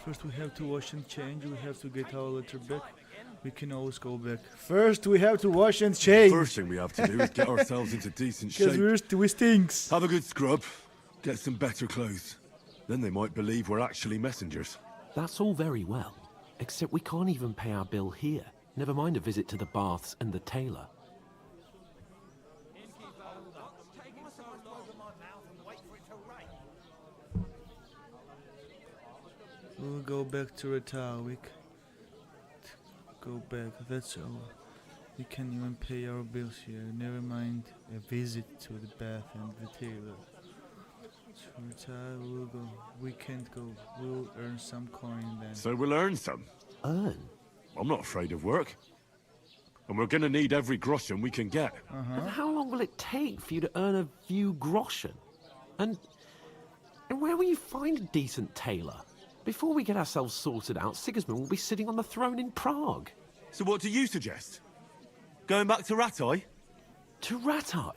First we have to wash and change, we have to get our letter back. We can always go back. First we have to wash and change. First thing we have to do is get ourselves into decent shape. Because we stinks. Have a good scrub, get some better clothes. Then they might believe we're actually messengers. That's all very well, except we can't even pay our bill here. Never mind a visit to the baths and the tailor. We'll go back to Retawik. Go back, that's all. We can't even pay our bills here, never mind a visit to the bath and the tailor. We'll go. We can't go. We'll earn some coin then. So we'll earn some. Earn? I'm not afraid of work. And we're gonna need every groschen we can get. And how long will it take for you to earn a few groschen? And where will you find a decent tailor? Before we get ourselves sorted out, Sigismund will be sitting on the throne in Prague. So what do you suggest? Going back to Ratai? To Ratai?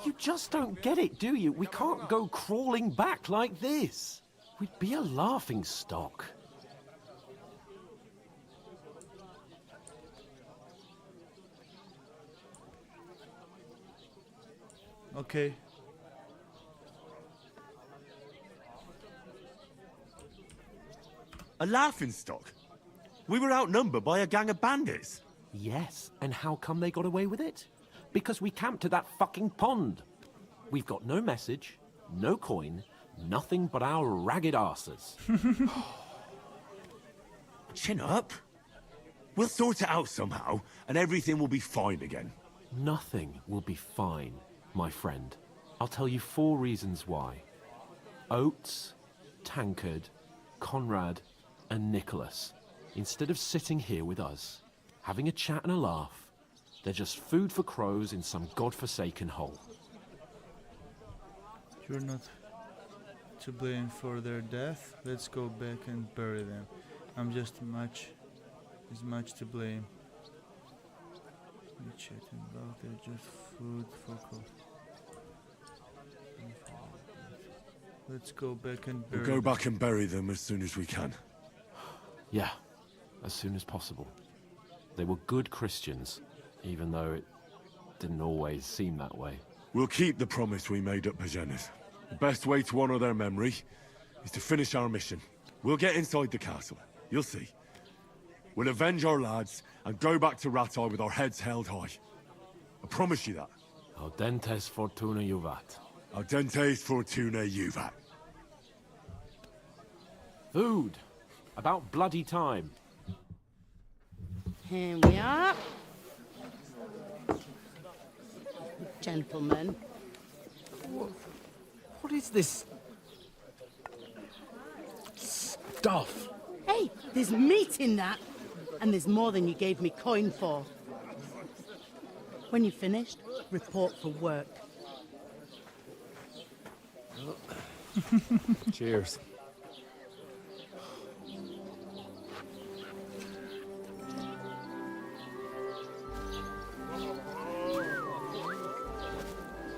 You just don't get it, do you? We can't go crawling back like this. We'd be a laughing stock. Okay. A laughingstock? We were outnumbered by a gang of bandits. Yes, and how come they got away with it? Because we camped at that fucking pond. We've got no message, no coin, nothing but our ragged arses. Chin up. We'll sort it out somehow, and everything will be fine again. Nothing will be fine, my friend. I'll tell you 4 reasons why. Oates, Tankard, Conrad, and Nicholas, instead of sitting here with us, having a chat and a laugh, they're just food for crows in some godforsaken hole. You're not to blame for their death. Let's go back and bury them. I'm just as much to blame. We're chatting about they're just food for crows. Let's go back and bury We'll go them. back and bury them as soon as we can. Yeah, as soon as possible. They were good Christians, even though it didn't always seem that way. We'll keep the promise we made at Pagenes. The best way to honor their memory is to finish our mission. We'll get inside the castle. You'll see. We'll avenge our lads and go back to Ratai with our heads held high. I promise you that. Audentes fortuna juvat. Audentes fortuna juvat. Food. About bloody time. Here we are. Gentlemen. What is this stuff? Hey, there's meat in that. And there's more than you gave me coin for. When you're finished, report for work. Cheers.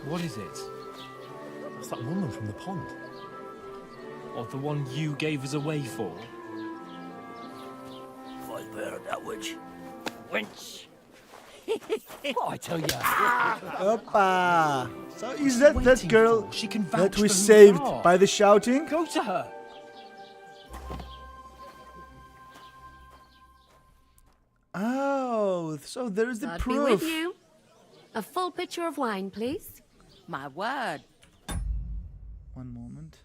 What is it? It's that woman from the pond. Or the one you gave us away for? I bear that witch. Wench. What I tell you? Opa! So is that that girl She can that vouch we for who saved we are. by the shouting? Go to her. Oh, so there's the I'd be proof. with you. A full pitcher of wine, please. My word. One moment.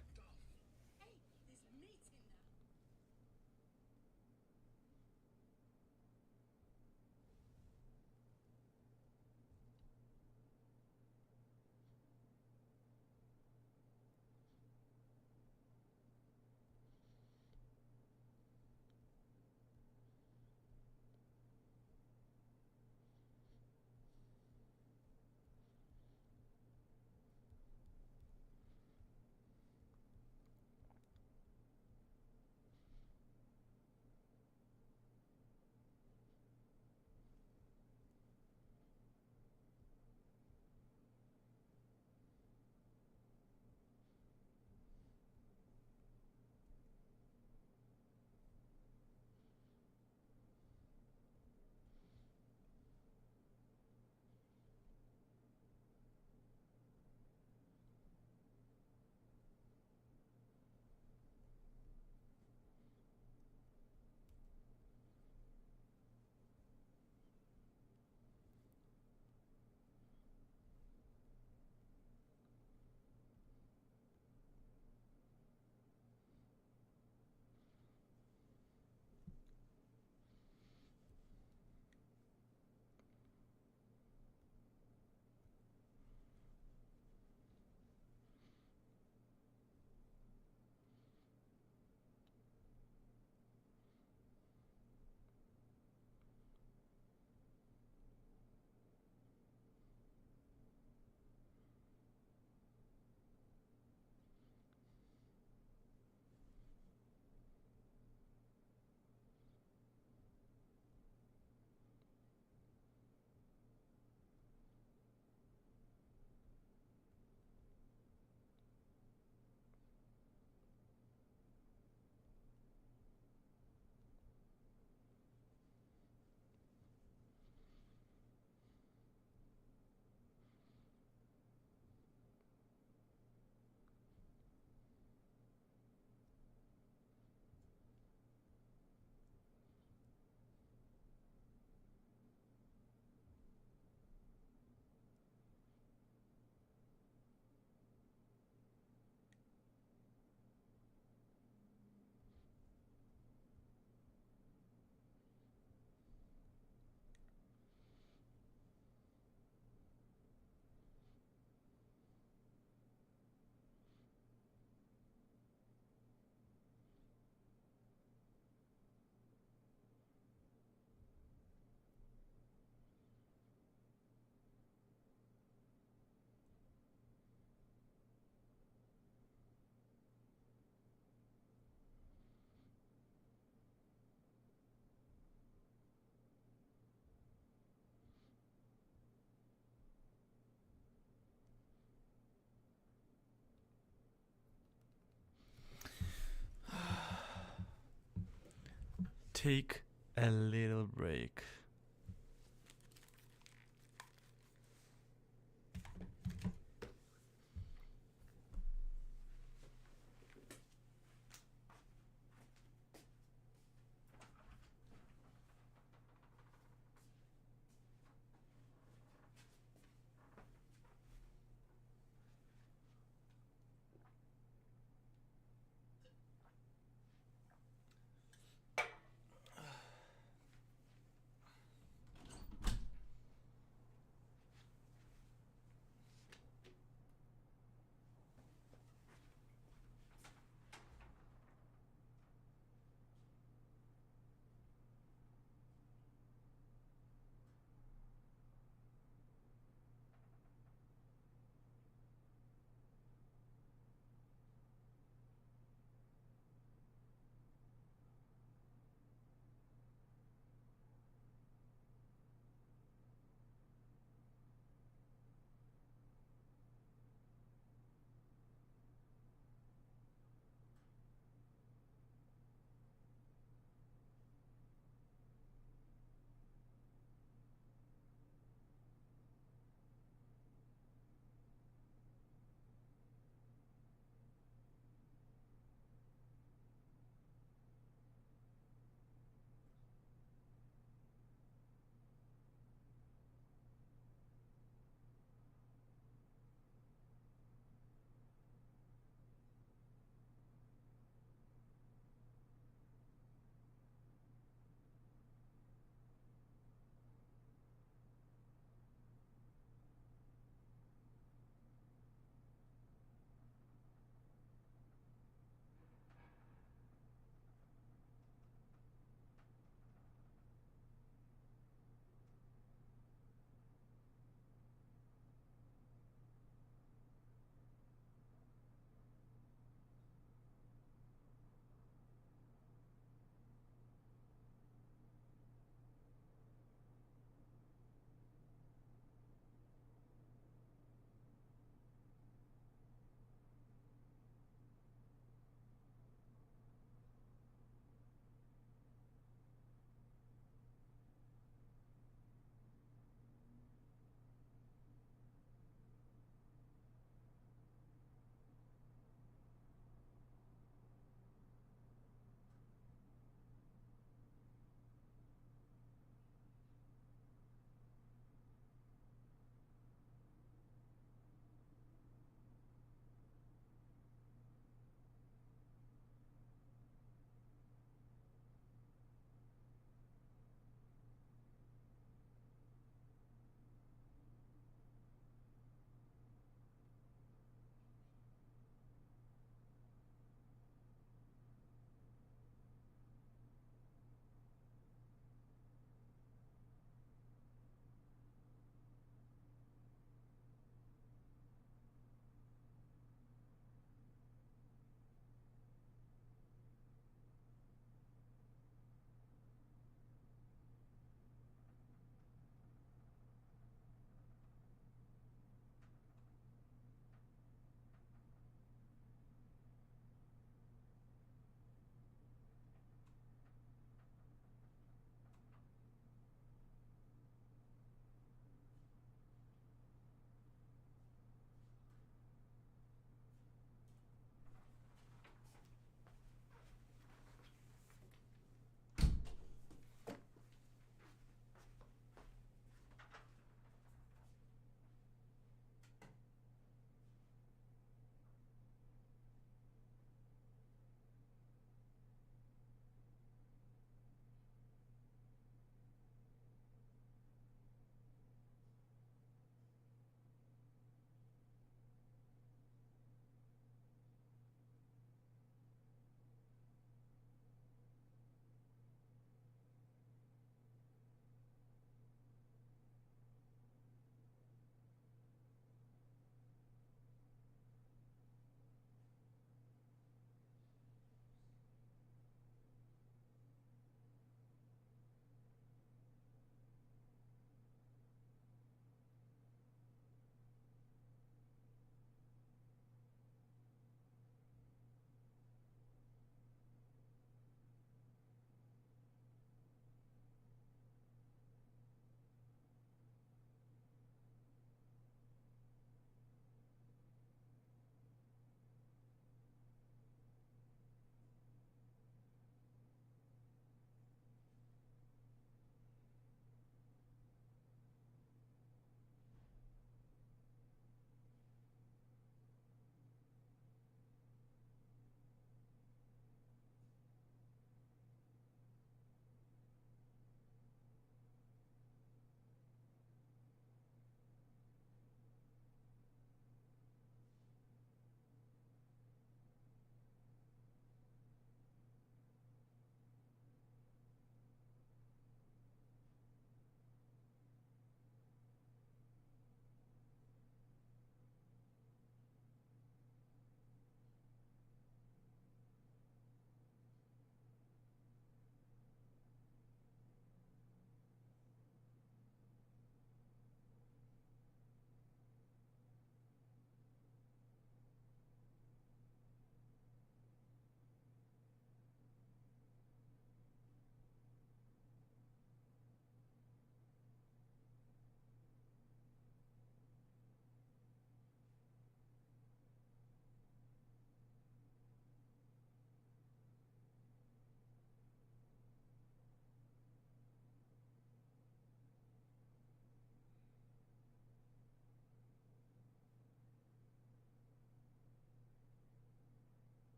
take a little break.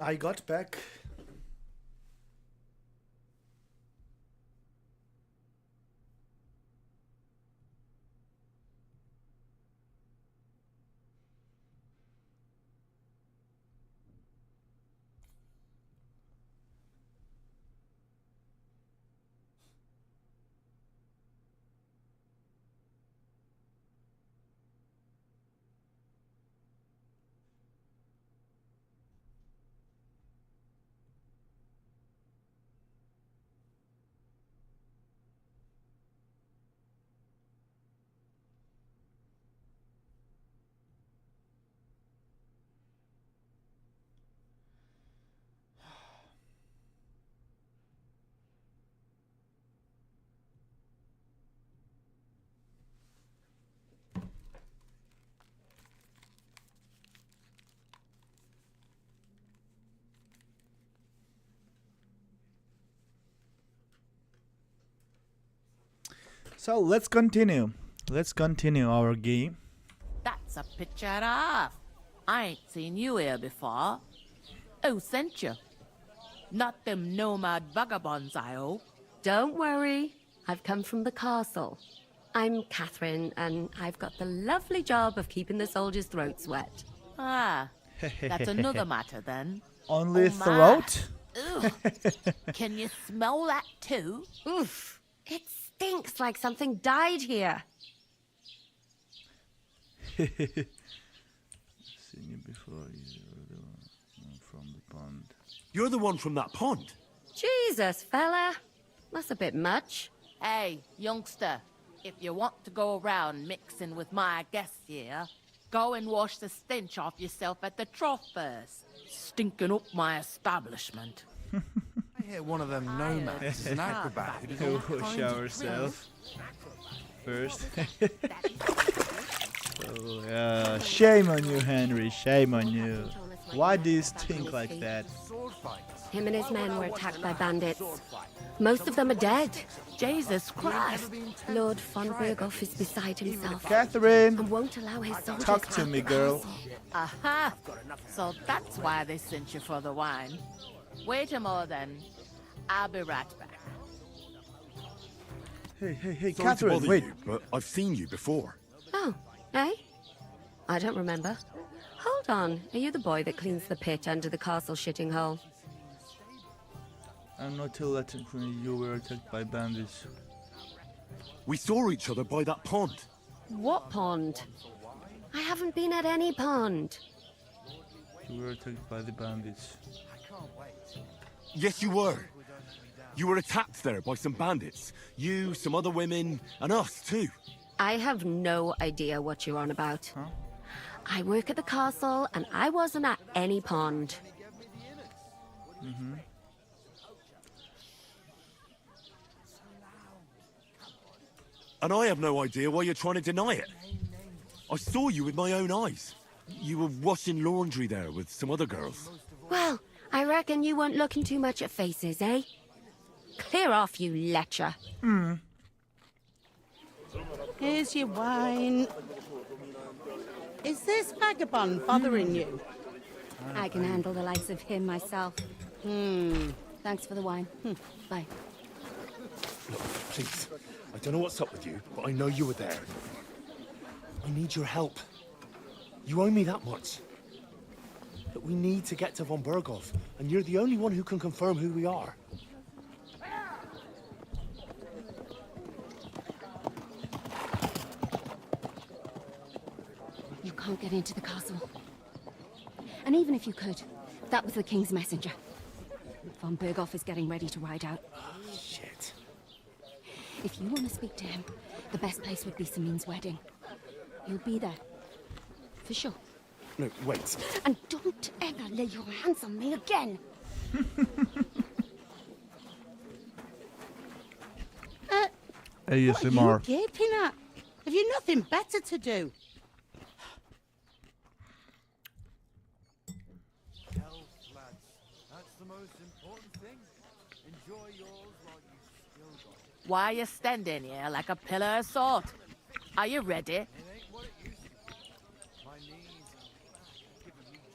I got back. So let's continue. Let's continue our game. That's a picture off. I ain't seen you here before. Who sent you? Not them nomad vagabonds, I hope. Don't worry. I've come from the castle. I'm Catherine, and I've got the lovely job of keeping the soldiers' throats wet. Ah, that's another matter then. Only Oh, my. throat? Ugh. Can you smell that too? Oof. It stinks like something died here. Seen you before. You're the one from the pond. You're the one from that pond? Jesus, fella. That's a bit much. Hey, youngster, if you want to go around mixing with my guests here, go and wash the stench off yourself at the trough first. Stinking up my establishment. I hear one of them nomads is an acrobat who does all We'll kinds show of ourselves first. So, shame on you, Henry. Shame on you. Why do you stink like that? Him and his men were attacked by bandits. Most of them are dead. Jesus Christ. Lord von Berghoff is beside himself. Catherine, and won't allow his soldiers talk to out me, the girl. castle. Aha! So that's why they sent you for the wine. Wait a moment then. I'll be right back. Hey, Sorry to Catherine, bother wait. you, but I've seen you before. Oh, eh? I don't remember. Hold on. Are you the boy that cleans the pit under the castle shitting hole? I'm not till that when you were attacked by bandits. We saw each other by that pond. What pond? I haven't been at any pond. You were attacked by the bandits. Yes, you were. You were attacked there by some bandits. You, some other women, and us too. I have no idea what you're on about. Huh? I work at the castle, and I wasn't at any pond. Mm-hmm. And I have no idea why you're trying to deny it. I saw you with my own eyes. You were washing laundry there with some other girls. Well, I reckon you weren't looking too much at faces, eh? Clear off, you lecher. Here's your wine. Is this vagabond bothering you? I can handle the likes of him myself. Thanks for the wine. Bye. Look, please. I don't know what's up with you, but I know you were there. I need your help. You owe me that much. But we need to get to von Berghoff, and you're the only one who can confirm who we are. You can't get into the castle. And even if you could, that was the king's messenger. Von Berghoff is getting ready to ride out. Shit. If you want to speak to him, the best place would be Samin's wedding. He'll be there. For sure. No, wait. And don't ever lay your hands on me again! What are you ASMR. gaping at? Have you nothing better to do? Why are you standing here like a pillar of salt? Are you ready?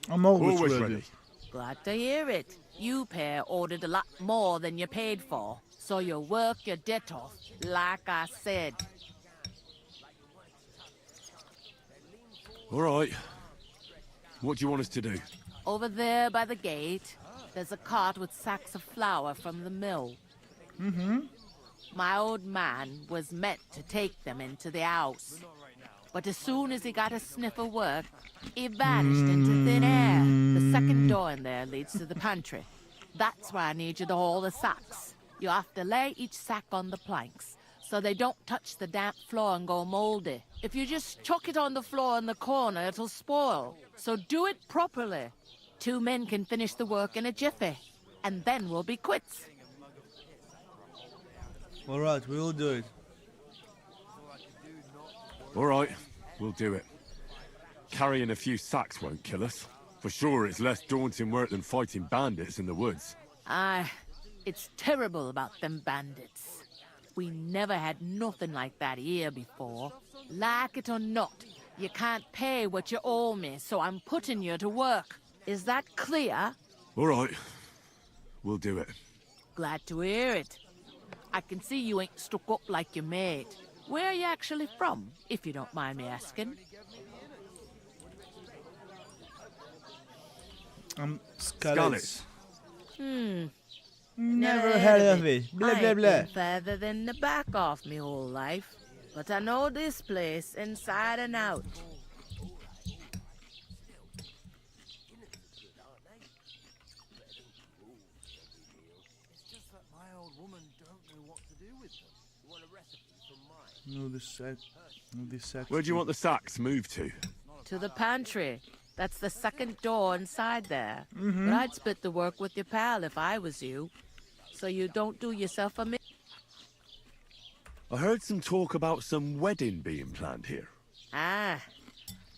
I'm always Always ready. ready. Glad to hear it. You pair ordered a lot more than you paid for, so you work your debt off, like I said. All right. What do you want us to do? Over there by the gate, there's a cart with sacks of flour from the mill. Mm-hmm. My old man was meant to take them into the house. But as soon as he got a sniff of work, he vanished into thin air. The second door in there leads to the pantry. That's where I need you to haul the sacks. You have to lay each sack on the planks, so they don't touch the damp floor and go moldy. If you just chuck it on the floor in the corner, it'll spoil. So do it properly. 2 men can finish the work in a jiffy, and then we'll be quits. All right, we'll do it. All right, we'll do it. Carrying a few sacks won't kill us. For sure, it's less daunting work than fighting bandits in the woods. Aye, it's terrible about them bandits. We never had nothing like that here before. Like it or not, you can't pay what you owe me, so I'm putting you to work. Is that clear? All right, we'll do it. Glad to hear it. I can see you ain't stuck up like your mate. Where are you actually from, if you don't mind me asking? Scarlet. Never heard of it. Blah, blah, I've blah. been further than the back of me whole life, but I know this place inside and out. No, this sack. No, this sack. Where do you want the sacks moved to? To the pantry. That's the second door inside there. Mhm. But I'd split the work with your pal if I was you, so you don't do yourself a I heard some talk about some wedding being planned here. Ah,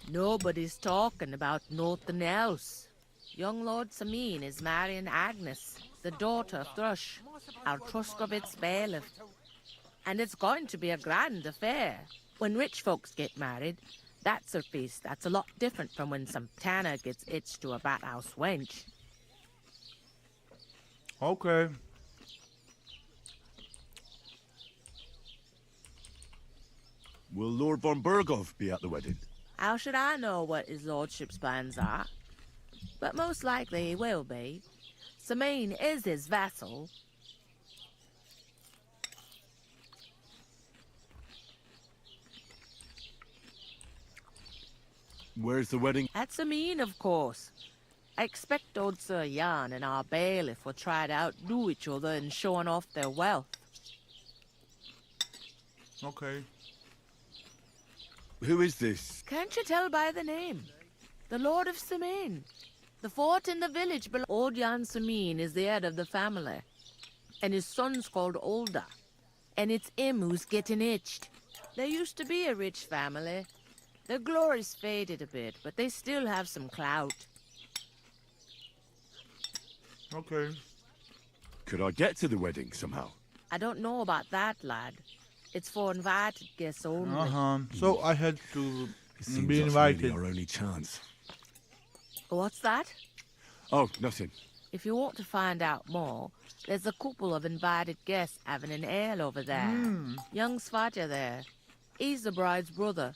nobody's talking about nothing else. Young Lord Samin is marrying Agnes, the daughter of Thrush, our Truscovitz bailiff. And it's going to be a grand affair. When rich folks get married, that's a feast that's a lot different from when some tanner gets hitched to a bathouse wench. Okay. Will Lord von Berghoff be at the wedding? How should I know what his lordship's plans are? But most likely he will be. Samin is his vassal. Where's the wedding? At Samin, of course. I expect old Sir Jan and our bailiff will try to outdo each other in showing off their wealth. Okay. Who is this? Can't you tell by the name? The Lord of Samin. The fort in the village below. Old Jan Samin is the head of the family. And his son's called Olda. And it's him who's getting hitched. There used to be a rich family. Their glory's faded a bit, but they still have some clout. Okay. Could I get to the wedding somehow? I don't know about that, lad. It's for invited guests only. So I had to It seems be that's invited. really our only chance. What's that? Oh, nothing. If you want to find out more, there's a couple of invited guests having an ale over there. Young Svatja there. He's the bride's brother.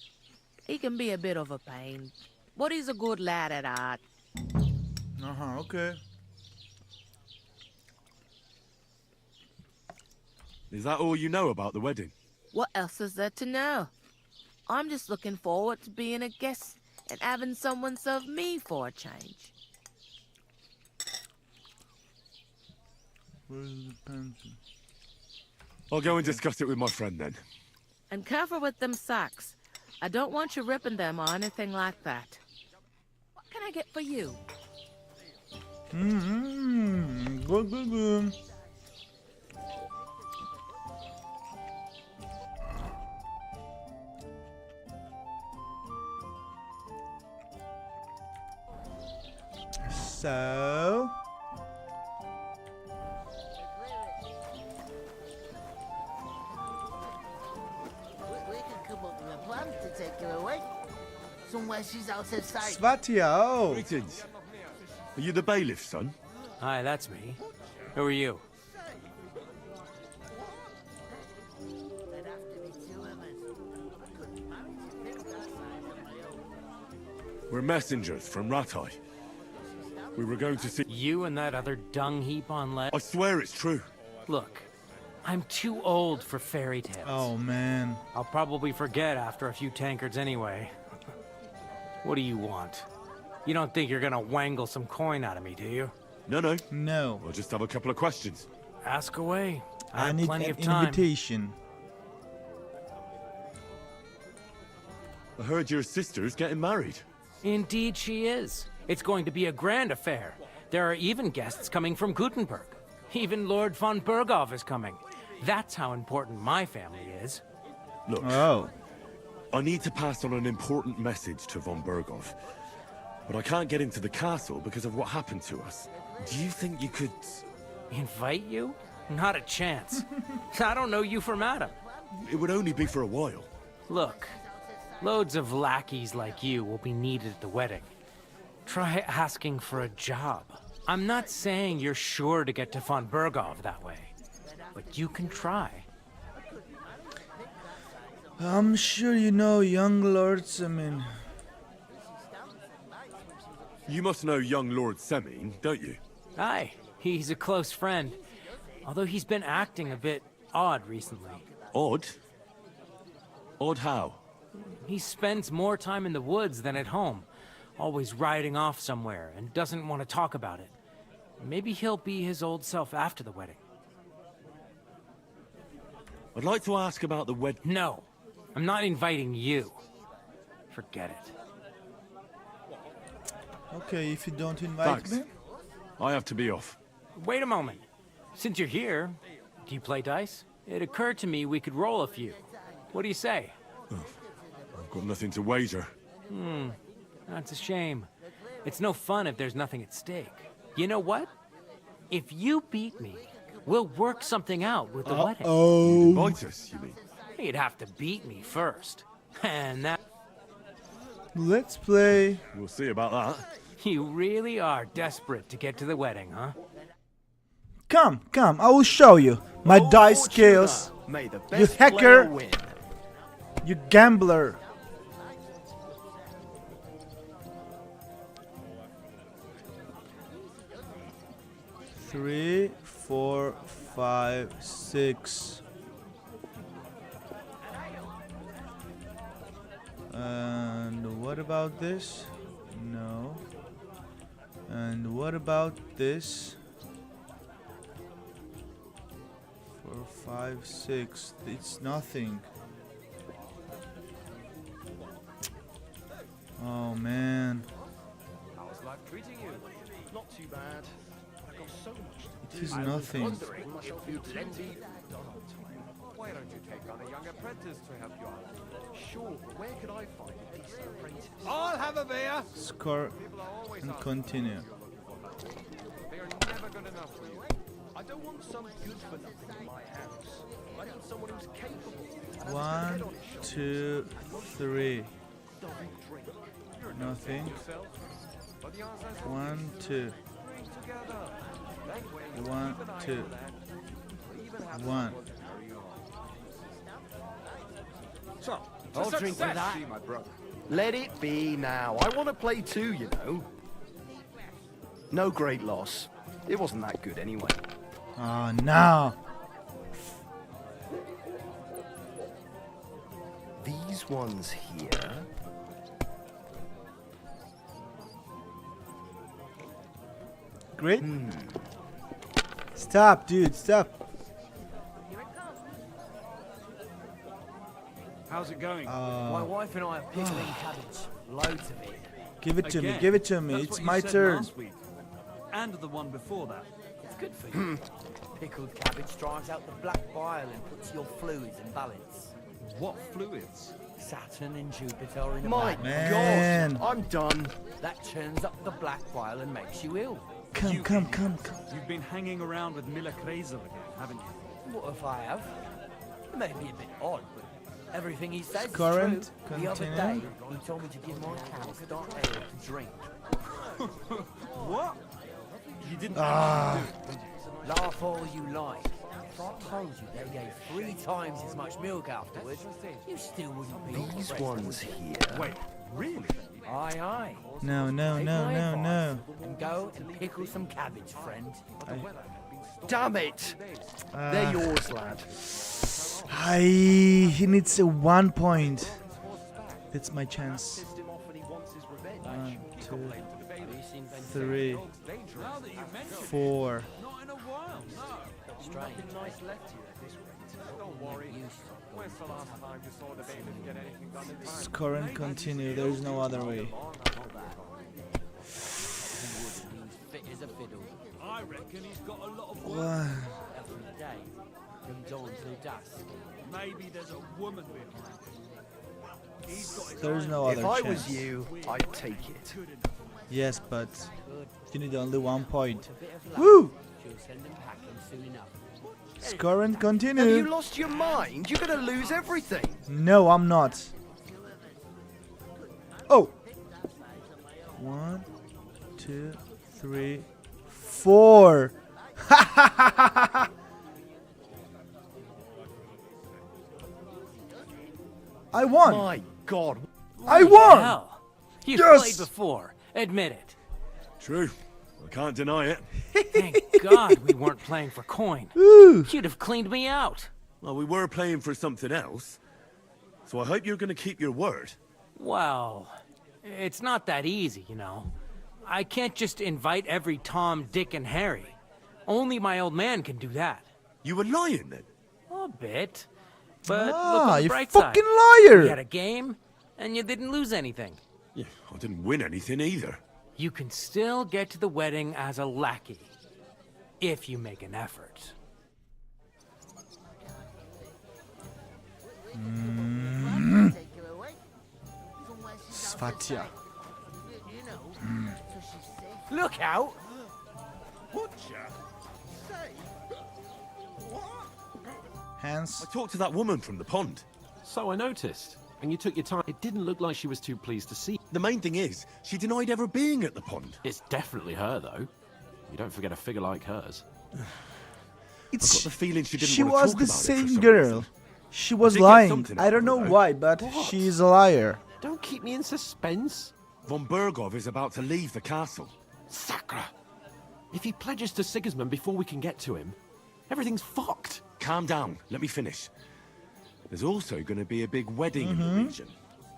He can be a bit of a pain, but he's a good lad at heart. Okay. Is that all you know about the wedding? What else is there to know? I'm just looking forward to being a guest and having someone serve me for a change. Where's the pantry? I'll go and discuss it with my friend then. And careful with them sacks. I don't want you ripping them or anything like that. What can I get for you? Good, good, good. So... We can come up with a plan to take her away. Somewhere she's out of sight. Svatja, oh. Greetings. Are you the bailiff's son? Hi, that's me. Who are you? We're messengers from Rattay. We were going to see... You and that other dung heap on lead? I swear it's true. Look, I'm too old for fairy tales. Oh, man. I'll probably forget after a few tankards anyway. What do you want? You don't think you're gonna wangle some coin out of me, do you? No. No. I'll just have a couple of questions. Ask away. I I have need plenty an of time. invitation. I heard your sister's getting married. Indeed she is. It's going to be a grand affair. There are even guests coming from Gutenberg. Even Lord von Berghoff is coming. That's how important my family is. Look, I need to pass on an important message to von Berghoff. But I can't get into the castle because of what happened to us. Do you think you could... Invite you? Not a chance. I don't know you from Adam. It would only be for a while. Look, loads of lackeys like you will be needed at the wedding. Try asking for a job. I'm not saying you're sure to get to von Berghoff that way, but you can try. I'm sure you know young lords, I mean... You must know young Lord Semine, don't you? Aye, he's a close friend. Although he's been acting a bit odd recently. Odd? Odd how? He spends more time in the woods than at home. Always riding off somewhere and doesn't want to talk about it. Maybe he'll be his old self after the wedding. I'd like to ask about the wedding. No, I'm not inviting you. Forget it. Okay, if you don't invite me... I have to be off. Wait a moment. Since you're here, do you play dice? It occurred to me we could roll a few. What do you say? I've got nothing to wager. That's a shame. It's no fun if there's nothing at stake. You know what? If you beat me, we'll work something out with the wedding. You'd invite us, you mean? You'd have to beat me first. And that... Let's play. We'll see about that. You really are desperate to get to the wedding, huh? Come, I will show you my dice skills. May the You best player hacker. win. You gambler. Three, 4, 5, 6. And what about this? No. And what about this? 4, 5, 6. It's nothing. Oh man. How's life treating you? Not too bad. I've got so much to do. It is nothing. Why don't you take on a young apprentice to help you out? Sure, but where could I find a decent apprentice? I'll have a beer. Score and continue. They are never good enough for you. I don't want some good for nothing in my house. I need someone who's capable. 1, 2, 3. Nothing. 1, 2. 1, 2. 1. So, I'll drink with that. my brother. Let it be now. I want to play too, you know. No great loss. It wasn't that good anyway. Oh no. These ones here. Great. Stop, dude, stop. How's it going? My wife and I are pickling cabbage. Loads of it. Give it to me, Again? give it to me. That's It's what you my said turn. last week. And the one before that. It's good for you. Pickled cabbage drives out the black bile and puts your fluids in balance. What fluids? Saturn and Jupiter are in a My balance. God, I'm done. That churns up the black bile and makes you ill. Come. You've been hanging around with Miller Kraser again, haven't you? What if I have? It may be a bit odd, but everything he says Current, is true. The other continue. day, he told me to give my cow stock ale to drink. What? You didn't Laugh all you like. If I told you they gave 3 times as much milk afterwards, you still wouldn't be These impressed, ones would you? here. Wait, really? Aye, aye. No, no, Take no, my no, advice no. And go and pickle some cabbage, friend. Damn it! They're yours, lad. He needs a 1 point. That's my chance. 1, 2, 3, 4. Score and continue. There is no other way. I reckon he's got a lot of What? Every day, from dawn till dusk. Maybe there's a woman behind it. There's no other If I chance. was you, I'd take it. Yes, but you need only 1 point. Woo! She'll send them packing soon enough. Score and Have you continue. lost your mind? You're gonna lose everything. No, I'm not. Oh. 1, 2, 3, 4. I won. My God. I won. Hell, you've Yes! played before. Admit it. True. I can't deny it. Thank God we weren't playing for coin. Ooh. You'd have cleaned me out. Well, we were playing for something else. So I hope you're going to keep your word. Well, it's not that easy, you know. I can't just invite every Tom, Dick, and Harry. Only my old man can do that. You were lying then? A bit. But look Ah, on the you bright fucking side. liar. You had a game, and you didn't lose anything. Yeah, I didn't win anything either. You can still get to the wedding as a lackey. If you make an effort. Svatia. Look out! Hands. I talked to that woman from the pond. So I noticed. And you took your time. It didn't look like she was too pleased to see. The main thing is, she denied ever being at the pond. It's definitely her, though. You don't forget a figure like hers. I've got the feeling she didn't She want to was talk the about it for same some girl. reason. She was did get lying. something I out don't of know her, though. why, but What? she's a liar. Don't keep me in suspense. Von Bergov is about to leave the castle. Sacra! If he pledges to Sigismund before we can get to him, everything's fucked. Calm down. Let me finish. There's also going to be a big wedding in the region.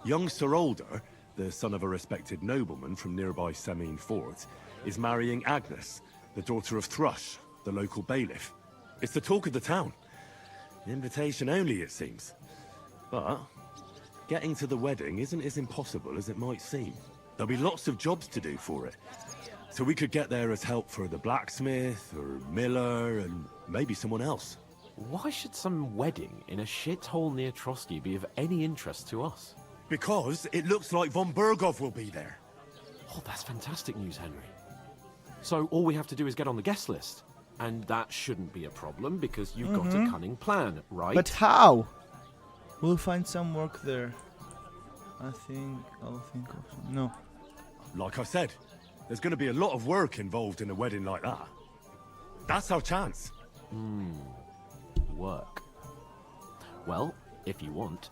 Young Sir Older, the son of a respected nobleman from nearby Semine Fort, is marrying Agnes, the daughter of Thrush, the local bailiff. It's the talk of the town. Invitation only, it seems. But getting to the wedding isn't as impossible as it might seem. There'll be lots of jobs to do for it. So we could get there as help for the blacksmith, or miller, and maybe someone else. Why should some wedding in a shithole near Trotsky be of any interest to us? Because it looks like Von Bergov will be there. Oh, that's fantastic news, Henry. So all we have to do is get on the guest list. And that shouldn't be a problem because you've got a cunning plan, right? But how? We'll find some work there. I'll think of some. No. Like I said, there's going to be a lot of work involved in a wedding like that. That's our chance. Work. Well, if you want.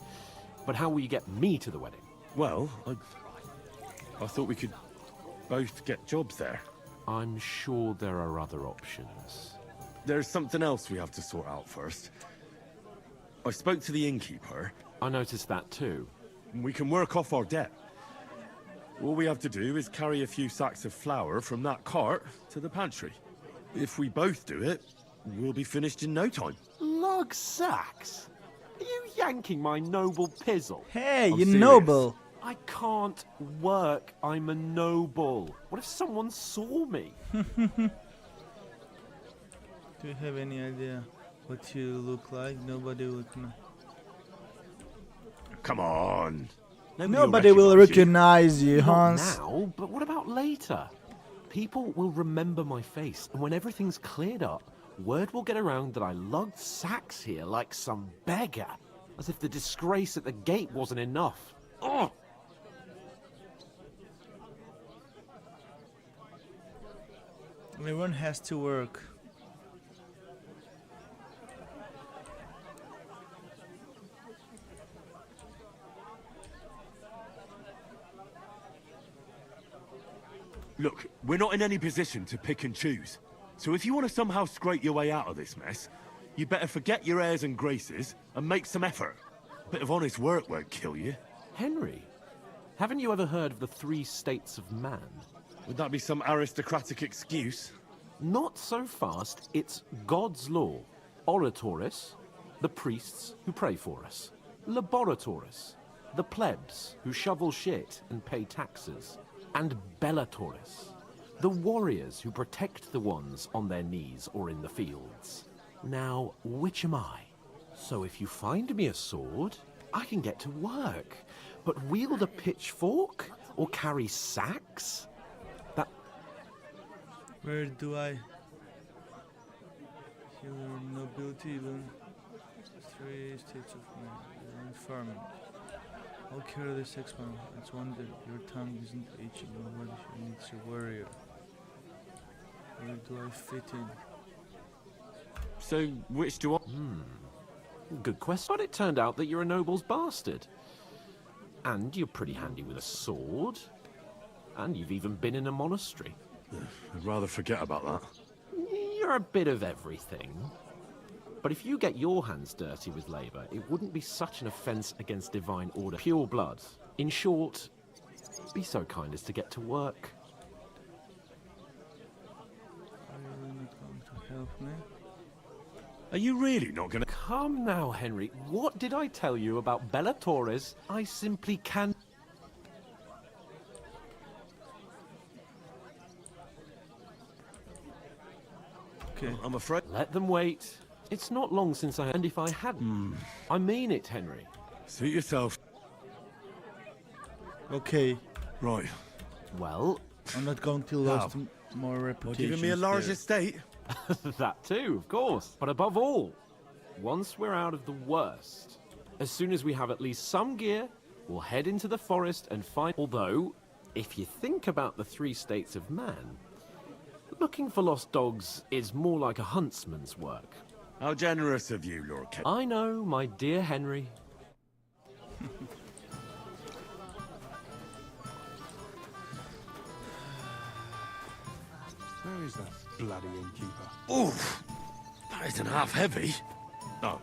But how will you get me to the wedding? Well, I thought we could both get jobs there. I'm sure there are other options. There's something else we have to sort out first. I spoke to the innkeeper. I noticed that too. We can work off our debt. All we have to do is carry a few sacks of flour from that cart to the pantry. If we both do it, we'll be finished in no time. Log sacks? Are you yanking my noble pizzle? Hey, I'm you serious. noble. I can't work. I'm a noble. What if someone saw me? Do you have any idea what you look like? Nobody would know. Come on. Nobody will recognize you, Not Hans. now, but what about later? People will remember my face, and when everything's cleared up, word will get around that I lugged sacks here like some beggar. As if the disgrace at the gate wasn't enough. Ugh! Everyone has to work. Look, we're not in any position to pick and choose. So if you want to somehow scrape your way out of this mess, you better forget your airs and graces and make some effort. A bit of honest work won't kill you. Henry, haven't you ever heard of the 3 states of man? Would that be some aristocratic excuse? Not so fast. It's God's law. Oratoris, the priests who pray for us. Laboratoris, the plebs who shovel shit and pay taxes. And Bellatoris, the warriors who protect the ones on their knees or in the fields. Now, which am I? So if you find me a sword, I can get to work. But wield a pitchfork or carry sacks? That... Where do I? Healer, nobility, even 3 states of man. Farming. I'll carry this expound. It's one that your tongue isn't itching. Nobody needs a warrior. Where do I fit in? So, which do I... Good question. But it turned out that you're a noble's bastard. And you're pretty handy with a sword. And you've even been in a monastery. I'd rather forget about that. You're a bit of everything. But if you get your hands dirty with labour, it wouldn't be such an offence against divine order. Pure blood. In short, be so kind as to get to work. Are you not going to help me? Are you really not gonna... Come now, Henry. What did I tell you about Bellatoris? I simply can't... Okay. I'm afraid... Let them wait. It's not long since I... And if I hadn't... I mean it, Henry. Suit yourself. Okay. Right. Well... I'm not going to lose more Well, reputation. giving me a large estate? That too, of course. But above all, once we're out of the worst, as soon as we have at least some gear, we'll head into the forest and find... Although, if you think about the 3 states of man, looking for lost dogs is more like a huntsman's work. How generous of you, Lord Kent. I know, my dear Henry. Where is that bloody innkeeper? Oof! That isn't half heavy. Oh.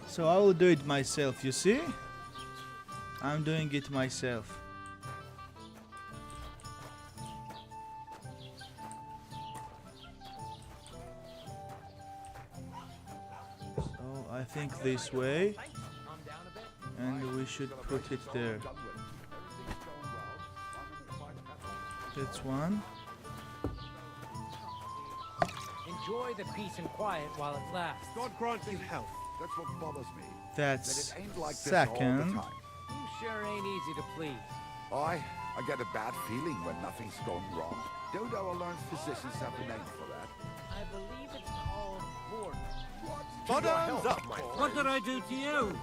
So I will do it myself, you see? I'm doing it myself. So I think this way, and we should put it there. That's one. Enjoy the peace and quiet while it lasts. God grant you health. That's what bothers me. That's That it ain't like this all the second. time. You sure ain't easy to please. I get a bad feeling when nothing's gone wrong. Don't our learned physicians have a name for that? I believe it's called boredom. Bottoms up, my friend. What did I do to you?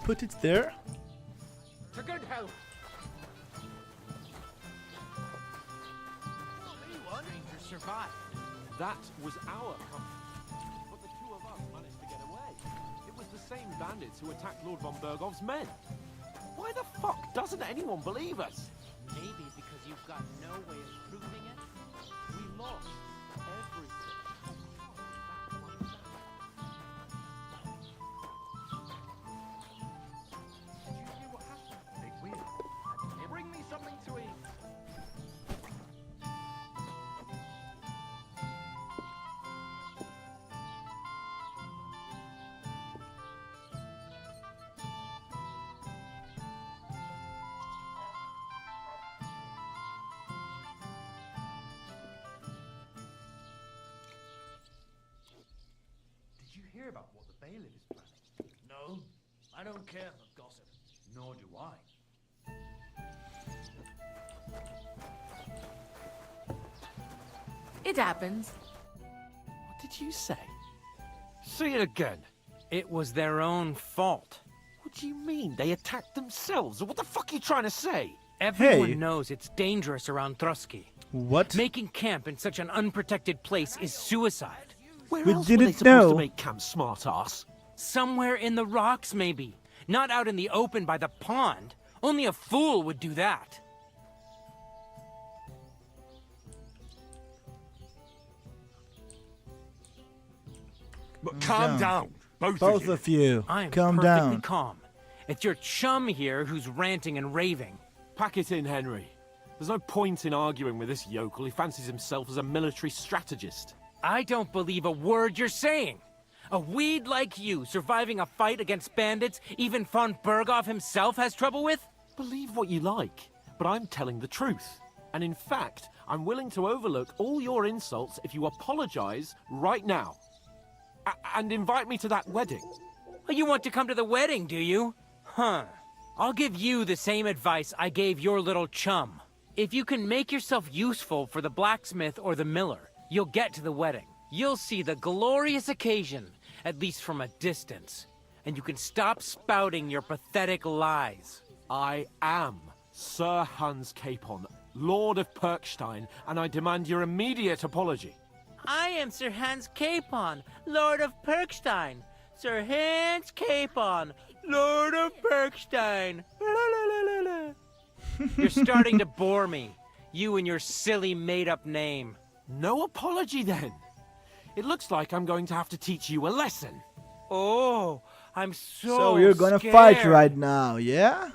Put it there. To good health. Stranger survived. That was our company. But the 2 of us managed to get away. It was the same bandits who attacked Lord von Bergov's men. Why the fuck doesn't anyone believe us? Maybe because you've got no way of proving it. We lost everything. Bring me something to eat. Caleb is planning. No, I don't care for gossip. Nor do I. It happens. What did you say? Say it again. It was their own fault. What do you mean? They attacked themselves? What the fuck are you trying to say? Everyone knows it's dangerous around Trusky. What? Making camp in such an unprotected place is suicide. Where We else were they didn't supposed know. to make camp, smart-ass? Somewhere in the rocks, maybe. Not out in the open by the pond. Only a fool would do that. But calm down, both of you. I'm Calm perfectly down. calm. It's your chum here who's ranting and raving. Pack it in, Henry. There's no point in arguing with this yokel. He fancies himself as a military strategist. I don't believe a word you're saying. A weed like you surviving a fight against bandits even von Berghoff himself has trouble with? Believe what you like, but I'm telling the truth. And in fact, I'm willing to overlook all your insults if you apologize right now. And invite me to that wedding. Oh, you want to come to the wedding, do you? Huh. I'll give you the same advice I gave your little chum. If you can make yourself useful for the blacksmith or the miller, you'll get to the wedding. You'll see the glorious occasion, at least from a distance. And you can stop spouting your pathetic lies. I am Sir Hans Capon, Lord of Perkstein, and I demand your immediate apology. I am Sir Hans Capon, Lord of Perkstein. Sir Hans Capon, Lord of Perkstein. You're starting to bore me. You and your silly made-up name. No apology, then. It looks like I'm going to have to teach you a lesson. Oh, I'm so So you're gonna scared. fight right now, yeah?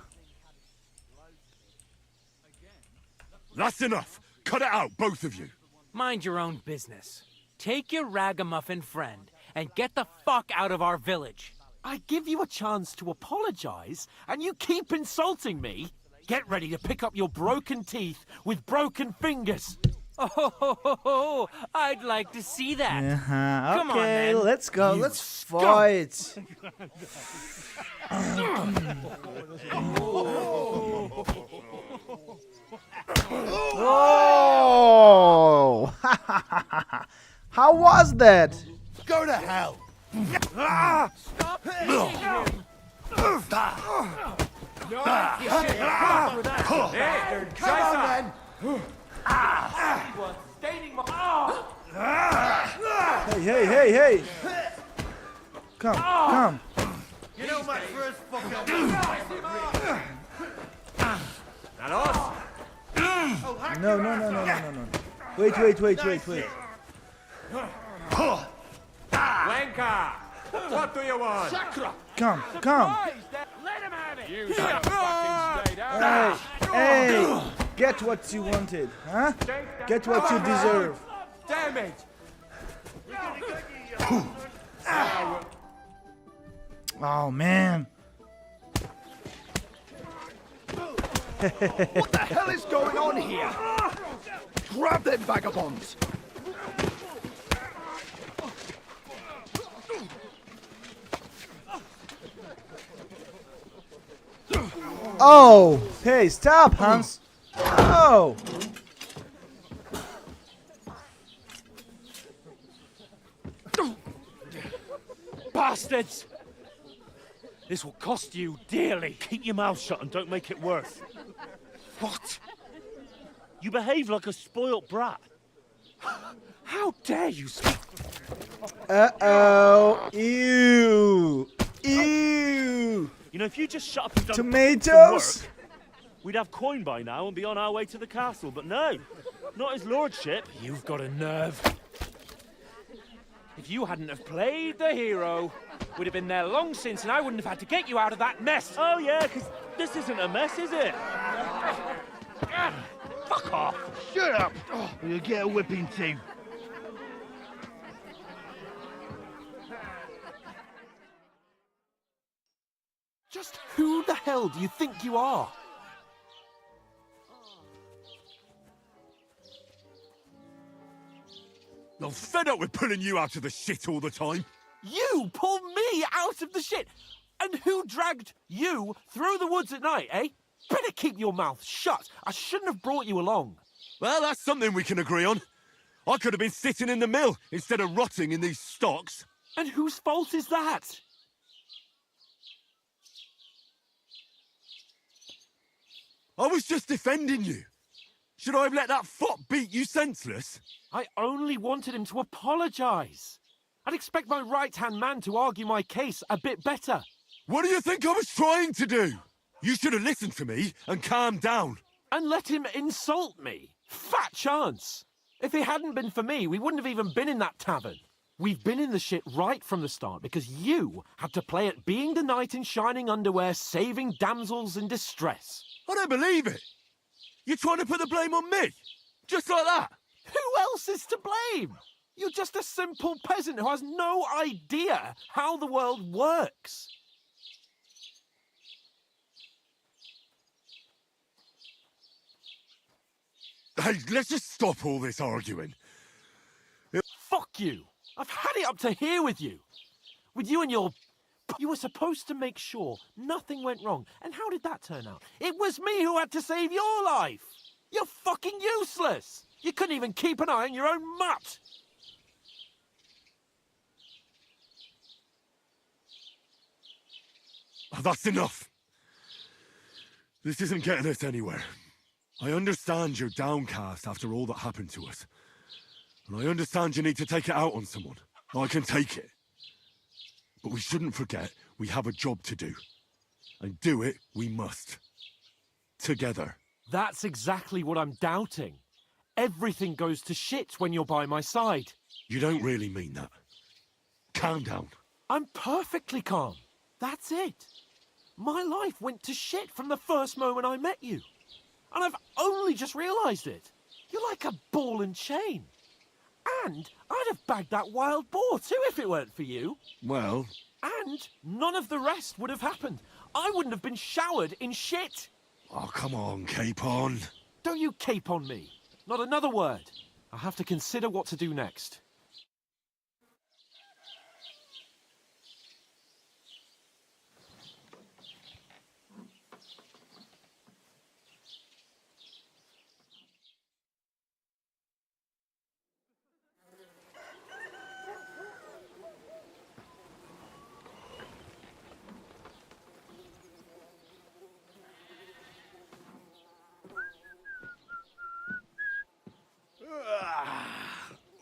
That's enough. Cut it out, both of you. Mind your own business. Take your ragamuffin friend and get the fuck out of our village. I give you a chance to apologize, and you keep insulting me? Get ready to pick up your broken teeth with broken fingers. Oh, I'd like to see that. Uh-huh. Come on, Okay, then. let's go. You Let's scum. fight. Whoa! How was that? Go to hell! Stop hitting him! Come on then! Hey! Come. You know my first fucker. That us? No. Wait. Wenka! What do you want? Come. Let him have it! You should have fucking stayed out. Hey! Get what you wanted, huh? Get what you deserve. Damn it! Oh man. What the hell is going on here? Grab them vagabonds! Oh! Hey, stop, Hans! Oh! Bastards! This will cost you dearly. Keep your mouth shut and don't make it worse. What? You behave like a spoilt brat. How dare you speak? Uh-oh! Ew! Ew! You know, if you just shut up and don't Tomatoes? work, we'd have coin by now and be on our way to the castle. But no, not his lordship. You've got a nerve. If you hadn't have played the hero, we'd have been there long since, and I wouldn't have had to get you out of that mess. Oh yeah, because this isn't a mess, is it? Fuck off! Shut up! Or you'll get a whipping too. Just who the hell do you think you are? I'm fed up with pulling you out of the shit all the time. You pulled me out of the shit! And who dragged you through the woods at night, eh? Better keep your mouth shut. I shouldn't have brought you along. Well, that's something we can agree on. I could have been sitting in the mill instead of rotting in these stocks. And whose fault is that? I was just defending you. Should I have let that fop beat you senseless? I only wanted him to apologise. I'd expect my right-hand man to argue my case a bit better. What do you think I was trying to do? You should have listened to me and calmed down. And let him insult me. Fat chance. If it hadn't been for me, we wouldn't have even been in that tavern. We've been in the shit right from the start because you had to play at being the knight in shining underwear, saving damsels in distress. I don't believe it. You're trying to put the blame on me? Just like that? Who else is to blame? You're just a simple peasant who has no idea how the world works. Hey, let's just stop all this arguing. Fuck you. I've had it up to here with you. With you and your... You were supposed to make sure nothing went wrong. And how did that turn out? It was me who had to save your life. You're fucking useless. You couldn't even keep an eye on your own mutt. Oh, that's enough. This isn't getting us anywhere. I understand you're downcast after all that happened to us. And I understand you need to take it out on someone. I can take it. But we shouldn't forget we have a job to do. And do it we must. Together. That's exactly what I'm doubting. Everything goes to shit when you're by my side. You don't really mean that. Calm down. I'm perfectly calm. That's it. My life went to shit from the first moment I met you. And I've only just realised it. You're like a ball and chain. And I'd have bagged that wild boar too if it weren't for you. Well... And none of the rest would have happened. I wouldn't have been showered in shit. Oh, come on, Capon. Don't you cape on me. Not another word. I'll have to consider what to do next.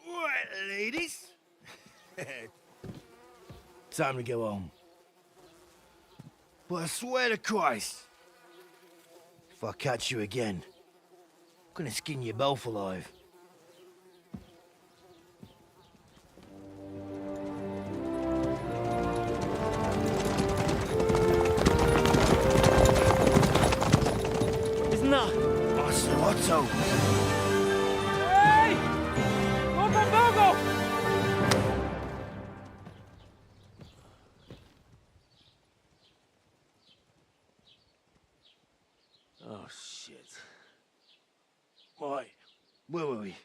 Right, ladies. Time to go home. But I swear to Christ, if I catch you again, I'm gonna skin you both alive. Isn't that Otto? Hey! Open Virgo! Oh, shit. Right, where were we?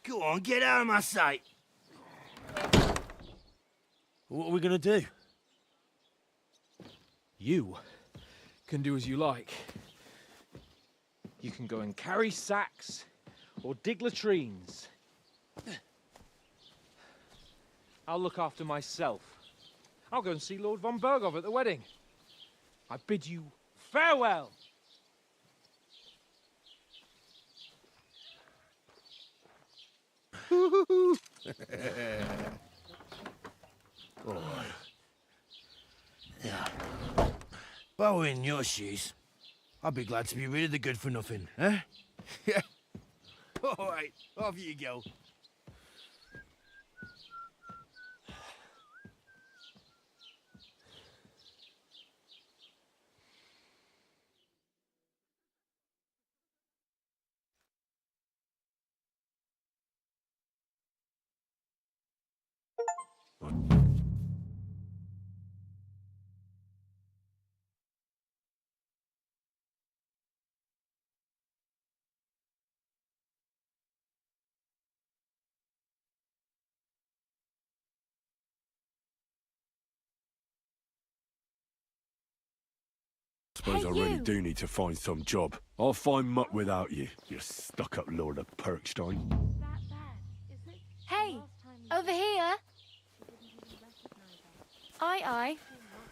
Go on, get out of my sight. What are we gonna do? You can do as you like. You can go and carry sacks or dig latrines. I'll look after myself. I'll go and see Lord von Berghoff at the wedding. I bid you farewell. All right. Yeah. If I were in your shoes, I'd be glad to be rid of the good for nothing, eh? Yeah. All right, off you go. Suppose Hey, I really you. do need to find some job. I'll find muck without you, you stuck-up Lord of Perkstein. Hey, over here. Aye.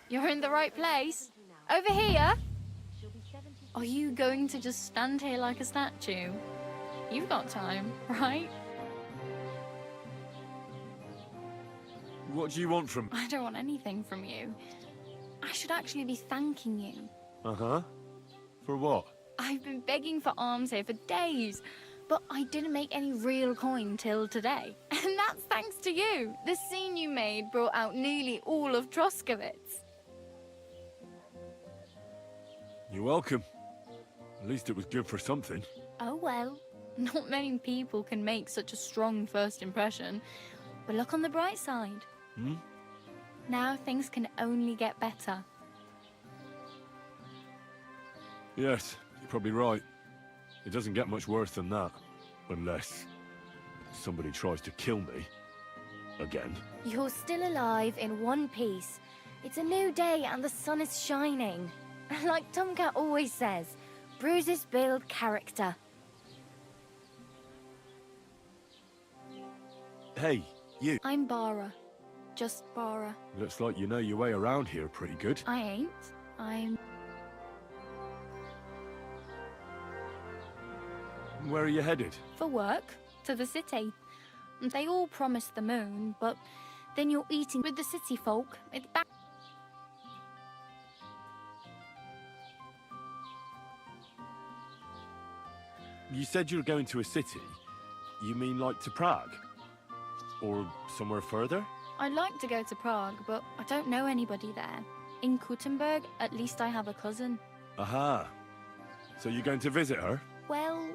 You're in the right place. Over here. Are you going to just stand here like a statue? You've got time, right? What do you want from... I don't want anything from you. I should actually be thanking you. Uh-huh. For what? I've been begging for alms here for days, but I didn't make any real coin till today. And that's thanks to you. The scene you made brought out nearly all of Troskowitz. You're welcome. At least it was good for something. Oh well. Not many people can make such a strong first impression. But look on the bright side. Hmm? Now things can only get better. Yes, you're probably right. It doesn't get much worse than that. Unless... somebody tries to kill me. Again. You're still alive in one piece. It's a new day and the sun is shining. Like Tomcat always says, bruises build character. Hey, you. I'm Bara. Just Bara. Looks like you know your way around here pretty good. I ain't. I'm... Where are you headed? for work. To the city. They all promised the moon, but then you're eating with the city folk. It's back. You said you were going to a city. You mean like to Prague? Or somewhere further? I'd like to go to Prague, but I don't know anybody there. In Kuttenberg, at least I have a cousin. Aha. So you're going to visit her? Well,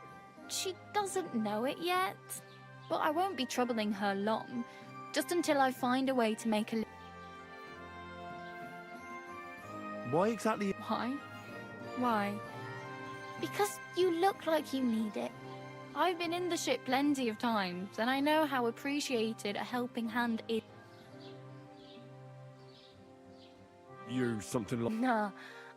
she doesn't know it yet. But I won't be troubling her long. Just until I find a way to make a... Why exactly? Why? Why? Because you look like you need it. I've been in the ship plenty of times, and I know how appreciated a helping hand is. You're something like... Nah,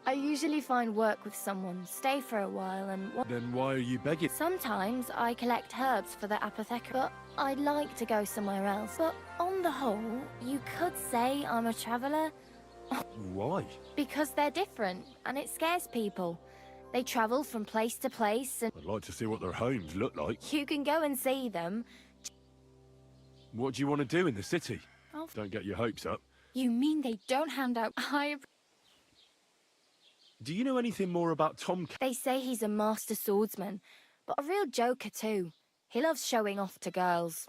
I usually find work with someone, stay for a while and... Then why are you begging? Sometimes I collect herbs for the apothecary, but I'd like to go somewhere else. But on the whole, you could say I'm a traveller. Why? Because they're different, and it scares people. They travel from place to place, and I'd like to see what their homes look like. you can go and see them. What do you want to do in the city? Oh. Don't get your hopes up. You mean they don't hand out high... Do you know anything more about Tomcat? They say he's a master swordsman, but a real joker too. He loves showing off to girls.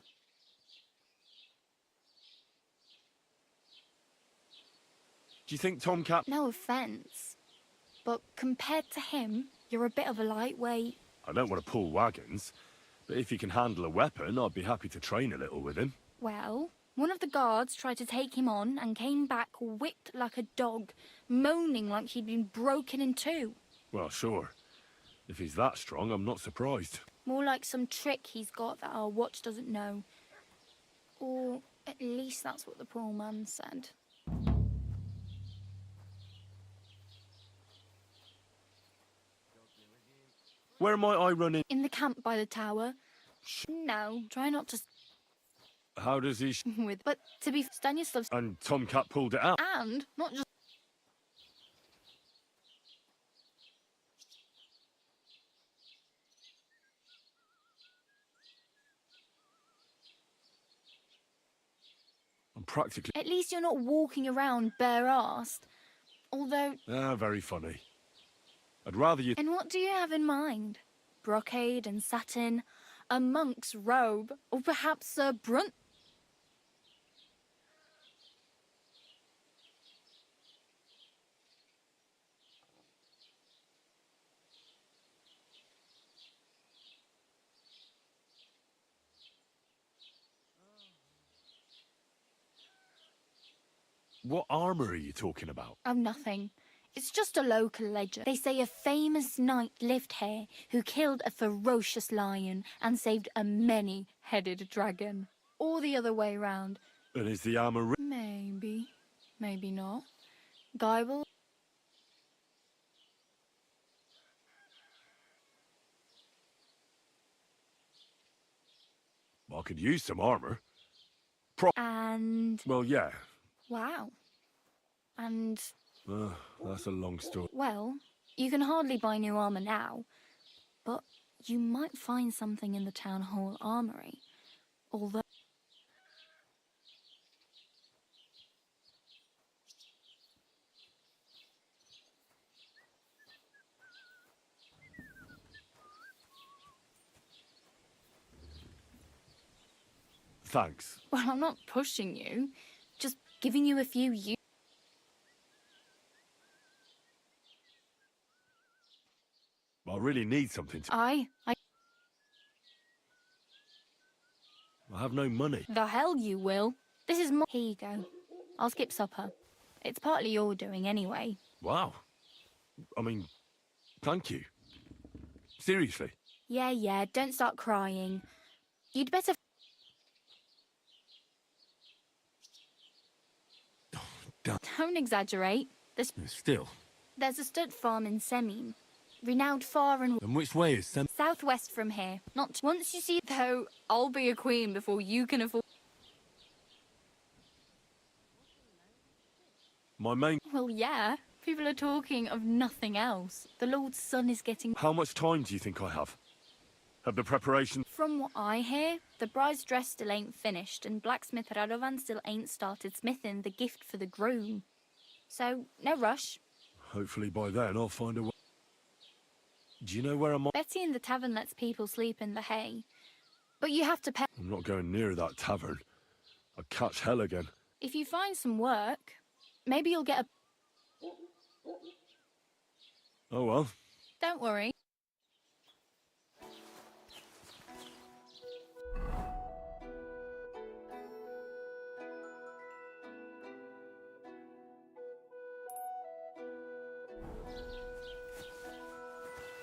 Do you think Tomcat... No offence, but compared to him, you're a bit of a lightweight. I don't want to pull wagons, but if he can handle a weapon, I'd be happy to train a little with him. Well, one of the guards tried to take him on and came back whipped like a dog, moaning like he'd been broken in two. Well, sure. If he's that strong, I'm not surprised. More like some trick he's got that our watch doesn't know. Or at least that's what the poor man said. Where might I run in? In the camp by the tower. No, try not to... How does he... with... But to be Stanislav's... And Tomcat pulled it out. And not just... I'm practically... At least you're not walking around bare-assed. Although... Ah, very funny. I'd rather you... And what do you have in mind? Brocade and satin? A monk's robe? Or perhaps a brunt... What armour are you talking about? Oh, nothing. It's just a local legend. They say a famous knight lived here who killed a ferocious lion and saved a many-headed dragon. Or the other way round. And is the armour... Maybe. Maybe not. Guy will... I could use some armor. And... Well, yeah. wow. And... That's a long story. well, you can hardly buy new armor now, but you might find something in the town hall armory. Although... Thanks. well, I'm not pushing you, just giving you a few I really need something to... I have no money. The hell you will. This is my... here you go. I'll skip supper. It's partly your doing anyway. Wow. I mean, thank you. Seriously. Yeah, don't start crying. You'd better... don't exaggerate. Still. There's a stud farm in Semim. Renowned far and... And which way is Sem... southwest from here. Not... once you see... though, I'll be a queen before you can afford... My main... well, yeah. People are talking of nothing else. The Lord's son is getting... How much time do you think I have? Have the preparation... from what I hear, the bride's dress still ain't finished, and blacksmith Radovan still ain't started smithing the gift for the groom. So, no rush. Hopefully by then I'll find a way... Do you know where I'm... Betty in the tavern lets people sleep in the hay. But you have to pay... I'm not going near that tavern. I'd catch hell again. if you find some work, maybe you'll get a... Oh well. Don't worry.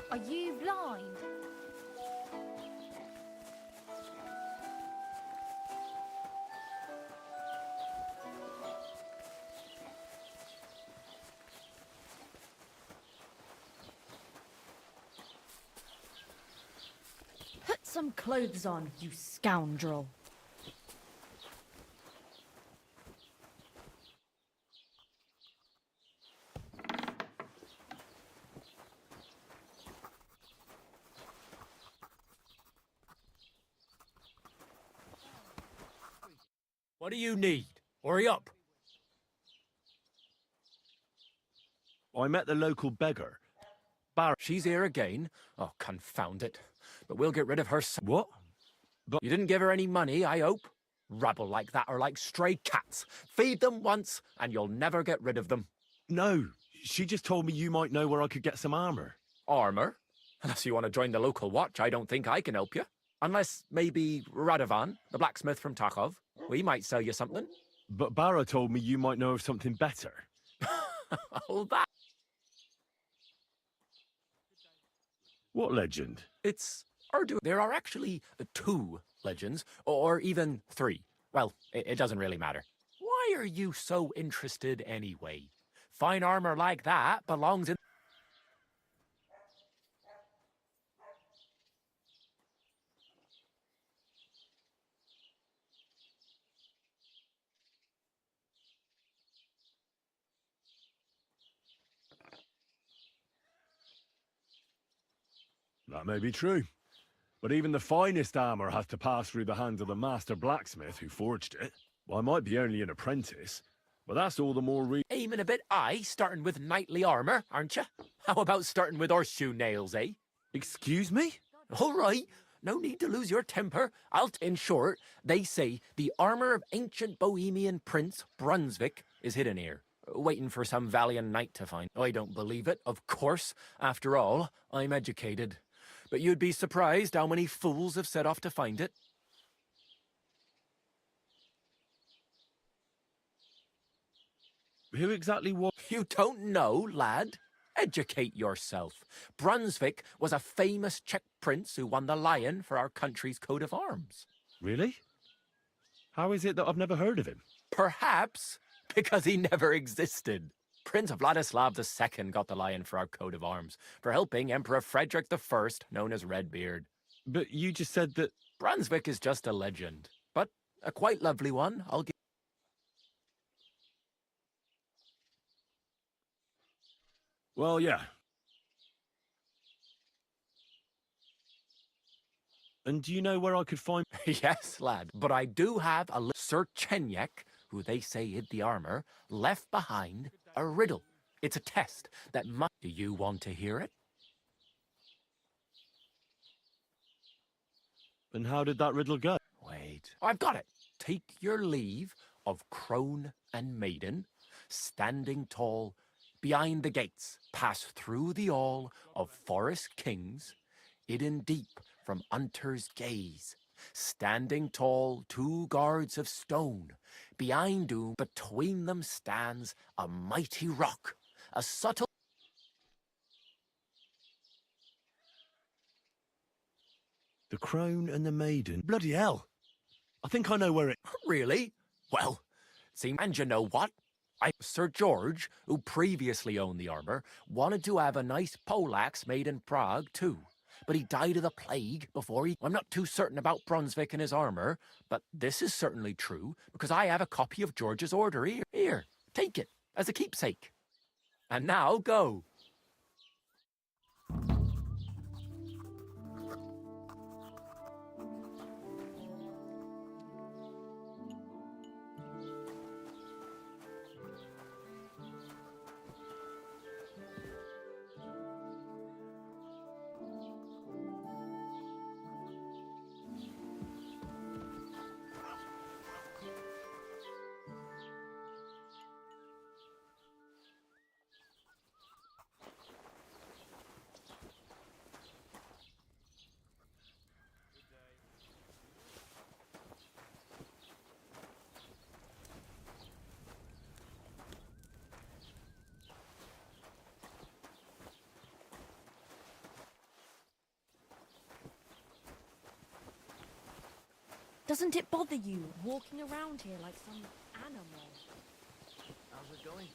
Are you blind? Put some clothes on, you scoundrel. What do you need? Hurry up. I met the local beggar. She's here again? Oh, confound it. But we'll get rid of her... What? But you didn't give her any money, I hope? Rabble like that are like stray cats. Feed them once, and you'll never get rid of them. No, she just told me you might know where I could get some armor. Armor? Unless you want to join the local watch, I don't think I can help you. Unless maybe Radovan, the blacksmith from Takov. We might sell you something. But Barra told me you might know of something better. Oh, that... What legend? It's Urdu. There are actually 2 legends, or even 3. Well, it doesn't really matter. Why are you so interested anyway? Fine armor like that belongs in... That may be true. But even the finest armor has to pass through the hands of the master blacksmith who forged it. Well, I might be only an apprentice, but that's all the more Aiming a bit high, starting with knightly armor, aren't you? How about starting with horseshoe nails, eh? Excuse me? All right. No need to lose your temper. In short, they say the armor of ancient Bohemian prince Brunswick is hidden here, waiting for some valiant knight to find. I don't believe it, of course. After all, I'm educated. But you'd be surprised how many fools have set off to find it. Who exactly was... You don't know, lad? Educate yourself. Brunswick was a famous Czech prince who won the lion for our country's coat of arms. Really? How is it that I've never heard of him? Perhaps because he never existed. Prince Vladislav II got the lion for our coat of arms for helping Emperor Frederick I, known as Redbeard. But you just said that... Brunswick is just a legend, but a quite lovely one, I'll give. Well, yeah. And do you know where I could find... Yes, lad, but I do have a Sir Chenyek, who they say hid the armor, left behind a riddle. It's a test that must... Do you want to hear it? And how did that riddle go? Wait, I've got it. Take your leave of crone and maiden, standing tall behind the gates, pass through the all of forest kings, hidden deep from hunter's gaze. Standing tall, 2 guards of stone, behind whom between them stands a mighty rock, a subtle... The crone and the maiden. Bloody hell. I think I know where it... Really? Well, see, and you know what? Sir George, who previously owned the armor, wanted to have a nice poleaxe made in Prague, too. But he died of the plague before he... I'm not too certain about Brunswick and his armor, but this is certainly true, because I have a copy of George's order here. Here, take it, as a keepsake. And now, go. Doesn't it bother you walking around here like some animal? How's it going?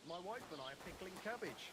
My wife and I are pickling cabbage.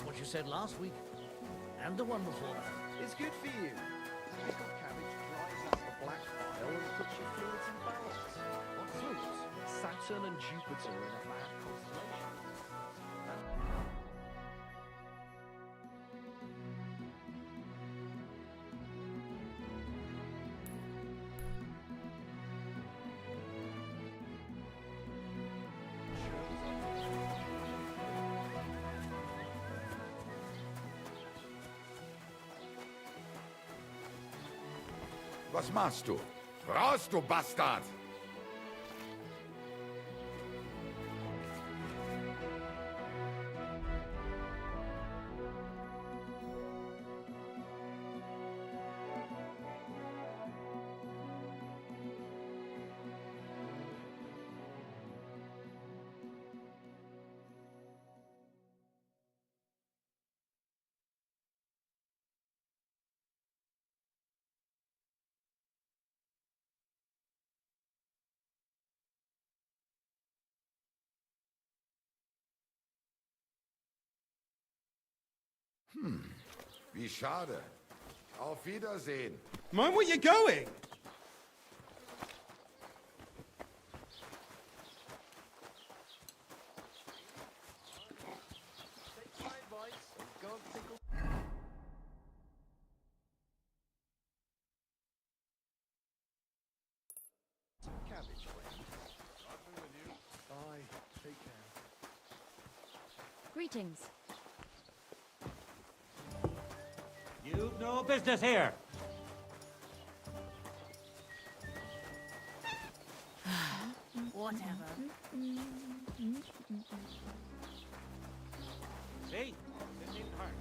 That's what you said last week. And the one before that. It's good for you. Pickled cabbage dries out the black bile and puts your fluids in balance. What fluids? Saturn and Jupiter in a bad constellation. Was machst du? Raus, du Bastard! Wie schade. Auf Wiedersehen. Mind where you're going! Some cabbage, friend. With you. Bye. Take care. Greetings. You've no business here. Whatever. See? This didn't hurt.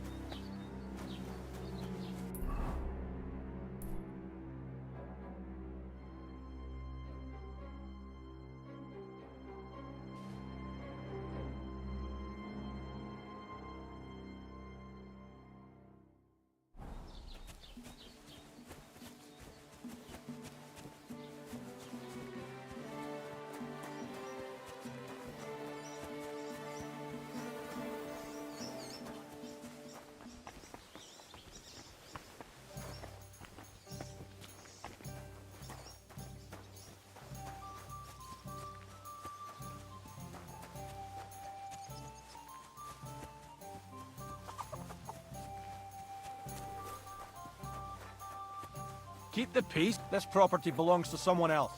Keep the peace. This property belongs to someone else.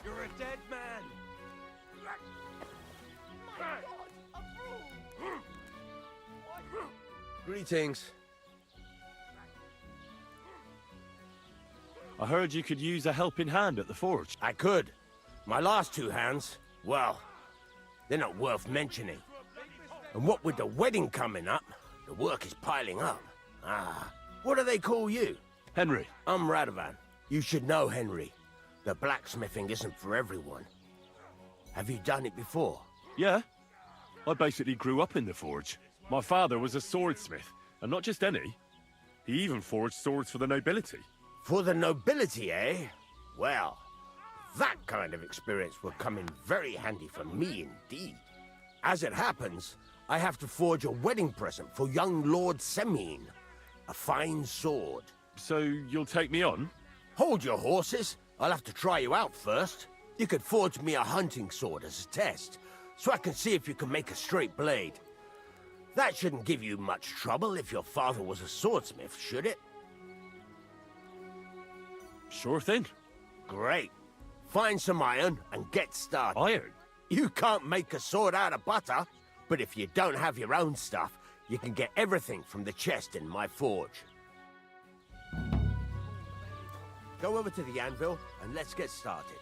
You're a dead man! Greetings. I heard you could use a helping hand at the forge. I could. My last two hands, well, they're not worth mentioning. And what with the wedding coming up, the work is piling up. Ah, what do they call you? Henry. I'm Radovan. You should know, Henry. The blacksmithing isn't for everyone. Have you done it before? Yeah. I basically grew up in the forge. My father was a swordsmith, and not just any. He even forged swords for the nobility. For the nobility, eh? Well, that kind of experience will come in very handy for me indeed. As it happens, I have to forge a wedding present for young Lord Semine. A fine sword. So you'll take me on? Hold your horses. I'll have to try you out first. You could forge me a hunting sword as a test, so I can see if you can make a straight blade. That shouldn't give you much trouble if your father was a swordsmith, should it? Sure thing. Great. Find some iron and get started. Iron? You can't make a sword out of butter, but if you don't have your own stuff, you can get everything from the chest in my forge. Go over to the anvil and let's get started.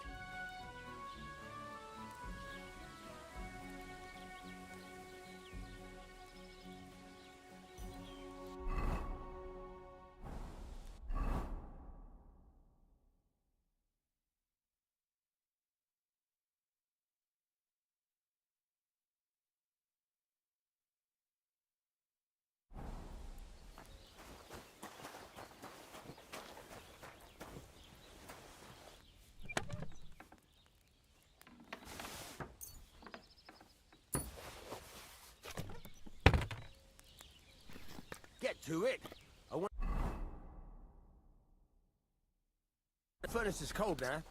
Get to it. I want... The furnace is cold now.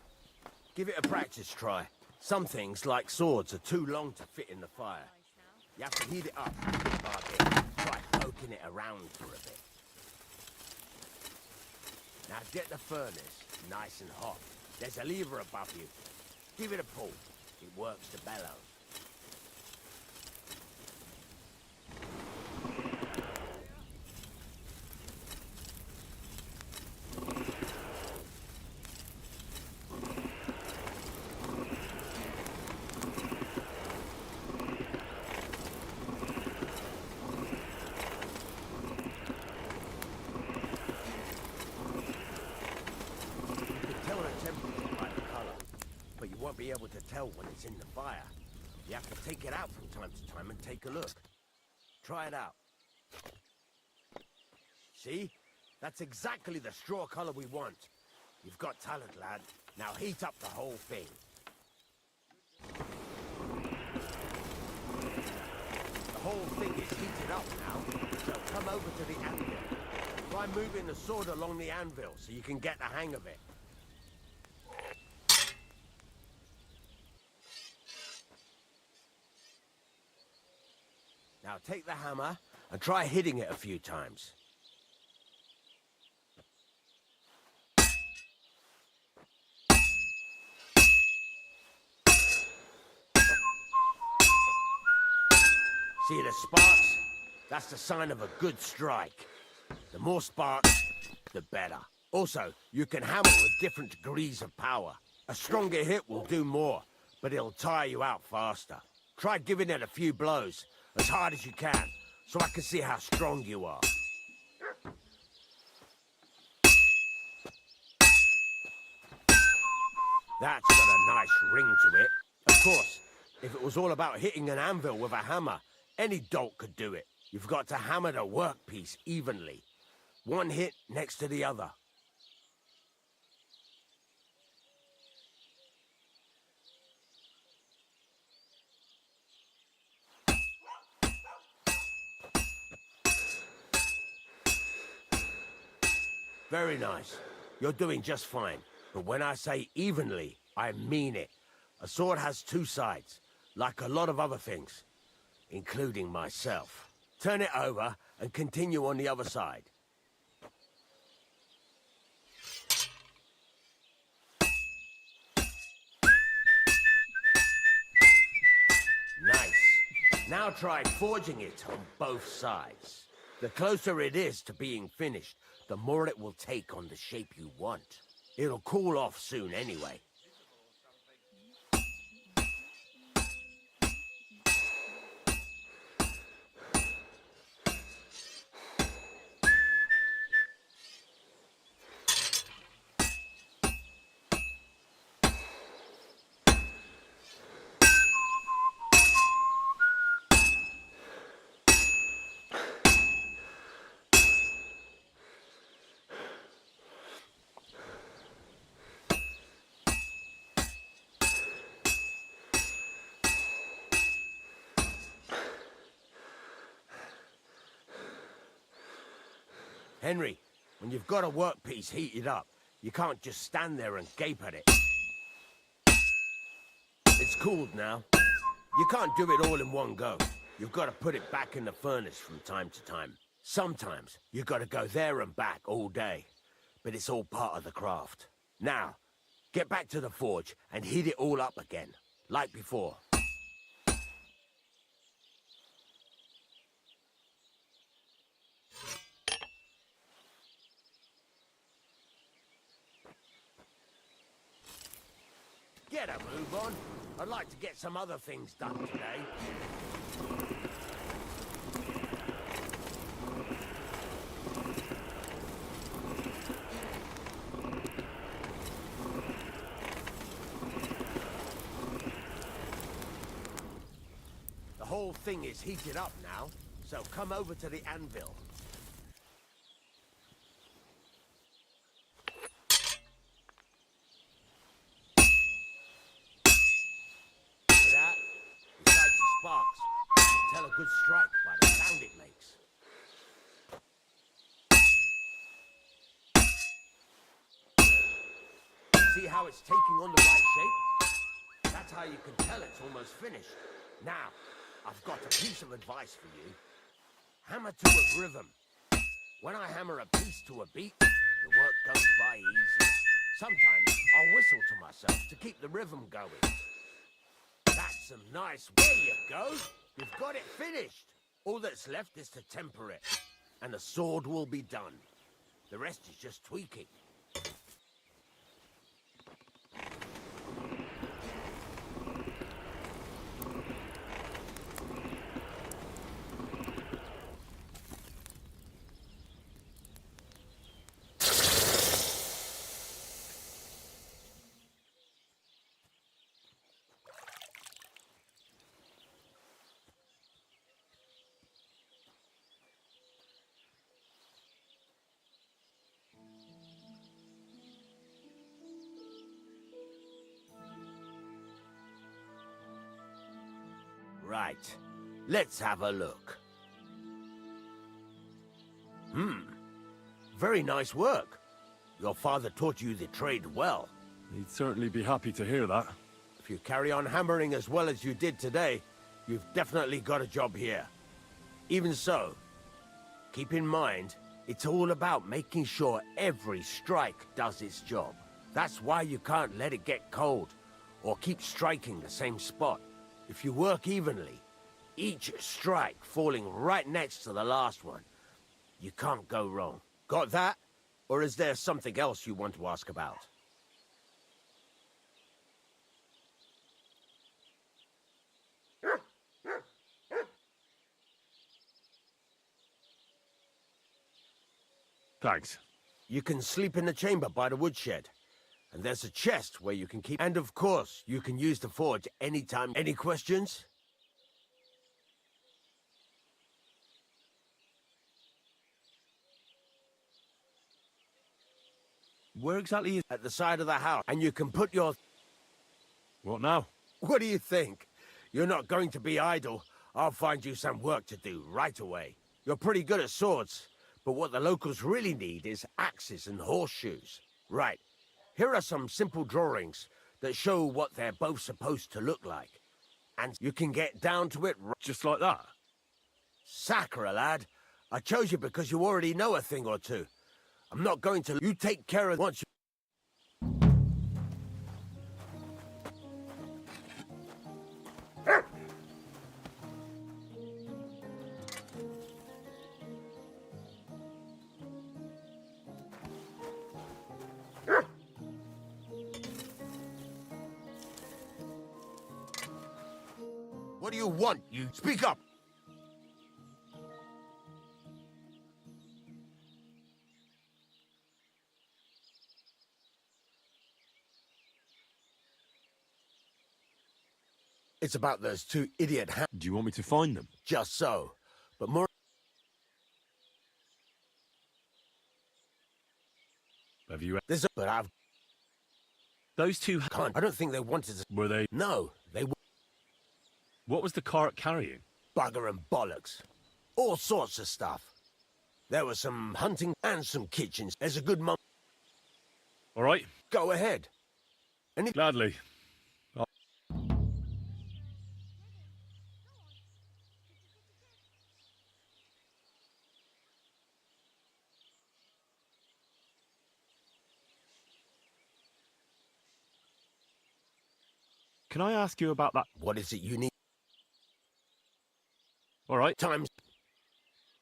Give it a practice try. Some things, like swords, are too long to fit in the fire. You have to heat it up. Try poking it around for a bit. Now get the furnace nice and hot. There's a lever above you. Give it a pull. It works the bellows. to tell when it's in the fire. You have to take it out from time to time and take a look. Try it out. See? That's exactly the straw color we want. You've got talent, lad. Now heat up the whole thing. The whole thing is heated up now, so come over to the anvil. Try moving the sword along the anvil so you can get the hang of it. Now take the hammer and try hitting it a few times. See the sparks? That's the sign of a good strike. The more sparks, the better. Also, you can hammer with different degrees of power. A stronger hit will do more, but it'll tire you out faster. Try giving it a few blows, as hard as you can, so I can see how strong you are. That's got a nice ring to it. Of course, if it was all about hitting an anvil with a hammer, any dolt could do it. You've got to hammer the workpiece evenly. One hit next to the other. Very nice. You're doing just fine. But when I say evenly, I mean it. A sword has two sides, like a lot of other things, including myself. Turn it over and continue on the other side. Nice. Now try forging it on both sides. The closer it is to being finished, the more it will take on the shape you want. It'll cool off soon anyway. Henry, when you've got a workpiece heated up, you can't just stand there and gape at it. It's cooled now. You can't do it all in one go. You've got to put it back in the furnace from time to time. Sometimes you've got to go there and back all day. But it's all part of the craft. Now, get back to the forge and heat it all up again, like before. Get a move on. I'd like to get some other things done today. The whole thing is heated up now, so come over to the anvil. Sparks. You can tell a good strike by the sound it makes. See how it's taking on the right shape? That's how you can tell it's almost finished. Now, I've got a piece of advice for you. Hammer to a rhythm. When I hammer a piece to a beat, the work goes by easier. Sometimes I'll whistle to myself to keep the rhythm going. That's some nice. There you go. You've got it finished. All that's left is to temper it, and the sword will be done. The rest is just tweaking. Right. Let's have a look. Very nice work. Your father taught you the trade well. He'd certainly be happy to hear that. If you carry on hammering as well as you did today, you've definitely got a job here. Even so, keep in mind, it's all about making sure every strike does its job. That's why you can't let it get cold, or keep striking the same spot. If you work evenly, each strike falling right next to the last one, you can't go wrong. Got that? Or is there something else you want to ask about? Thanks. You can sleep in the chamber by the woodshed. And there's a chest where you can keep... And of course, you can use the forge anytime. Any questions? Where exactly is... At the side of the house. And you can put your... What now? What do you think? You're not going to be idle. I'll find you some work to do right away. You're pretty good at swords, but what the locals really need is axes and horseshoes. Right. Here are some simple drawings that show what they're both supposed to look like. And you can get down to it just like that. Sacre, lad. I chose you because you already know a thing or two. I'm not going to... You take care of once you... What do you want? You speak up! It's about those two idiot Do you want me to find them? Just so. But more... Have you... There's a... But I've... Those two... Can't. I don't think they wanted to... Were they... No, they... What was the cart carrying? Bugger and bollocks. All sorts of stuff. There was some hunting and some kitchens. There's a good mum... All right. Go ahead. Gladly. Can I ask you about that? What is it you need? All right. Times.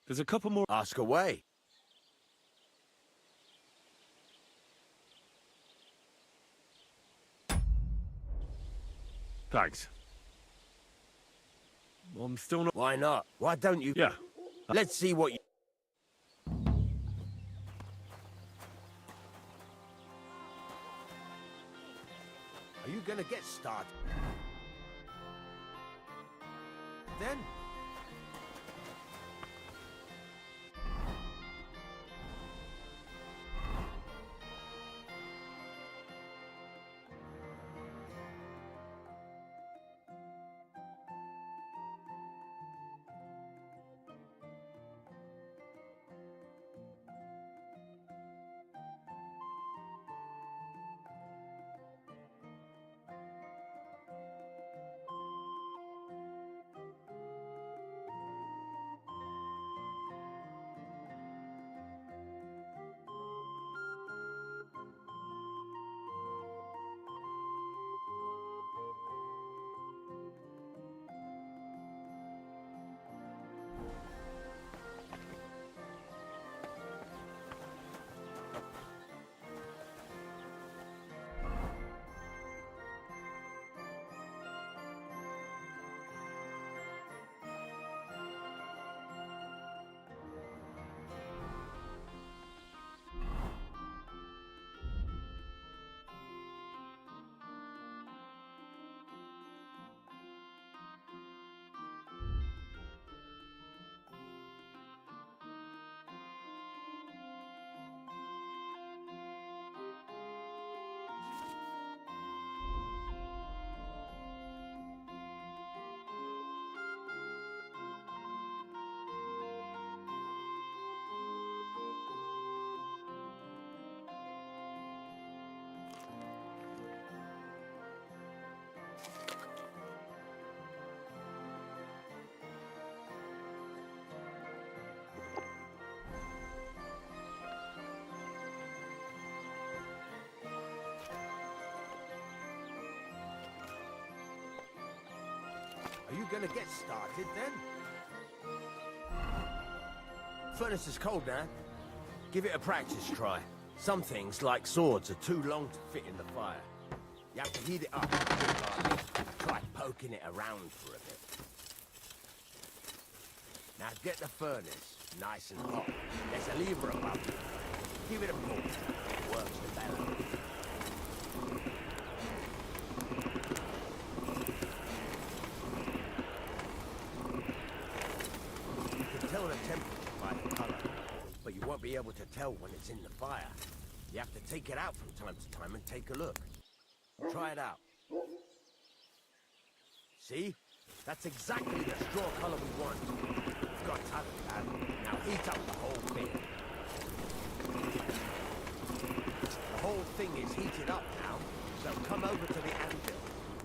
There's a couple more. Ask away. Thanks. I'm still not... Why not? Why don't you... Yeah. Let's see what you... Are you gonna get started? Then... Are you gonna get started then? Furnace is cold now. Give it a practice try. Some things, like swords, are too long to fit in the fire. You have to heat it up. Try poking it around for a bit. Now get the furnace nice and hot. There's a lever above it. Give it a pull. It works the bellow. You can tell the temperature by the color, but you won't be able to tell when it's in the fire. You have to take it out from time to time and take a look. Try it out. See? That's exactly the straw color we want. You've got talent, lad. Now heat up the whole thing. The whole thing is heated up now, so come over to the anvil.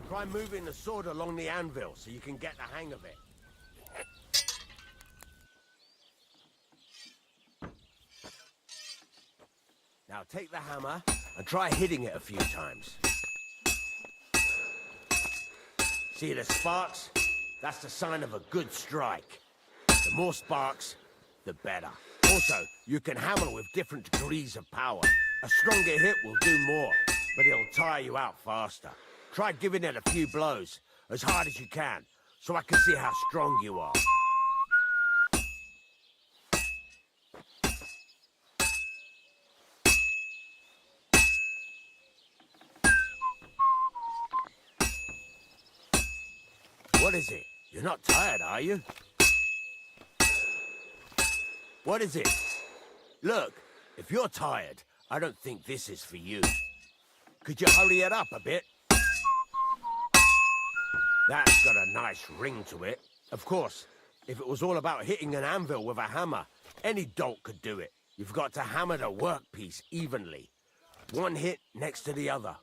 Try moving the sword along the anvil so you can get the hang of it. Now take the hammer and try hitting it a few times. See the sparks? That's the sign of a good strike. The more sparks, the better. Also, you can hammer with different degrees of power. A stronger hit will do more, but it'll tire you out faster. Try giving it a few blows, as hard as you can, so I can see how strong you are. What is it? You're not tired, are you? What is it? Look, if you're tired, I don't think this is for you. Could you hurry it up a bit? That's got a nice ring to it. Of course, if it was all about hitting an anvil with a hammer, any dolt could do it. You've got to hammer the workpiece evenly. One hit next to the other.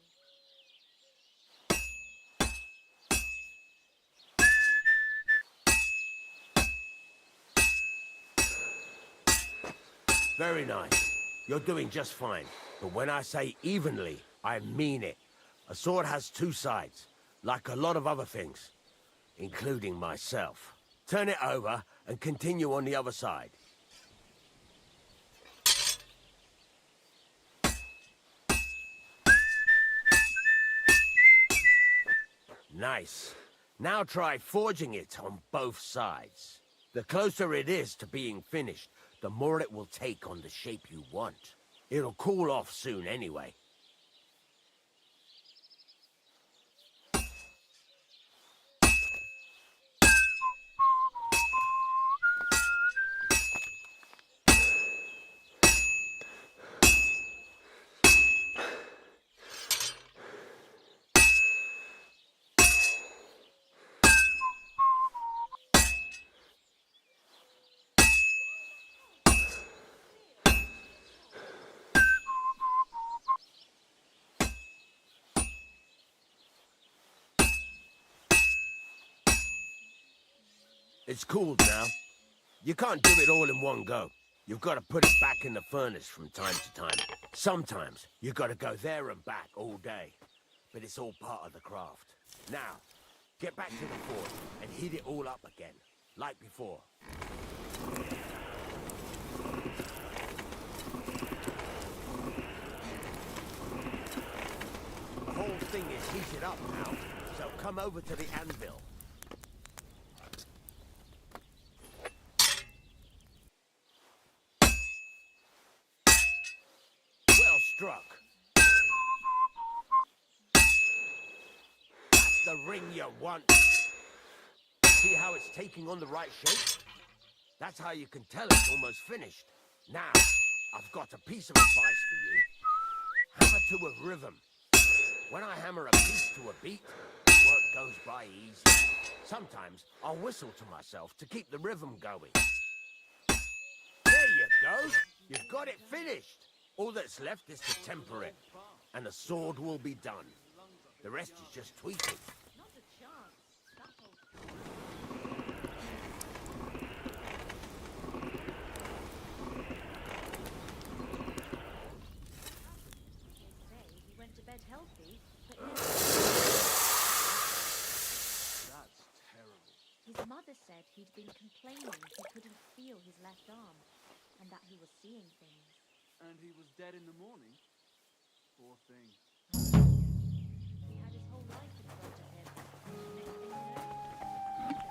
Very nice. You're doing just fine. But when I say evenly, I mean it. A sword has two sides, like a lot of other things, including myself. Turn it over and continue on the other side. Nice. Now try forging it on both sides. The closer it is to being finished, the more it will take on the shape you want. It'll cool off soon anyway. It's cooled now. You can't do it all in one go. You've got to put it back in the furnace from time to time. Sometimes you've got to go there and back all day. But it's all part of the craft. Now, get back to the forge and heat it all up again, like before. The whole thing is heated up now, so come over to the anvil. Struck. That's the ring you want. See how it's taking on the right shape? That's how you can tell it's almost finished. Now, I've got a piece of advice for you. Hammer to a rhythm. When I hammer a piece to a beat, work goes by easy. Sometimes I'll whistle to myself to keep the rhythm going. There you go. You've got it finished. All that's left is to temper it, and the sword will be done. The rest is just tweaking. He went to bed healthy, but That's terrible. He'd been complaining he couldn't feel his left arm, and that he was seeing things. And he was dead in the morning? Poor thing. He had his whole life in front of him. Next thing you know, he's dead.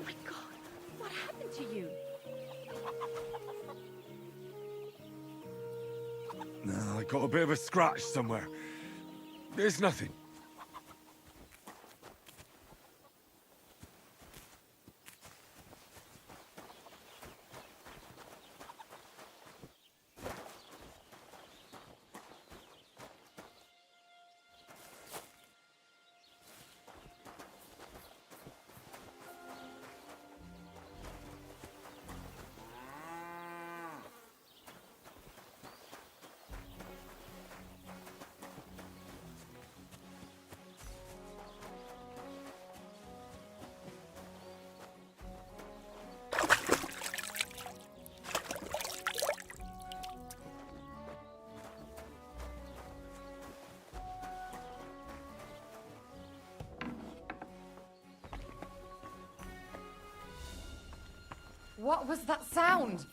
My God, what happened to you? No, I got a bit of a scratch somewhere. There's nothing. What was that sound?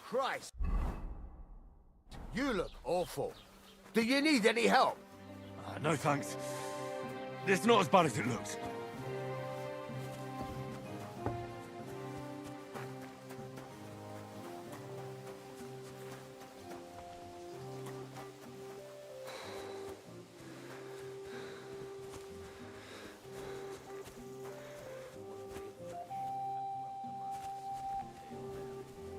Christ! You look awful. Do you need any help? No thanks. It's not as bad as it looks.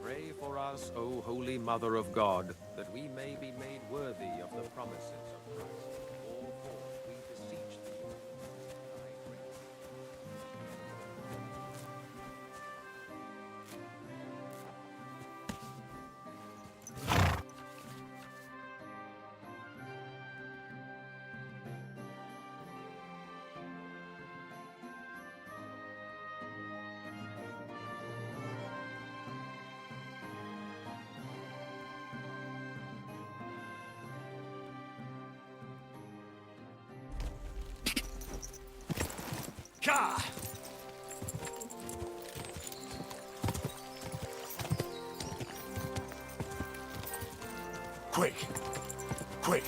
Pray for us, O Holy Mother of God, that we may be made worthy of the promises of Christ. All forth we beseech thee. Ka! Quick! Quick!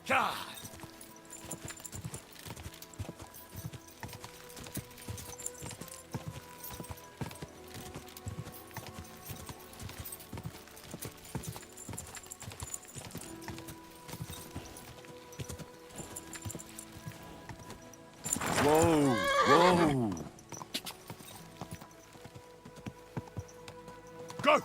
Ka! Whoa! Whoa! Go!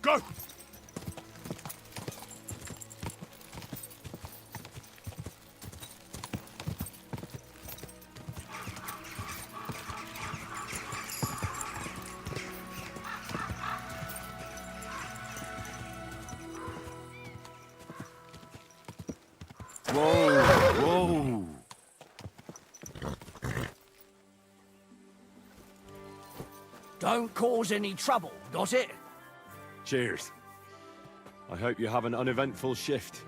Go! Whoa! Whoa! Don't cause any trouble, got it? Cheers. I hope you have an uneventful shift.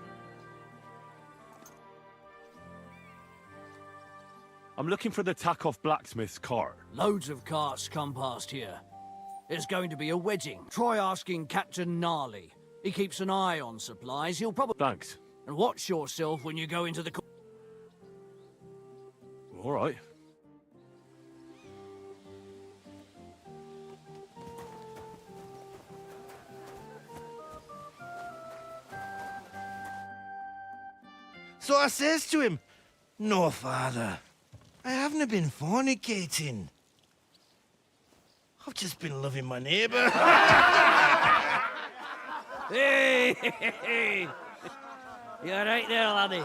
I'm looking for the Takeoff blacksmith's cart. Loads of carts come past here. There's going to be a wedding. Try asking Captain Gnarly. He keeps an eye on supplies. He'll probably... Thanks. And watch yourself when you go into the... All right. So I says to him, "No, father, I haven't been fornicating. I've just been loving my neighbour." Hey! You alright there, laddie?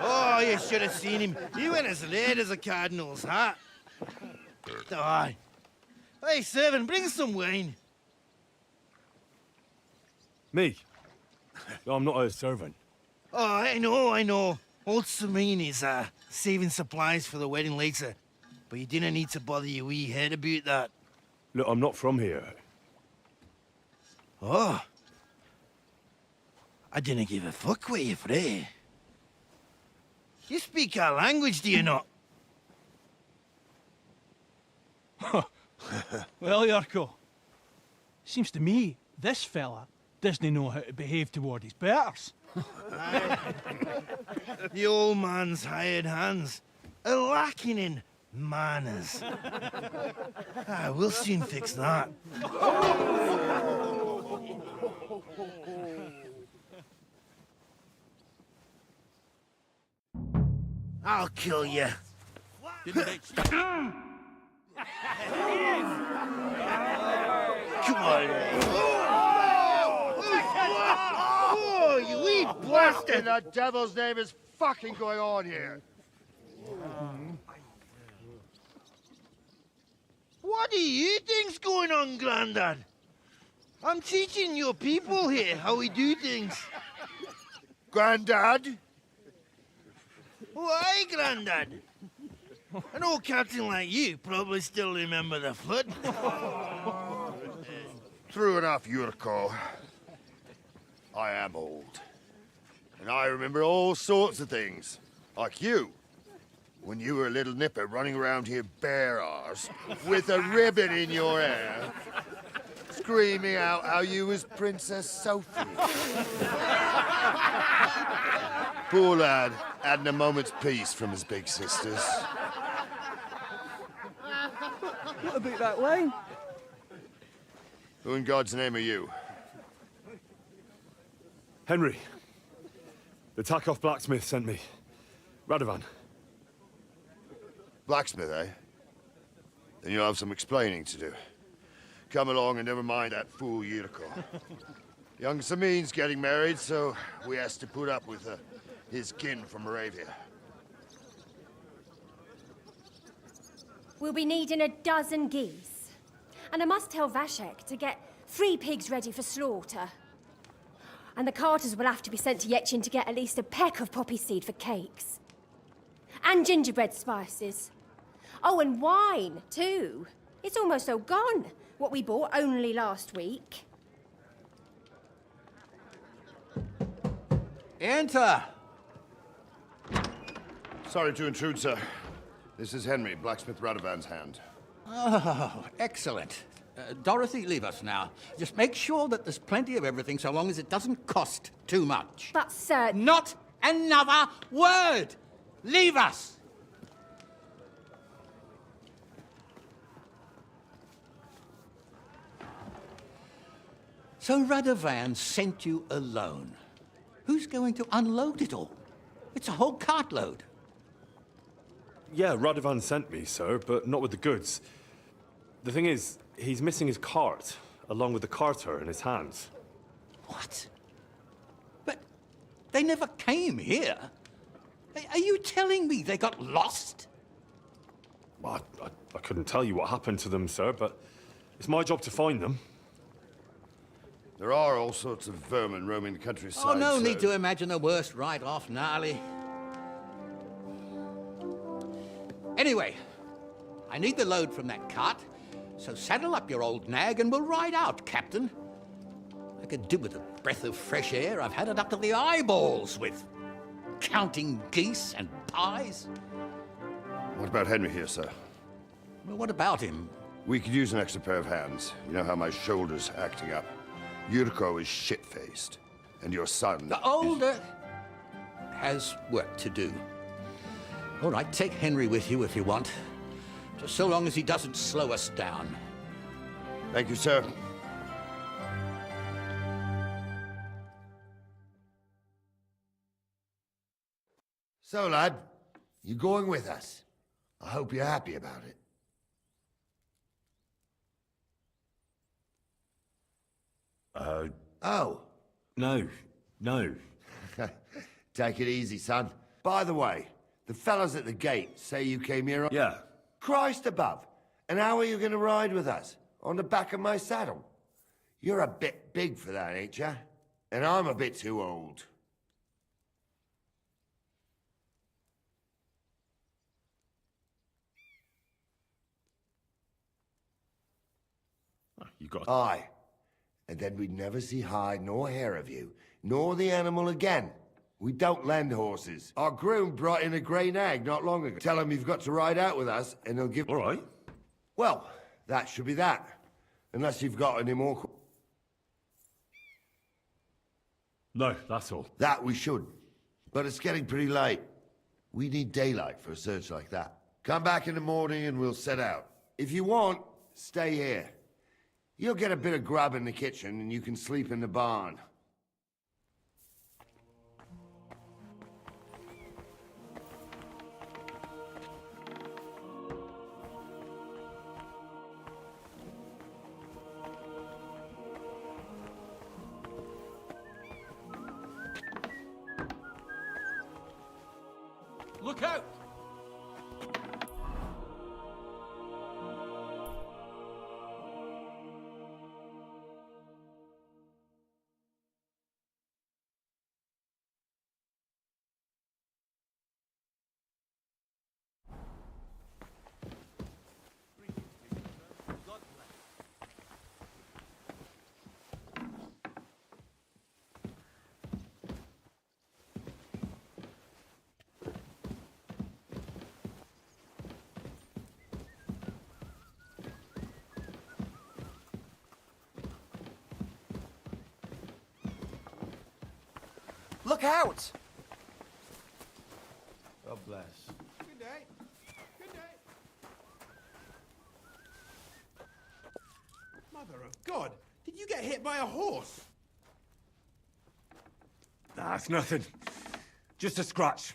Oh, you should have seen him. He went as red as a cardinal's hat. Aye. Hey, servant, bring some wine. Me? I'm not a servant. Oh, I know. Old Serene is saving supplies for the wedding later. But you didn't need to bother your wee head about that. Look, I'm not from here. Oh. I didn't give a fuck what you're frae. You speak our language, do you not? Well, Yarko, seems to me this fella doesn't know how to behave toward his betters. The old man's hired hands are lacking in manners. We'll soon fix that. I'll kill you. Come on. Oh, you wee blasted! What in the devil's name is fucking going on here? What do you think's going on, Grandad? I'm teaching your people here how we do things. Grandad? Why, Grandad? An old captain like you probably still remember the flood. True enough, Yurko. I am old. And I remember all sorts of things. Like you. When you were a little nipper running around here bare arse, with a ribbon in your hair, screaming out how you was Princess Sophie. Poor lad, hadn't a moment's peace from his big sisters. What about that line? Who in God's name are you? Henry. The Takoff blacksmith sent me. Radovan. Blacksmith, eh? Then you'll have some explaining to do. Come along and never mind that fool Yurko. Young Samin's getting married, so we has to put up with his kin from Moravia. We'll be needing a dozen geese. And I must tell Vashek to get 3 pigs ready for slaughter. And the carters will have to be sent to Yechin to get at least a peck of poppy seed for cakes. And gingerbread spices. Oh, and wine, too. It's almost all gone, what we bought only last week. Enter! Sorry to intrude, sir. This is Henry, blacksmith Radovan's hand. Oh, excellent. Dorothy, leave us now. Just make sure that there's plenty of everything so long as it doesn't cost too much. But, sir... Not another word! Leave us! So Radovan sent you alone. Who's going to unload it all? It's a whole cartload. Yeah, Radovan sent me, sir, but not with the goods. The thing is, he's missing his cart, along with the carter in his hands. What? But they never came here. Are you telling me they got lost? Well, I couldn't tell you what happened to them, sir, but it's my job to find them. There are all sorts of vermin roaming the countryside. Oh, no sir. need to imagine the worst right off, gnarly. Anyway, I need the load from that cart, so saddle up your old nag and we'll ride out, Captain. I could do with a breath of fresh air. I've had it up to the eyeballs with counting geese and pies. What about Henry here, sir? Well, what about him? We could use an extra pair of hands. You know how my shoulder's acting up. Yurko is shit-faced, and your son... The older has work to do. All right, take Henry with you if you want. Just so long as he doesn't slow us down. Thank you, sir. So, lad, you going with us? I hope you're happy about it. Oh. No. Take it easy, son. By the way, the fellas at the gate say you came here on... Yeah. Christ above. And how are you going to ride with us? On the back of my saddle? You're a bit big for that, ain't ya? And I'm a bit too old. You got... Aye. And then we'd never see hide nor hair of you, nor the animal again. We don't lend horses. Our groom brought in a grey nag not long ago. Tell him you've got to ride out with us, and he'll give... All right. Well, that should be that. Unless you've got any more... No, that's all. That we should. But it's getting pretty late. We need daylight for a search like that. Come back in the morning and we'll set out. If you want, stay here. You'll get a bit of grub in the kitchen and you can sleep in the barn. Look out! Look out! God bless. Good day. Good day. Mother of God! Did you get hit by a horse? That's nothing. Just a scratch.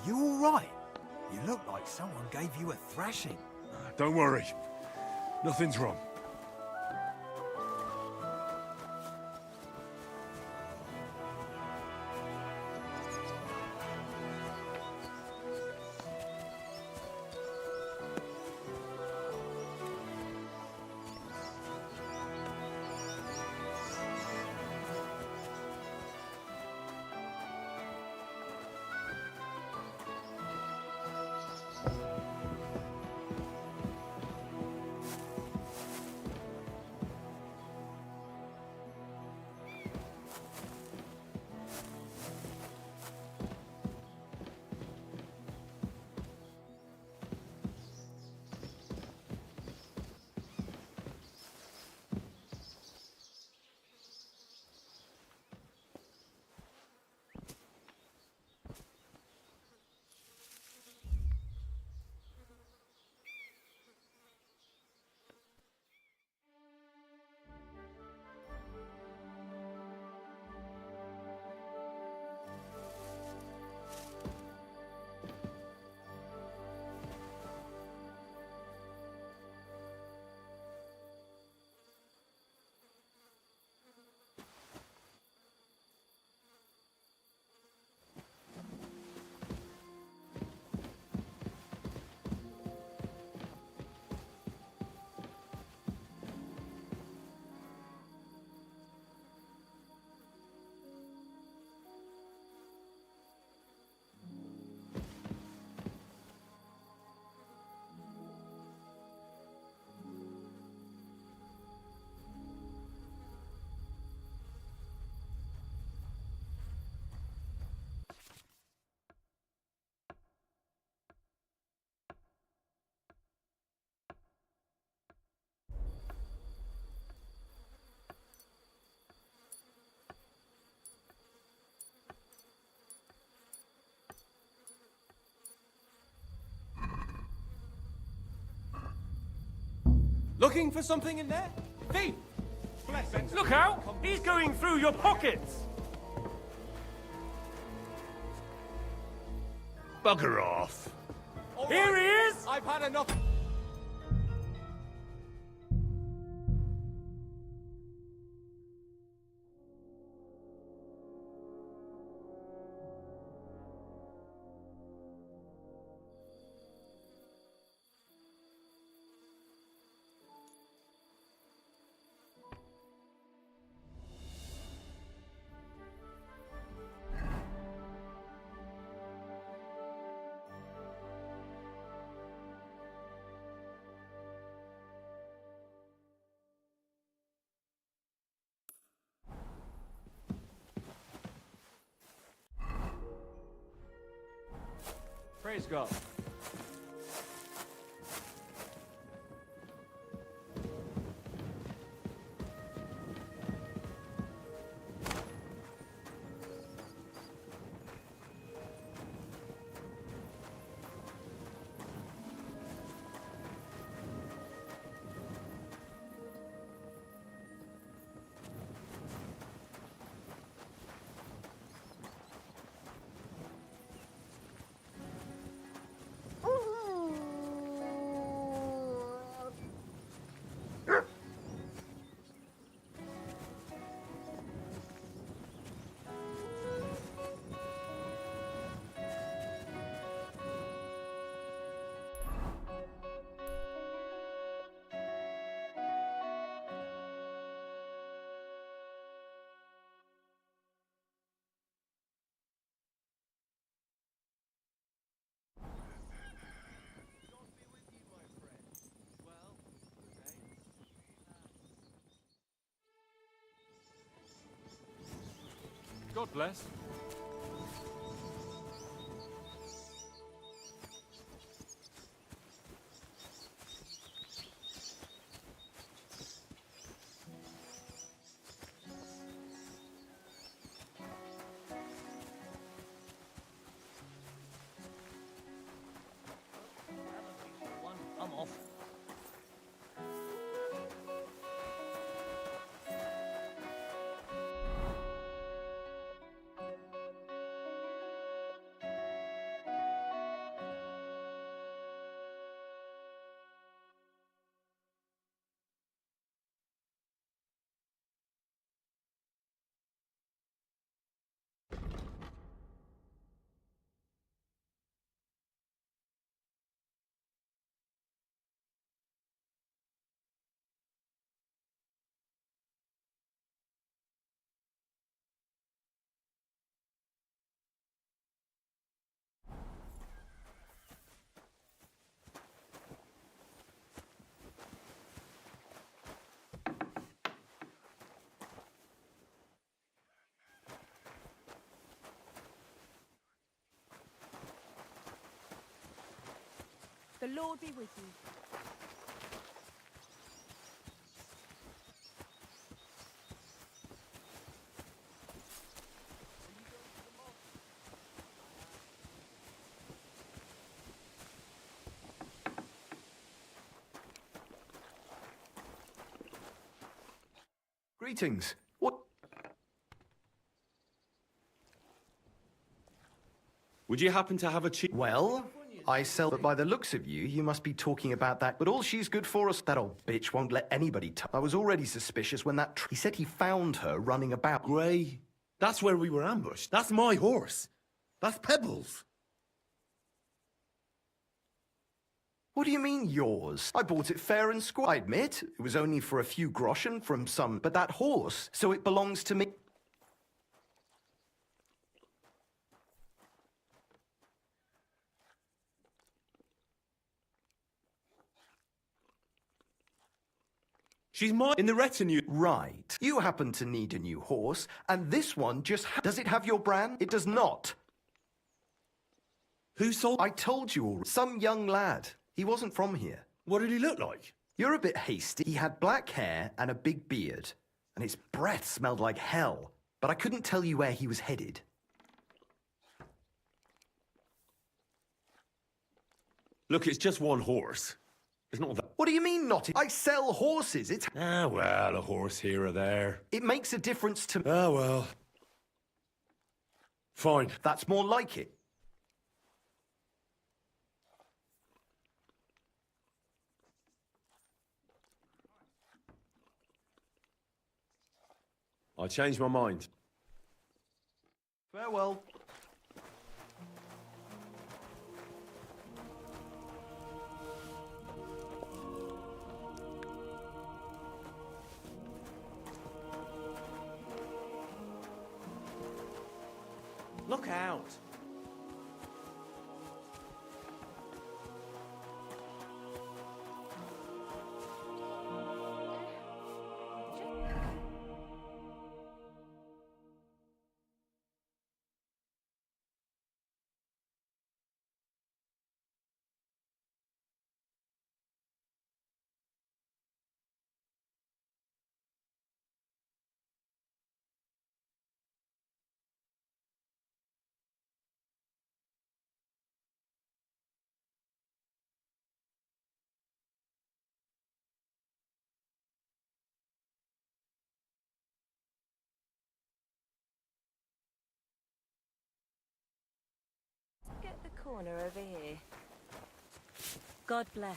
You all right? You look like someone gave you a thrashing. Don't worry. Nothing's wrong. Looking for something in there? Thief! Look out! He's going through your pockets! Bugger off. Here he is! I've had enough. Praise God. God bless. I'm off. The Lord be with you. Greetings. What? Would you happen to have a cheap... Well, I sell, but by the looks of you, you must be talking about that. But all she's good for us, that old bitch won't let anybody I was already suspicious when he said he found her running about. Grey, that's where we were ambushed. That's my horse. That's Pebbles. What do you mean, yours? I bought it fair and square. I admit, it was only for a few groschen from some... But that horse, so it belongs to me. She's mine in the retinue. Right. You happen to need a new horse, and this one just... Does it have your brand? It does not. Who sold... I told you already. Some young lad. He wasn't from here. What did he look like? You're a bit hasty. He had black hair and a big beard, and his breath smelled like hell, but I couldn't tell you where he was headed. Look, it's just one horse. It's not that... What do you mean not? I sell horses. It's... Ah, well, a horse here or there. It makes a difference to... Ah, well. Fine. That's more like it. I changed my mind. Farewell. Look out! Get the corner over here. God bless.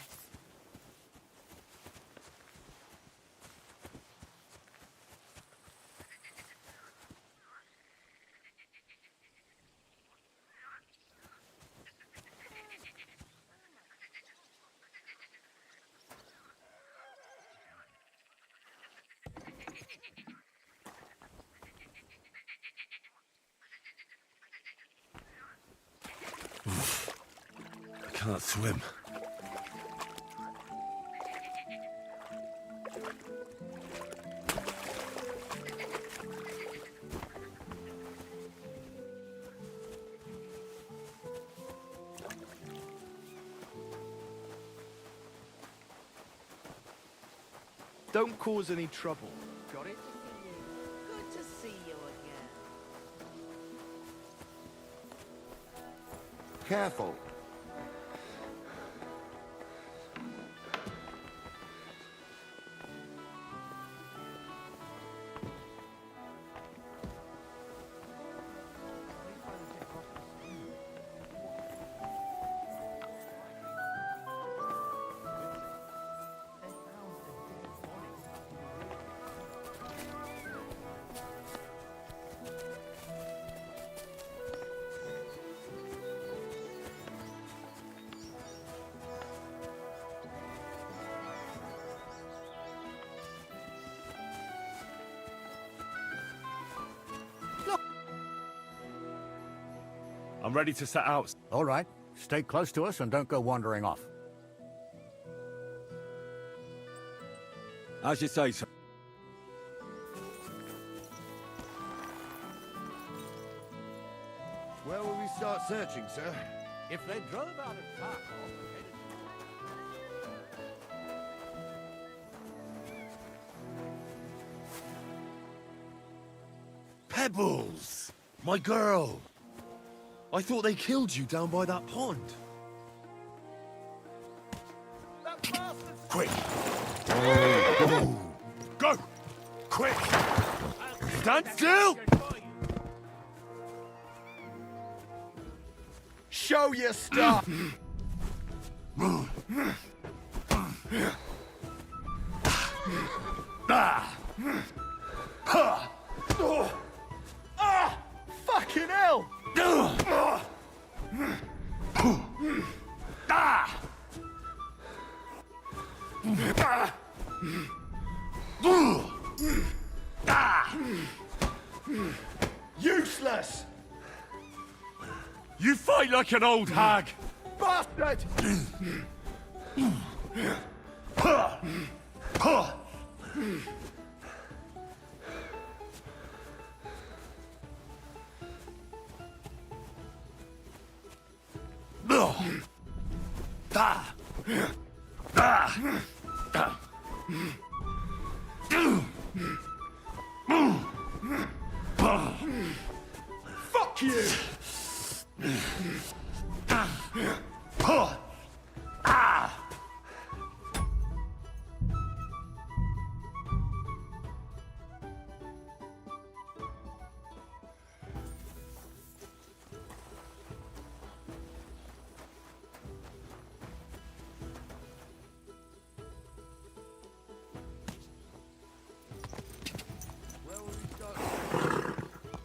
I can't swim. Don't cause any trouble. Got it? Good to see you again. Careful. I'm ready to set out. All right. Stay close to us and don't go wandering off. As you say, sir. Where will we start searching, sir? If they drove out of Tarkov and headed Bubbles! My girl! I thought they killed you down by that pond. Quick! Go! Quick! Stand still! Show your stuff! Fucking hell! Useless! You fight like an old hag! Bastard! Fuck you!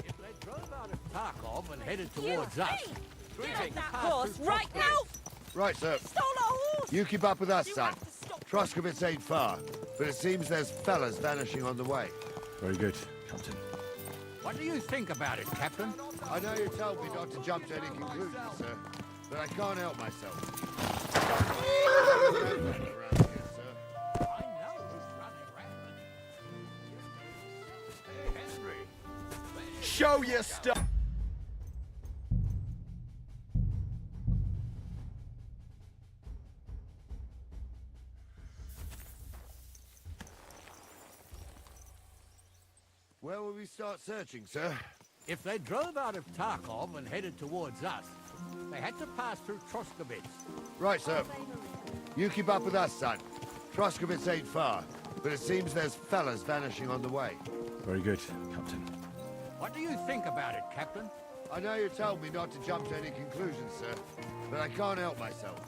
If they drove out of Tarkov and headed towards us, Get that horse right now! Right, sir. Stole our horse! You keep up with us, son. Troskovitz ain't far, but it seems there's fellas vanishing on the way. Very good, Captain. what do you think about it, Captain? I know you told me not to jump to any conclusions, sir, but I can't help myself. Around here, sir. I know who's running rampant. Hey, Henry. Show your stuff! Where will we start searching, sir? If they drove out of Tarkov and headed towards us, they had to pass through Troskovitz. Right, sir. You keep up with us, son. Troskovitz ain't far, but it seems there's fellas vanishing on the way. Very good, Captain. What do you think about it, Captain? I know you told me not to jump to any conclusions, sir, but I can't help myself.